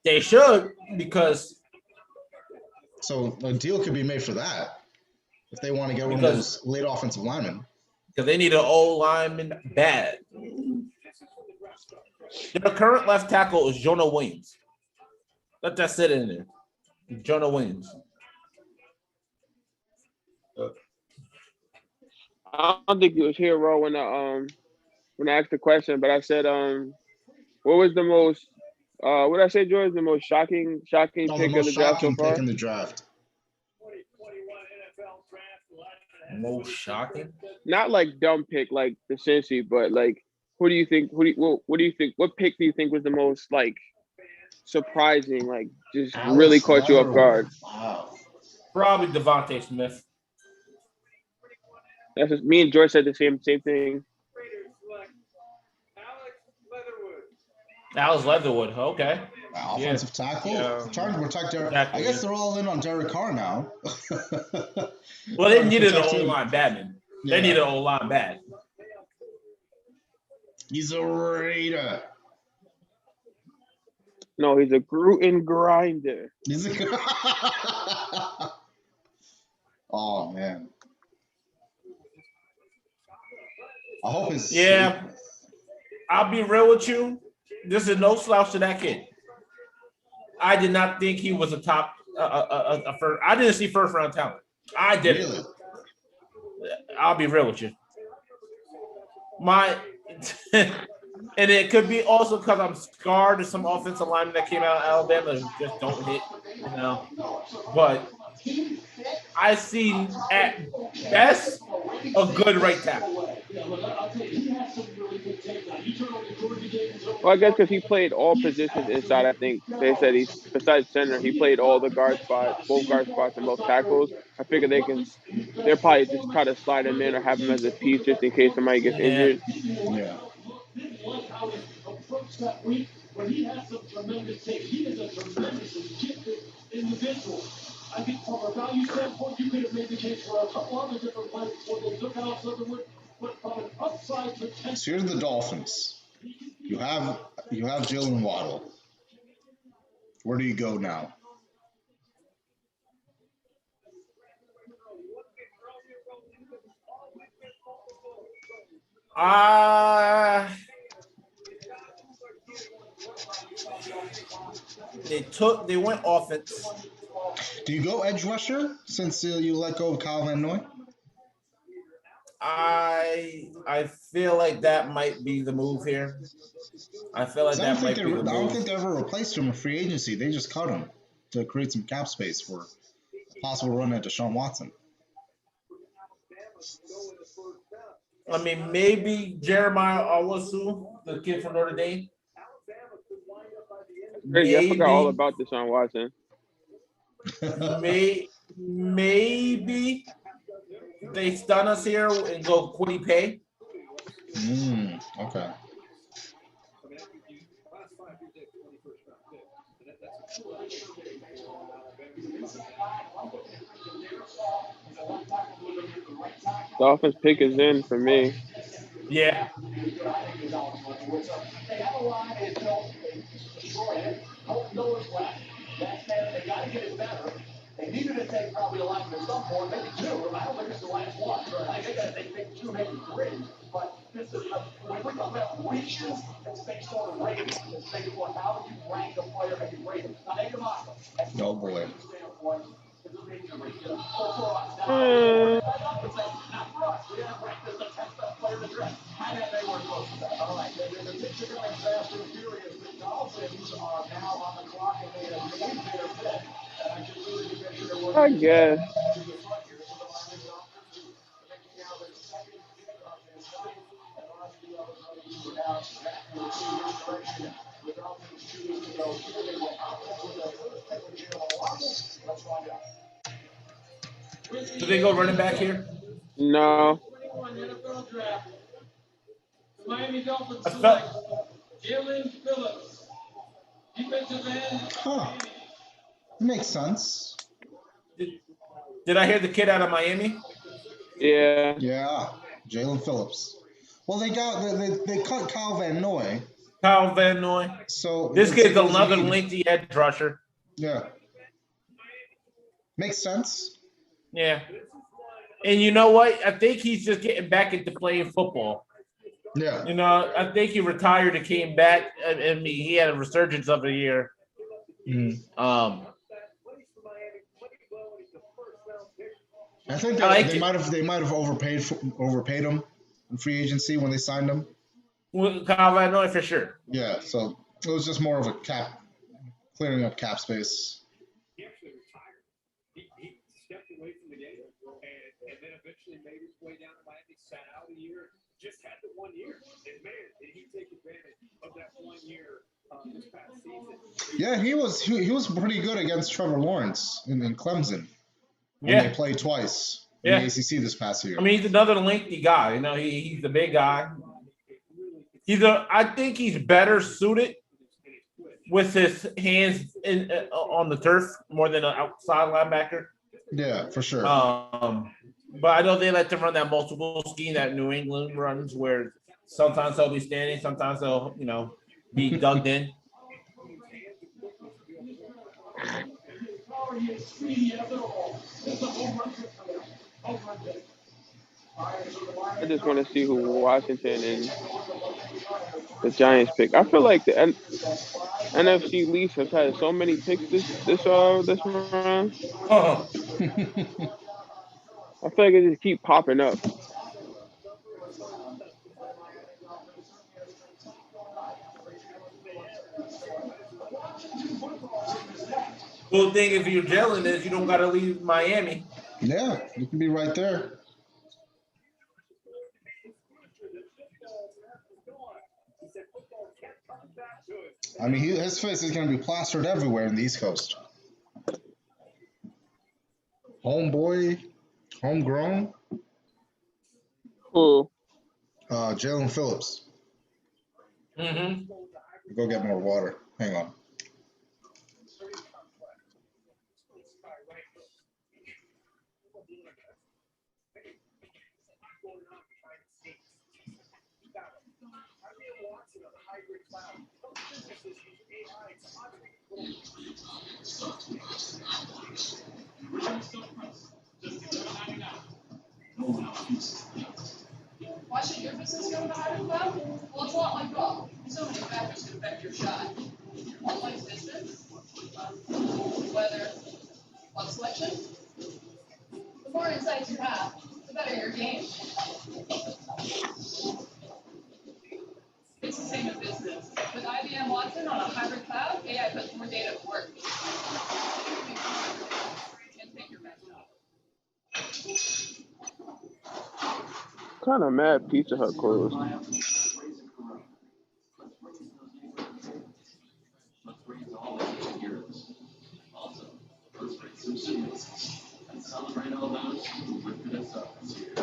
They should, because so a deal could be made for that if they want to get one of those late offensive linemen. Because they need an old lineman bad. Their current left tackle is Jonah Williams. Let that sit in there. Jonah Williams. I don't think he was here, Ro, when I asked the question, but I said, what was the most what did I say, George? The most shocking pick of the draft so far? Pick in the draft. Most shocking? Not like dumb pick like the Cincy, but like what do you think? What do you think? What pick do you think was the most like surprising? Like just really caught you off guard? Wow. Probably Devontae Smith. That's just, me and George said the same thing. Alex Leatherwood. Okay. Offensive tackle. Trying to protect Derek. I guess they're all in on Derek Carr now. Well, they needed an O-line badman. They needed an O-line bad. He's a Raider. No, he's a gluten grinder. He's a. Oh man. I hope his. Yeah. I'll be real with you. This is no slouch to that kid. I did not think he was a top first. I didn't see first round talent. I didn't. Really? I'll be real with you. And it could be also because I'm scarred to some offensive linemen that came out of Alabama and just don't hit, But I see at best a good right tackle. Well, I guess because he played all positions inside. I think they said besides center, he played all the guard spots, both guard spots and both tackles. I figure they'll probably just try to slide him in or have him as a piece just in case somebody gets injured. Yeah. But he has some tremendous tape. He is a tremendously gifted individual. I think from a value standpoint, you could have made the case for a couple other different players before they took out Leatherwood, but from an upside potential. So here's the Dolphins. You have Jalen Waddle. Where do you go now? They went offense. Do you go edge rusher since you let go of Kyle Van Noy? I feel like that might be the move here. I feel like that might be the move. I don't think they ever replaced him in free agency. They just cut him to create some cap space for a possible run at Deshaun Watson. I mean, maybe Jeremiah Owusu, the kid from Notre Dame. Crazy, I forgot all about Deshaun Watson. Maybe they stun us here and go Kwity Paye. Okay. Dolphins pick is in for me. Yeah. They needed to take probably a lineman at some point, maybe two. I don't think it's the last one. I think they take two, maybe three. But this is when we talk about reaches, it's based on rating. It's based on how you rank a player and you rate him. Now, they come on. No boy. It's a major rating. For us, not for us. We have ranked as the 10th best player in the draft. I know they were close to that. All right. The picture going fast and furious. The Dolphins are now on the clock and they have made their pick. I guess. Do they go running back here? No. The Miami Dolphins select Jalen Phillips, defensive end. Huh. Makes sense. Did I hear the kid out of Miami? Yeah. Yeah. Jalen Phillips. Well, they cut Kyle Van Noy. Kyle Van Noy. So this kid's another lengthy edge rusher. Yeah. Makes sense. Yeah. And you know what? I think he's just getting back into playing football. Yeah. You know, I think he retired and came back. I mean, he had a resurgence of a year. I think they might have overpaid him in free agency when they signed him. Well, Kyle Van Noy for sure. Yeah, so it was just more of a clearing up cap space. He actually retired. He stepped away from the game and then eventually made his way down to Miami, sat out a year, just had the 1 year. And man, did he take advantage of that 1 year this past season. Yeah, he was pretty good against Trevor Lawrence in Clemson. When they played twice in the ACC this past year. I mean, he's another lengthy guy. You know, he's the big guy. I think he's better suited with his hands on the turf more than an outside linebacker. Yeah, for sure. But I know they like to run that multiple scheme that New England runs, where sometimes they'll be standing, sometimes they'll be dug in. I just want to see who Washington and the Giants pick. I feel like the NFC Leafs have had so many picks this round. Oh. I feel like it just keep popping up. Cool thing if you're Jalen is you don't got to leave Miami. Yeah, you can be right there. I mean, his face is going to be plastered everywhere in the East Coast. Homeboy, homegrown. Who? Jalen Phillips. Mm-hmm. Go get more water. Hang on. Why should your business go to higher cloud? Well, it's a lot like golf. So many factors can affect your shot. One like distance, weather, On selection, the more insights you have, the better your game. It's the same in business. With IBM Watson on a hybrid cloud, AI puts more data to work. And pick your best job. Kind of mad Pizza Hut closed. And celebrate all those who lifted us up this year.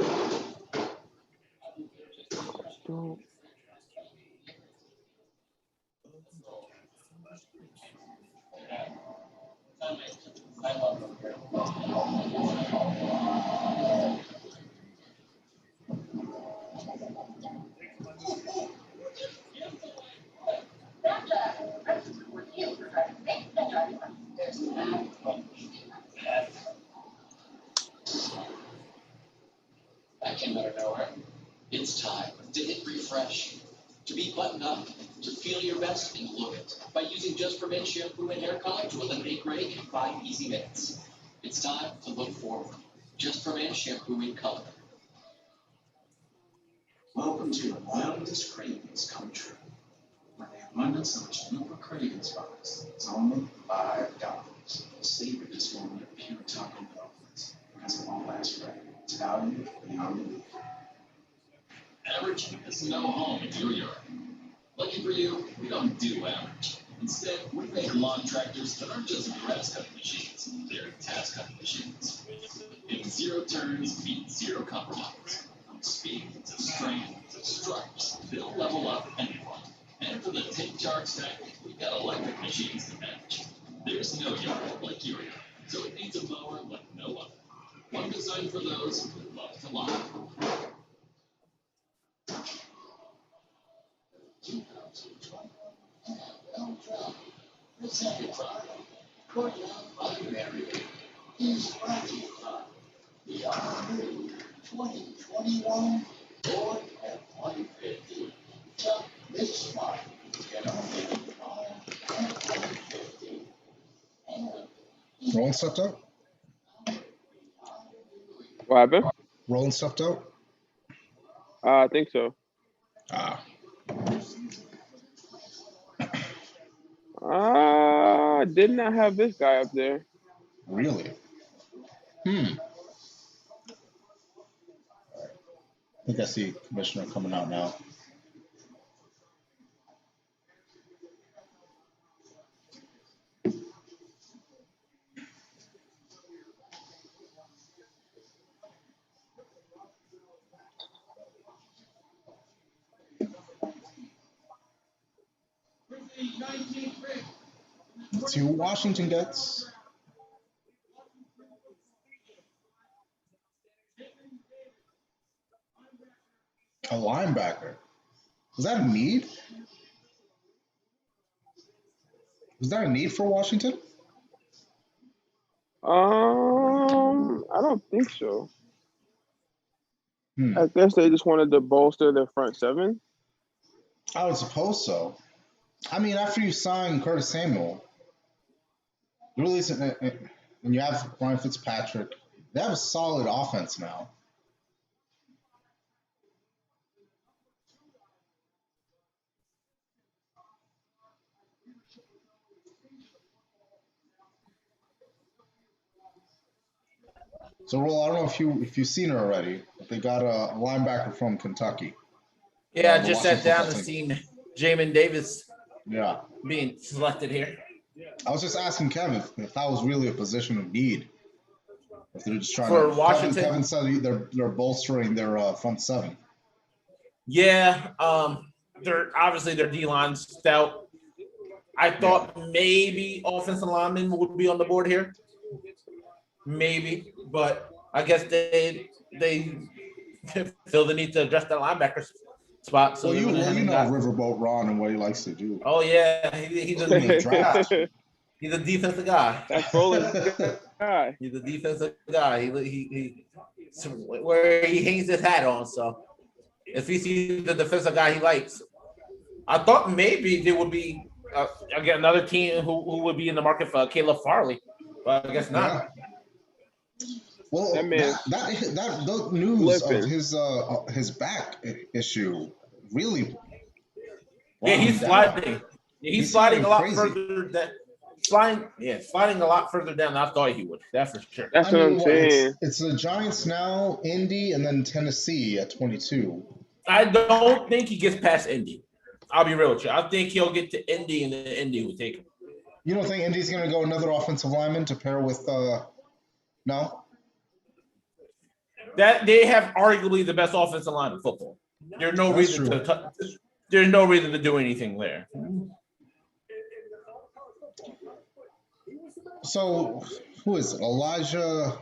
That came out of nowhere. It's time to hit refresh, to be buttoned up, to feel your best and look it by using Just for Men shampoo and hair color to eliminate gray in 5 easy minutes. It's time to look forward. Just for Men shampoo in color. Welcome to your wildest cravings come true. When the abundance of Chalupa Cravings Box is only $5. Savor this moment of pure taco dumplings because it won't last forever. It's value beyond belief. Average has no home in your yard. Lucky for you, we don't do average. Instead, we make lawn tractors that aren't just grass cutting machines, they're task cutting machines. In 0 turns means 0 compromise. From speed to strength to stripes, they'll level up anyone. And for the take charge tech, we got electric machines to match. There's no yard like your yard, so it needs a mower like no other. One designed for those who love to lie. Is Rocky Club. The all-new 2021 Ford F-150. Chuck this smart. Get on the F-150. Roland stepped out? What happened? Roland stepped out? I think so. Did not have this guy up there. Really? I think I see Commissioner coming out now. Let's see who Washington gets. A linebacker. Was that a need? Was that a need for Washington? I don't think so. I guess they just wanted to bolster their front seven. I would suppose so. I mean, after you sign Curtis Samuel, there really isn't, and you have Ryan Fitzpatrick, they have a solid offense now. So, Roll, I don't know if you've seen her already, but they got a linebacker from Kentucky. Yeah, I just sat down and seen Jamin Davis being selected here. I was just asking Kevin if that was really a position of need. If they're just trying for to. Washington, Kevin said they're bolstering their front seven. Yeah, they're obviously their D-line's stout. I thought maybe offensive lineman would be on the board here. Maybe, but I guess they feel the need to address that linebacker spot. So you know Riverboat Ron and what he likes to do. Oh yeah, he's a defensive guy. That's Roland's guy. He's a defensive guy. He where he hangs his hat on. So if he sees the defensive guy he likes, I thought maybe there would be again another team who would be in the market for Caleb Farley, but I guess not. Well, That man the news of limping. his back issue really Yeah, brought him he's down. sliding. Yeah, he's He's sliding a lot crazy. further than sliding a lot further down than I thought he would. That's for sure. That's I what mean, I'm saying. it's the Giants now, Indy, and then Tennessee at 22. I don't think he gets past Indy. I'll be real with you. I think he'll get to Indy, and then Indy will take him. You don't think Indy's going to go another offensive lineman to pair with? No. That they have arguably the best offensive line in football. There's no That's reason true. there's no reason to do anything there. So who is it? Elijah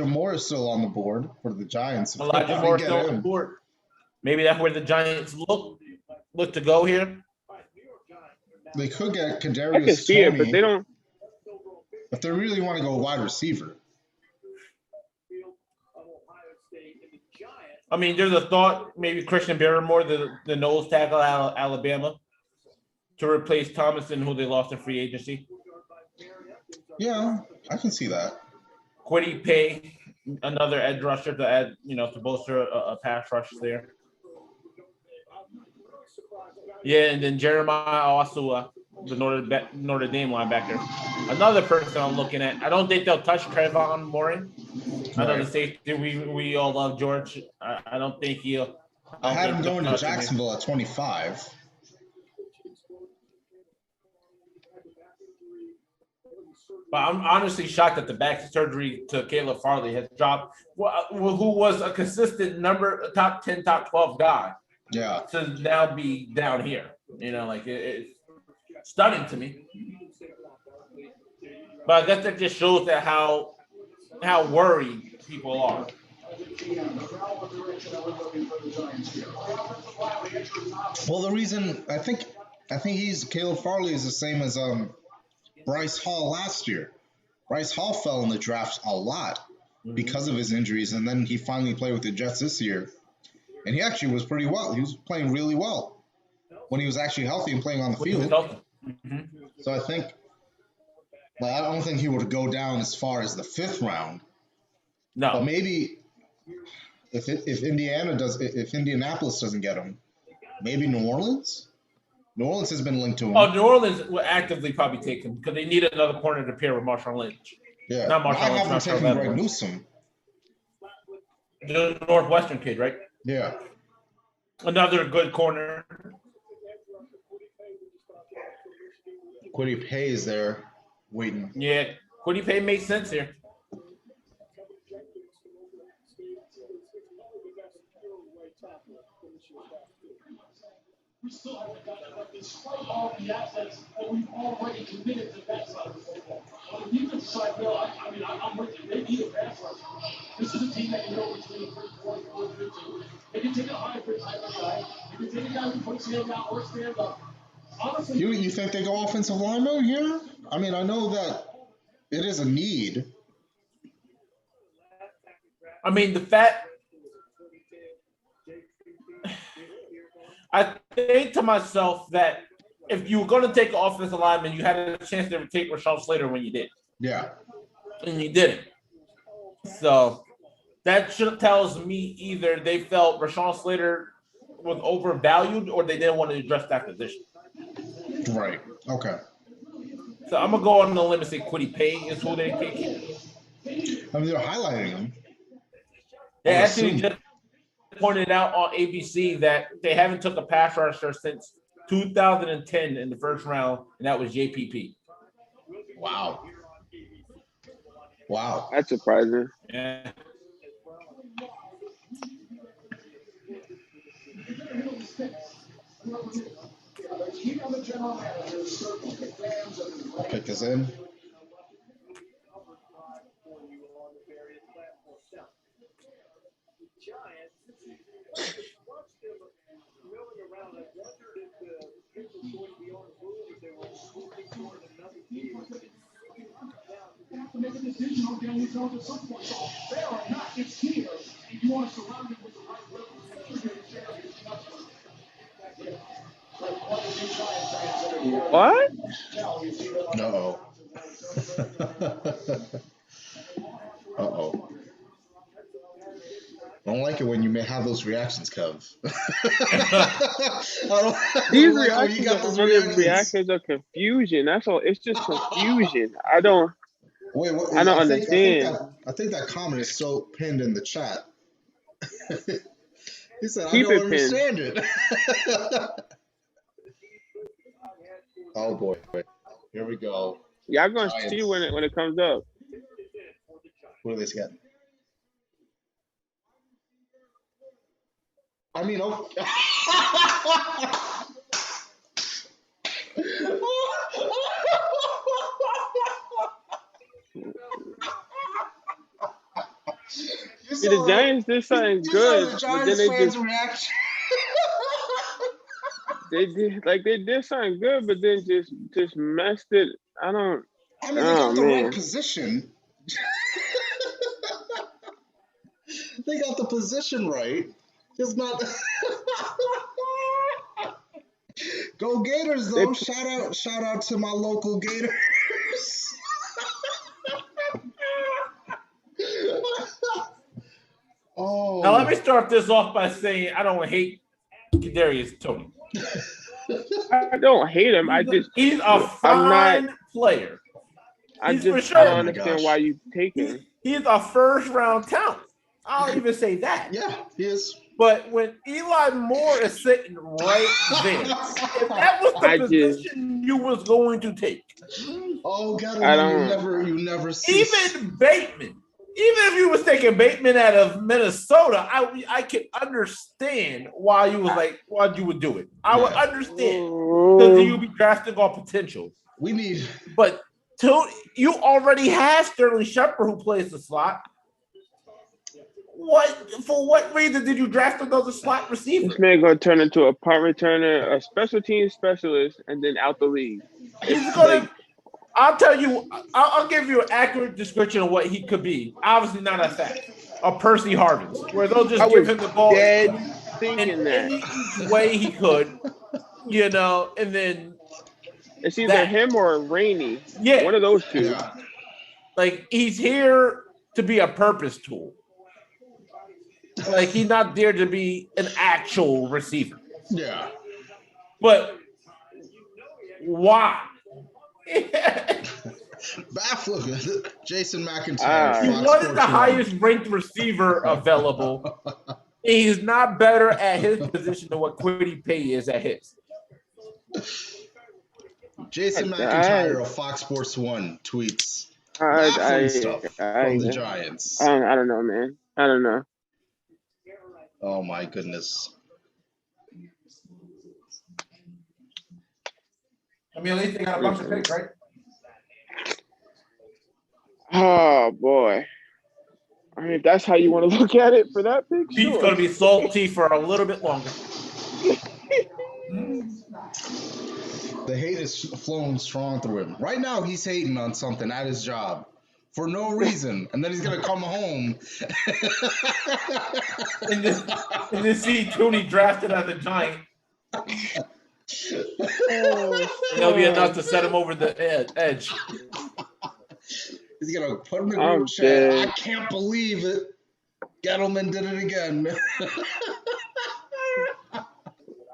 Moore is still on the board for the Giants. Elijah Moore still on the board. Maybe that's where the Giants look to go here. They could get Kadarius I can see Toney it, but they don't. if they really want to go wide receiver. I mean, there's a thought maybe Christian Barrymore, the nose tackle out of Alabama, to replace Thomason, who they lost in free agency. Yeah, I can see that. Quiddy Pay, another edge rusher to add, to bolster a pass rush there. Yeah, and then Jeremiah Owasua, the Notre Dame linebacker. Another person I'm looking at. I don't think they'll touch Trayvon Morin. I know the safety we all love George. I don't think he'll. I had him going to Jacksonville at 25. But I'm honestly shocked that the back surgery to Caleb Farley has dropped. Who was a consistent top 10, top 12 guy. Yeah. To now be down here. It's stunning to me. But I guess that just shows that how worried people are. Well, the reason I think Caleb Farley is the same as Bryce Hall last year. Bryce Hall fell in the draft a lot because of his injuries, and then he finally played with the Jets this year. And he actually was pretty well. He was playing really well when he was actually healthy and playing on the field. So I think, I don't think he would go down as far as the 5th round. No. But maybe if Indianapolis doesn't get him, maybe New Orleans. New Orleans has been linked to him. Oh, New Orleans will actively probably take him because they need another corner to pair with Marshawn Lynch. Yeah, not Marshawn Lynch. I have him taking Greg Newsome. The Northwestern kid, right? Yeah. Another good corner. Quiddy Pay is there waiting. Yeah, Quiddy Pay makes sense here. We still haven't gotten enough despite all the assets that we've already committed to that side of the football. On the defense side, Bill, I'm with you. They need a pass rush. This is a team that can go between 4 and 15. They can take a hybrid type of guy. They can take a guy who puts him out or stand up. Honestly, you think they go offensive lineman here? I mean, I know that it is a need. I mean, the fact. I think to myself that if you were going to take an offensive lineman, you had a chance to take Rashawn Slater when you did. Yeah. And you didn't. So that tells me either they felt Rashawn Slater was overvalued or they didn't want to address that position. Right. Okay. So I'm going to go on the limb and say Quiddy Pay is who they take. I mean, they're highlighting him. They actually just pointed out on ABC that they haven't took a pass rusher since 2010 in the first round, and that was JPP. Wow. That's surprising. Yeah. Pick us in. have to make a decision on getting these zones at some point. So fair or not, it's here. If you want to surround it with the right What? No. don't like it when you may have those reactions, Kev. I These don't like when you reactions got are those only reactions. reactions of confusion. That's all. It's just confusion. I don't Wait, what, understand. I think that comment is so pinned in the chat. He said, I Keep don't it pinned. understand it. Oh boy. Here we go. Y'all gonna Giants. see when it comes up. What do they get? I mean, oh. See, the Giants did something good, The but Giants then fans' reaction. they did something good, but then just messed it. I don't. I mean, they Oh got the man. right position. They got the position right. It's not. Go Gators though! Shout out to my local Gators. Oh. Now let me start this off by saying I don't hate Kadarius Toney. I don't hate him. He's a fine player. I For sure. I don't understand why you take him. He's a first round talent. I'll even say that. Yeah, he is. But when Eli Moore is sitting right there, if that was the position you was going to take. Oh, Gettleman, you never see. Even Bateman. Even if you was taking Bateman out of Minnesota, I could understand why you would do it. I would understand because you'd be drafting on potential. But you already have Sterling Shepard who plays the slot. For what reason did you draft another slot receiver? This man gonna turn into a punt returner, a special team specialist, and then out the league. He's gonna. I'll tell you. I'll give you an accurate description of what he could be. Obviously, not as fast. A Percy Harvins, where they'll just give him the ball in any way he could, and then it's either him or Rainey. Yeah, one of those two. Yeah. Like he's here to be a purpose tool. Like he's not there to be an actual receiver. Yeah. But why? Baffling. Jason McIntyre. He wasn't the highest ranked receiver available. He's not better at his position than what Kwity Paye is at his. Jason McIntyre of Fox Sports 1 tweets stuff from the Giants. I don't know, man. I don't know. Oh my goodness. I mean, at least they got a bunch of picks, right? Oh boy. I mean, if that's how you want to look at it for that pick, He's going to be salty for a little bit longer. The hate is flowing strong through him. Right now, he's hating on something at his job for no reason, and then he's going to come home. and then see Toney drafted as a Giant. That'll be enough to set him over the edge. He's going to put him in the group chat. I can't believe it. Gettleman did it again.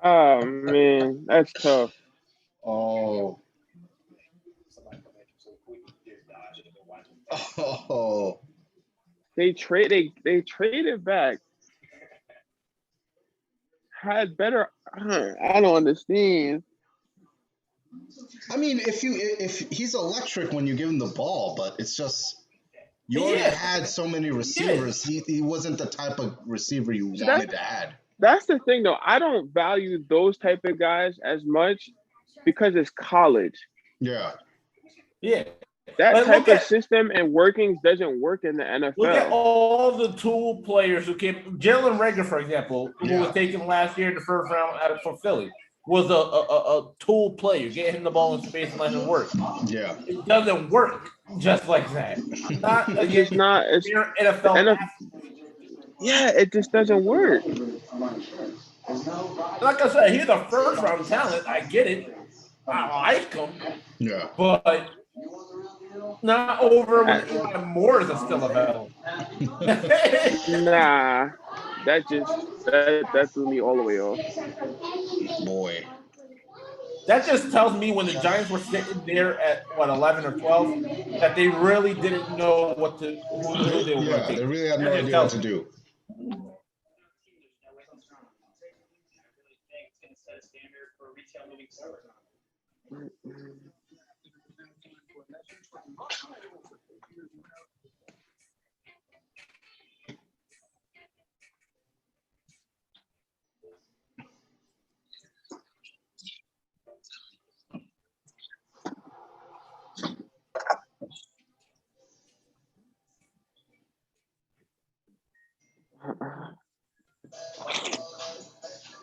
Oh, man. That's tough. Oh. Oh. They traded back. Had better. I don't understand. I mean, if he's electric when you give him the ball, but it's just you already had so many receivers. He wasn't the type of receiver you wanted to add. That's the thing, though. I don't value those type of guys as much because it's college. Yeah. Yeah. That type of system and workings doesn't work in the NFL. Look at all the tool players who came. Jalen Reagor, for example, who was taken last year in the first round for Philly, was a tool player. Get him the ball in space and let him work. Yeah. It doesn't work just like that. It's not. It's NFL. Yeah, it just doesn't work. Like I said, he's a first round talent. I get it. I like him. Yeah. But not over when Eli Moore is still available. Nah. that threw me all the way off. Boy. That just tells me when the Giants were sitting there at 11 or 12 that they really didn't know who they were going to take. They really had no That just idea what tells to me. do.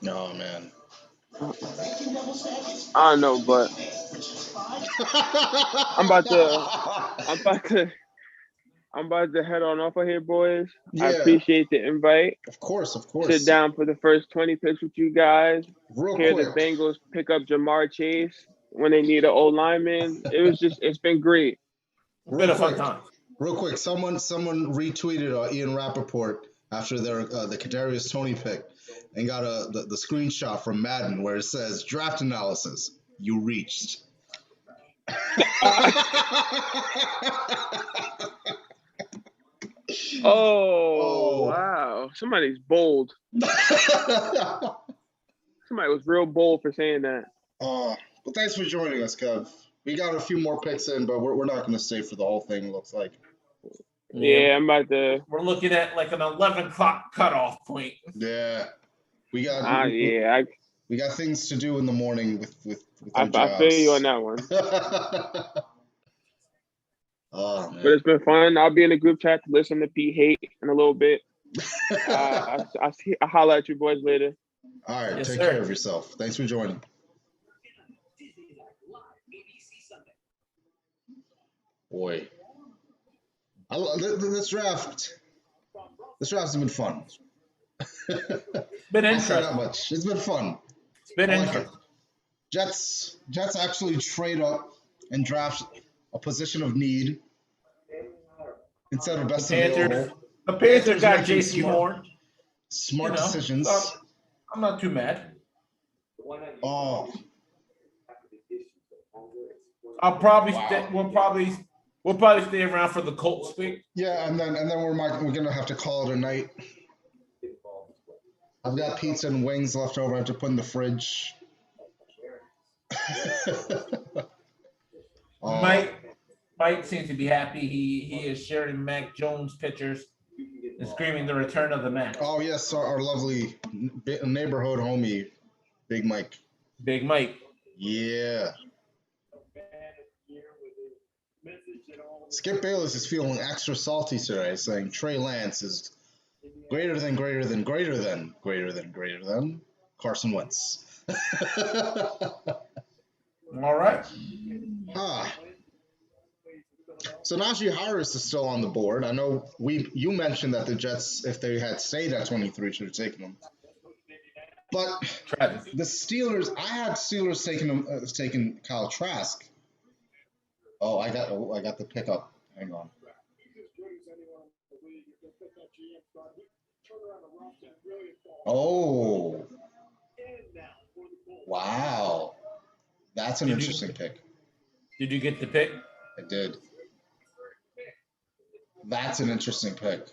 No, man. I don't know, but I'm about to head on off of here, boys. I Yeah. appreciate the invite. Of course. Sit down for the first 20 picks with you guys. Real Hear quick. the Bengals pick up Jamar Chase when they need an old lineman. It's been great. It's been a fun time. Real quick, someone retweeted Ian Rappaport after the Kadarius Toney pick and got the screenshot from Madden where it says draft analysis. You reached. Oh, wow. Somebody's bold. Somebody was real bold for saying that. Well, thanks for joining us, Kev. We got a few more picks in, but we're not going to stay for the whole thing, looks like. Yeah, I'm about to. We're looking at like an 11 o'clock cutoff point. Yeah. We got we got things to do in the morning with our jobs. I feel you on that one. Oh, man. But it's been fun. I'll be in the group chat to listen to Pete hate in a little bit. I'll holler at you boys later. All right, yes, take care of yourself. Thanks for joining. Boy, this draft has been fun. Been I'll say interesting. that much. It's been fun. It's been interesting. Jets actually trade up and draft a position of need instead of best available. The Panthers got J.C. Horn. Smart decisions. I'm not too mad. Oh. I'll probably we'll probably stay around for the Colts pick. Yeah, and then we're gonna have to call it a night. I've got pizza and wings left over. I have to put in the fridge. Mike seems to be happy. He is sharing Mac Jones pictures and screaming the return of the Mac. Oh yes, our lovely neighborhood homie, Big Mike. Big Mike. Yeah. Skip Bayless is feeling extra salty today, saying Trey Lance is greater than Carson Wentz. All right. So Najee Harris is still on the board. I know you mentioned that the Jets, if they had stayed at 23, should have taken him. But the Steelers, I had Steelers taking Kyle Trask. Oh, I got the pickup. Hang on. Oh. Wow. That's an interesting pick. Did you get the pick? I did. That's an interesting pick.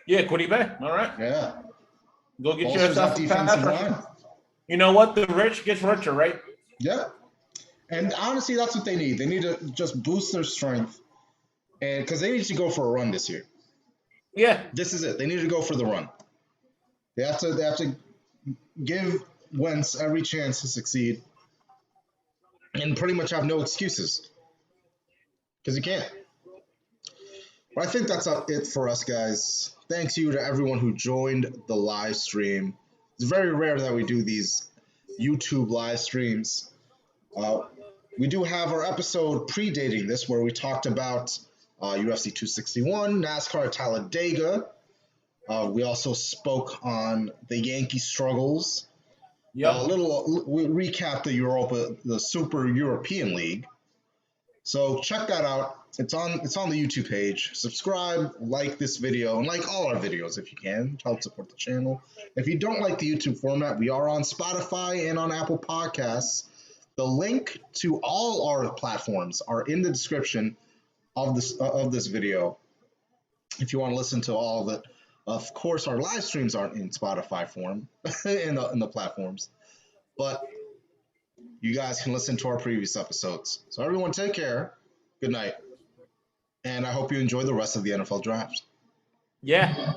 Yeah, Quiddy Bay. All right. Yeah. Go get yourself a defensive line. You know what? The rich gets richer, right? Yeah. And honestly, that's what they need. They need to just boost their strength, and because they need to go for a run this year. Yeah. This is it. They need to go for the run. They have to give Wentz every chance to succeed, and pretty much have no excuses. Because you can't. But I think that's it for us, guys. Thanks you to everyone who joined the live stream. It's very rare that we do these YouTube live streams. We do have our episode predating this where we talked about UFC 261, NASCAR at Talladega. We also spoke on the Yankee struggles. Yep. We recapped the Super European League. So check that out. It's on the YouTube page. Subscribe, like this video, and like all our videos if you can to help support the channel. If you don't like the YouTube format, we are on Spotify and on Apple Podcasts. The link to all our platforms are in the description of this video. If you want to listen to all of it, of course, our live streams aren't in Spotify form in the platforms, but you guys can listen to our previous episodes. So everyone, take care. Good night. And I hope you enjoy the rest of the NFL draft. Yeah.